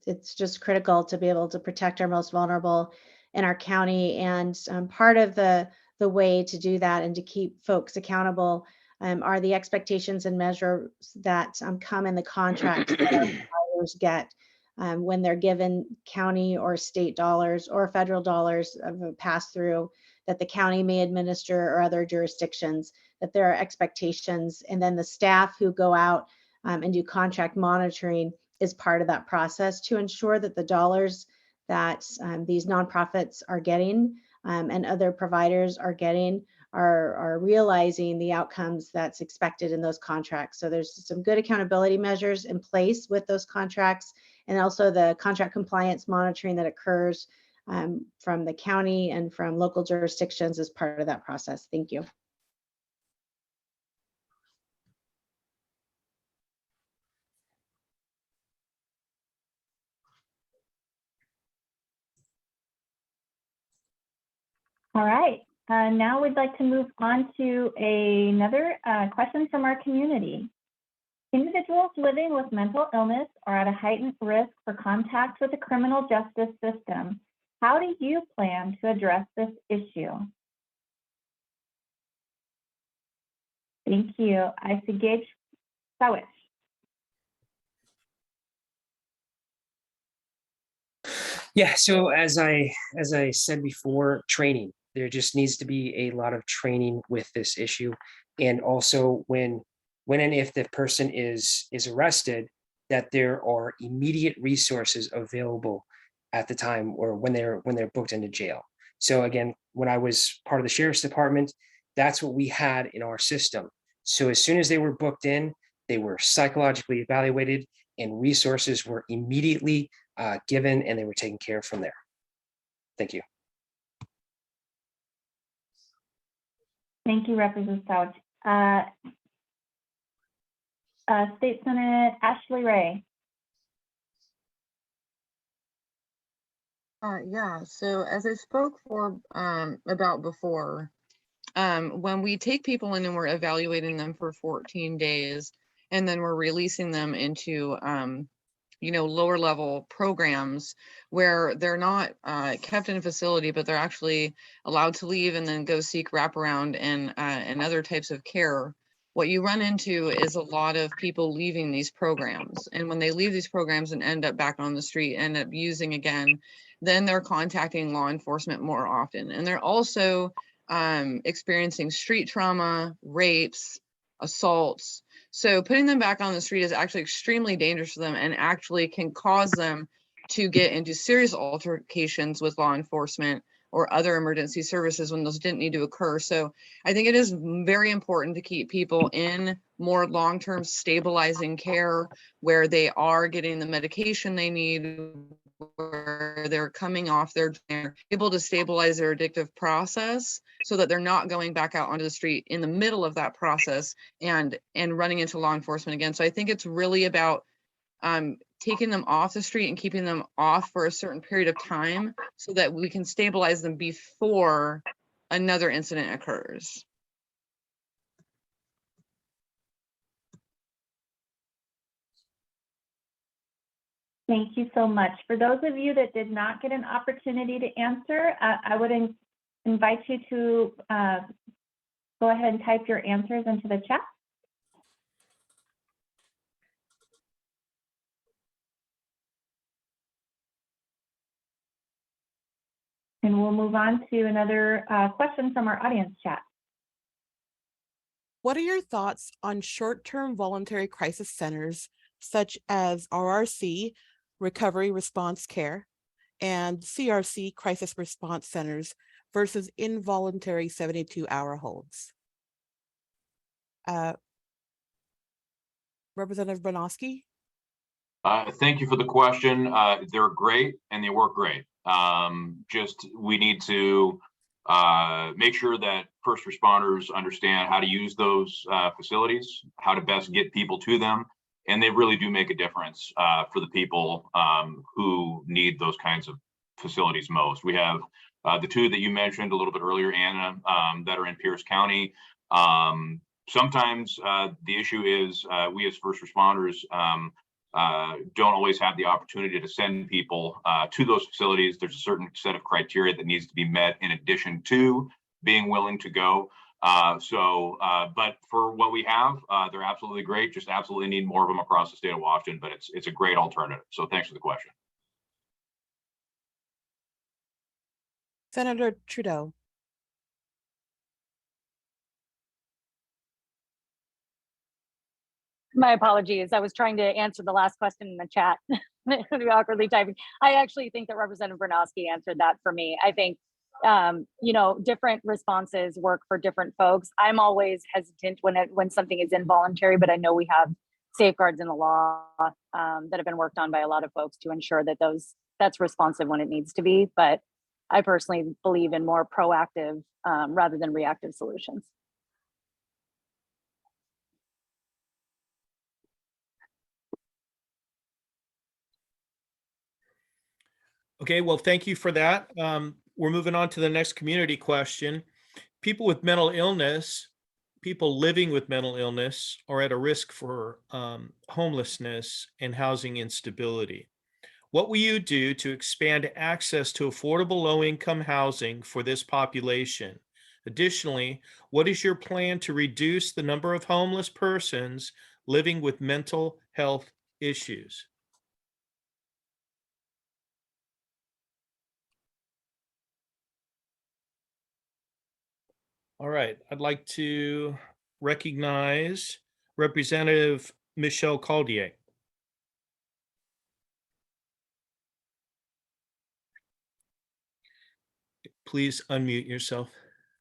It's just critical to be able to protect our most vulnerable in our county. And part of the way to do that and to keep folks accountable are the expectations and measures that come in the contracts that our providers get when they're given county or state dollars or federal dollars of a pass through that the county may administer or other jurisdictions, that there are expectations. And then the staff who go out and do contract monitoring is part of that process to ensure that the dollars that these nonprofits are getting and other providers are getting are realizing the outcomes that's expected in those contracts. So there's some good accountability measures in place with those contracts, and also the contract compliance monitoring that occurs from the county and from local jurisdictions as part of that process. Thank you. All right, now we'd like to move on to another question from our community. Individuals living with mental illness are at a heightened risk for contact with the criminal justice system. How do you plan to address this issue? Thank you. I see Gage Sawish. Yeah, so as I said before, training. There just needs to be a lot of training with this issue. And also when and if the person is arrested, that there are immediate resources available at the time or when they're booked into jail. So again, when I was part of the sheriff's department, that's what we had in our system. So as soon as they were booked in, they were psychologically evaluated and resources were immediately given, and they were taken care of from there. Thank you. Thank you, Representative Couch. State Senate Ashley Ray. Yeah, so as I spoke about before, when we take people in and we're evaluating them for 14 days, and then we're releasing them into lower level programs where they're not kept in a facility, but they're actually allowed to leave and then go seek wraparound and other types of care. What you run into is a lot of people leaving these programs. And when they leave these programs and end up back on the street, end up using again, then they're contacting law enforcement more often. And they're also experiencing street trauma, rapes, assaults. So putting them back on the street is actually extremely dangerous for them and actually can cause them to get into serious altercations with law enforcement or other emergency services when those didn't need to occur. So I think it is very important to keep people in more long-term stabilizing care where they are getting the medication they need, where they're coming off they're able to stabilize their addictive process so that they're not going back out onto the street in the middle of that process and running into law enforcement again. So I think it's really about taking them off the street and keeping them off for a certain period of time so that we can stabilize them before another incident occurs. Thank you so much. For those of you that did not get an opportunity to answer, I would invite you to go ahead and type your answers into the chat. And we'll move on to another question from our audience chat. What are your thoughts on short-term voluntary crisis centers, such as RRC, Recovery Response Care, and CRC crisis response centers versus involuntary 72-hour holds? Representative Bronowski? Thank you for the question. They're great and they work great. Just we need to make sure that first responders understand how to use those facilities, how to best get people to them, and they really do make a difference for the people who need those kinds of facilities most. We have the two that you mentioned a little bit earlier, Anna, that are in Pierce County. Sometimes the issue is we as first responders don't always have the opportunity to send people to those facilities. There's a certain set of criteria that needs to be met in addition to being willing to go. But for what we have, they're absolutely great. Just absolutely need more of them across the state of Washington, but it's a great alternative. So thanks for the question. Senator Trudeau. My apologies. I was trying to answer the last question in the chat. Awkwardly typing. I actually think that Representative Bronowski answered that for me. I think, different responses work for different folks. I'm always hesitant when something is involuntary, but I know we have safeguards in the law that have been worked on by a lot of folks to ensure that that's responsive when it needs to be. But I personally believe in more proactive rather than reactive solutions. Okay, well, thank you for that. We're moving on to the next community question. People with mental illness, people living with mental illness are at a risk for homelessness and housing instability. What will you do to expand access to affordable low-income housing for this population? Additionally, what is your plan to reduce the number of homeless persons living with mental health issues? All right, I'd like to recognize Representative Michelle Caldier. Please unmute yourself.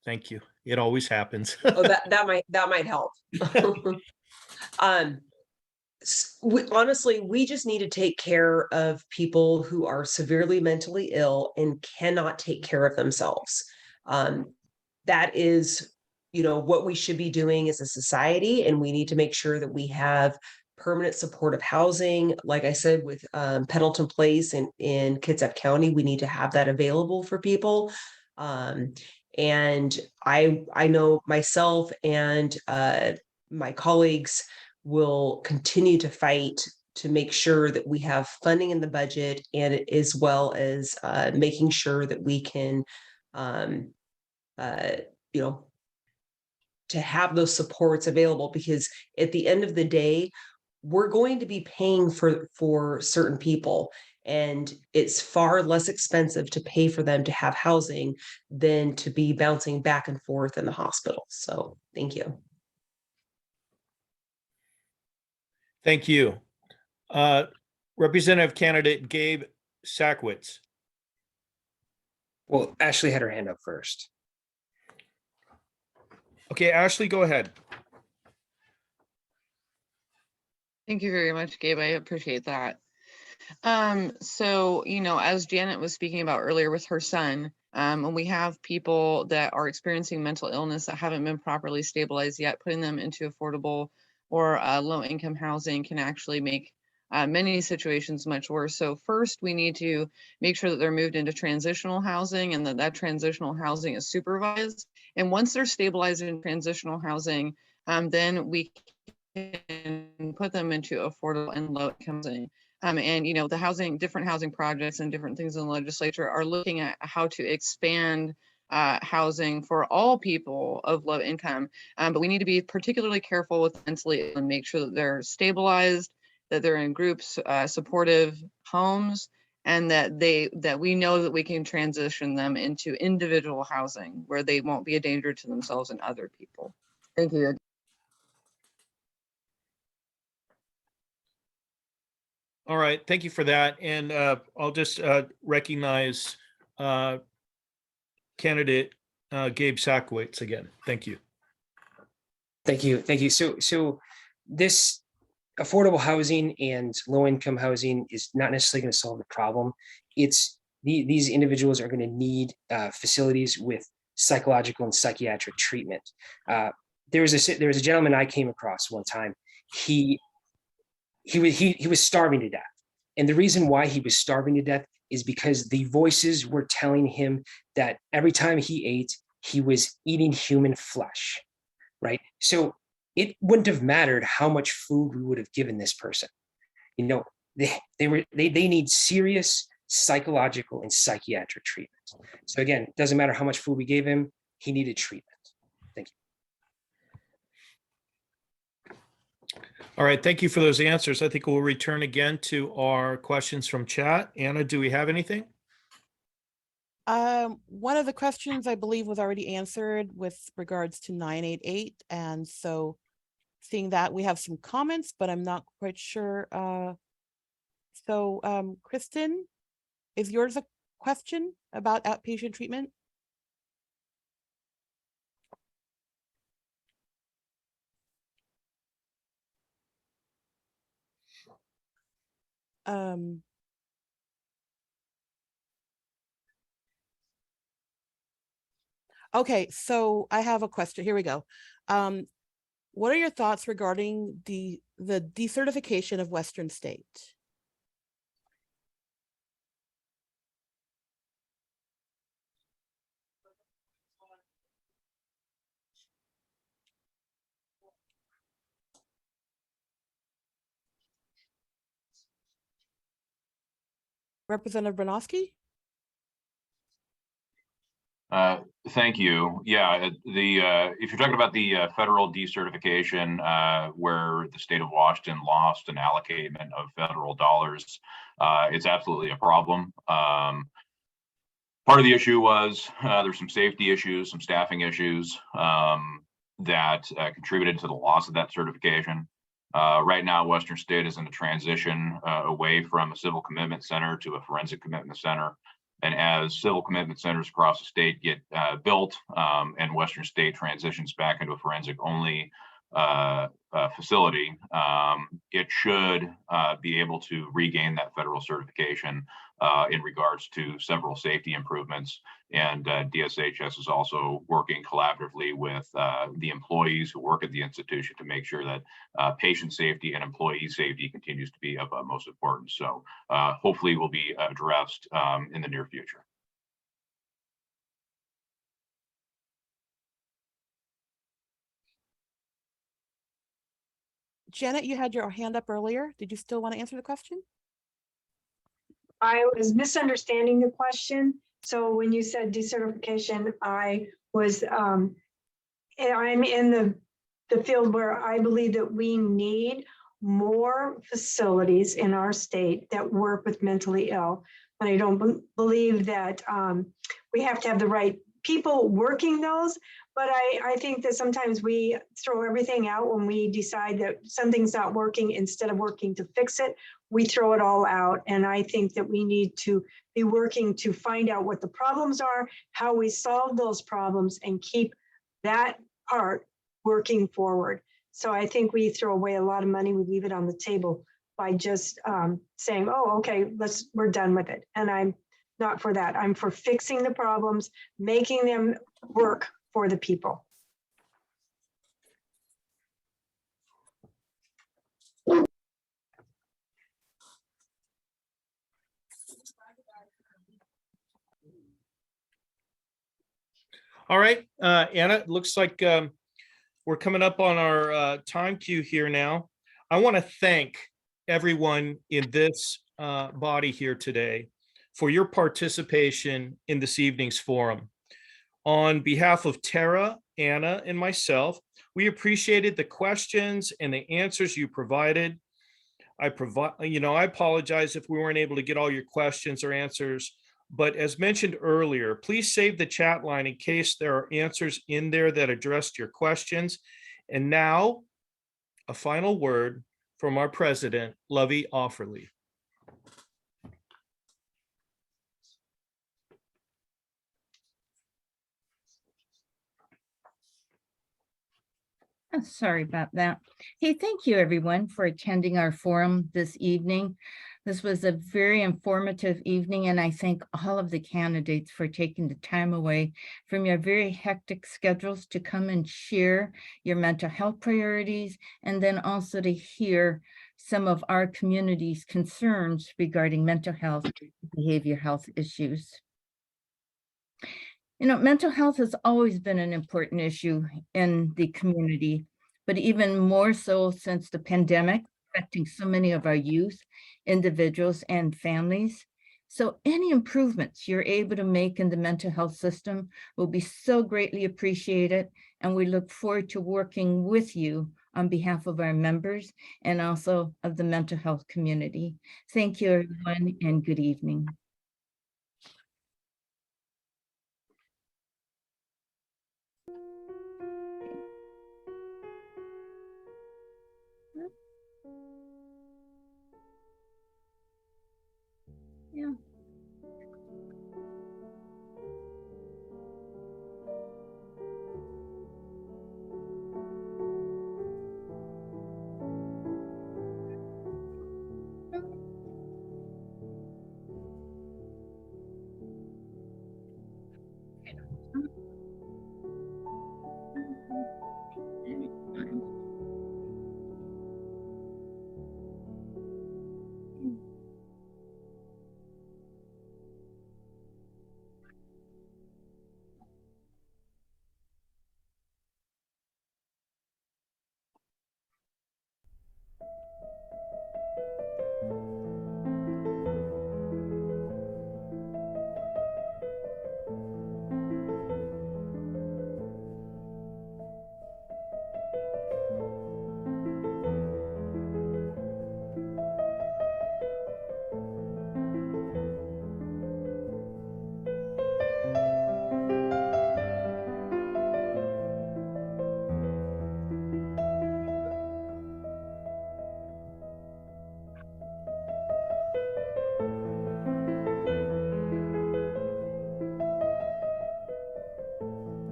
Thank you. It always happens. Oh, that might help. Honestly, we just need to take care of people who are severely mentally ill and cannot take care of themselves. That is, what we should be doing as a society, and we need to make sure that we have permanent supportive housing. Like I said, with Pendleton Place in Kitsap County, we need to have that available for people. And I know myself and my colleagues will continue to fight to make sure that we have funding in the budget, and as well as making sure that we can, to have those supports available, because at the end of the day, we're going to be paying for certain people, and it's far less expensive to pay for them to have housing than to be bouncing back and forth in the hospital. So thank you. Thank you. Representative candidate Gabe Sackwitz. Well, Ashley had her hand up first. Okay, Ashley, go ahead. Thank you very much, Gabe. I appreciate that. So, as Janet was speaking about earlier with her son, when we have people that are experiencing mental illness that haven't been properly stabilized yet, putting them into affordable or low-income housing can actually make many situations much worse. So first, we need to make sure that they're moved into transitional housing and that transitional housing is supervised. And once they're stabilized in transitional housing, then we can put them into affordable and low-income housing. And the different housing projects and different things in the legislature are looking at how to expand housing for all people of low income. But we need to be particularly careful with mentally ill and make sure that they're stabilized, that they're in groups, supportive homes, and that we know that we can transition them into individual housing where they won't be a danger to themselves and other people. Thank you. All right, thank you for that. And I'll just recognize candidate Gabe Sakowitz again. Thank you. Thank you. Thank you. So this affordable housing and low income housing is not necessarily going to solve the problem. It's these individuals are going to need facilities with psychological and psychiatric treatment. There was a gentleman I came across one time. He was starving to death. And the reason why he was starving to death is because the voices were telling him that every time he ate, he was eating human flesh, right? So it wouldn't have mattered how much food we would have given this person. You know, they need serious psychological and psychiatric treatment. So again, it doesn't matter how much food we gave him, he needed treatment. Thank you. All right, thank you for those answers. I think we'll return again to our questions from chat. Anna, do we have anything? One of the questions I believe was already answered with regards to 988. And so seeing that, we have some comments, but I'm not quite sure. Kristen, is yours a question about outpatient treatment? Okay, so I have a question. Here we go. What are your thoughts regarding the decertification of Western State? Representative Bronowski? Thank you. Yeah, if you're talking about the federal decertification, where the state of Washington lost an allocament of federal dollars, it's absolutely a problem. Part of the issue was there's some safety issues, some staffing issues that contributed to the loss of that certification. Right now, Western State is in a transition away from a civil commitment center to a forensic commitment center. And as civil commitment centers across the state get built and Western State transitions back into a forensic only facility, it should be able to regain that federal certification in regards to several safety improvements. And DSHS is also working collaboratively with the employees who work at the institution to make sure that patient safety and employee safety continues to be of utmost importance. So hopefully will be addressed in the near future. Janet, you had your hand up earlier. Did you still want to answer the question? I was misunderstanding the question. So when you said decertification, I was, I'm in the field where I believe that we need more facilities in our state that work with mentally ill. And I don't believe that we have to have the right people working those, but I think that sometimes we throw everything out when we decide that something's not working. Instead of working to fix it, we throw it all out. And I think that we need to be working to find out what the problems are, how we solve those problems, and keep that part working forward. So I think we throw away a lot of money, we leave it on the table by just saying, oh, okay, we're done with it. And I'm not for that. I'm for fixing the problems, making them work for the people. All right, Anna, it looks like we're coming up on our time queue here now. I want to thank everyone in this body here today for your participation in this evening's forum. On behalf of Tara, Anna, and myself, we appreciated the questions and the answers you provided. I apologize if we weren't able to get all your questions or answers, but as mentioned earlier, please save the chat line in case there are answers in there that addressed your questions. And now, a final word from our president, Lovey Offerly. Oh, sorry about that. Hey, thank you everyone for attending our forum this evening. This was a very informative evening, and I thank all of the candidates for taking the time away from your very hectic schedules to come and share your mental health priorities, and then also to hear some of our community's concerns regarding mental health, behavior health issues. You know, mental health has always been an important issue in the community, but even more so since the pandemic, affecting so many of our youth, individuals, and families. So any improvements you're able to make in the mental health system will be so greatly appreciated, and we look forward to working with you on behalf of our members and also of the mental health community. Thank you, everyone, and good evening. Yeah.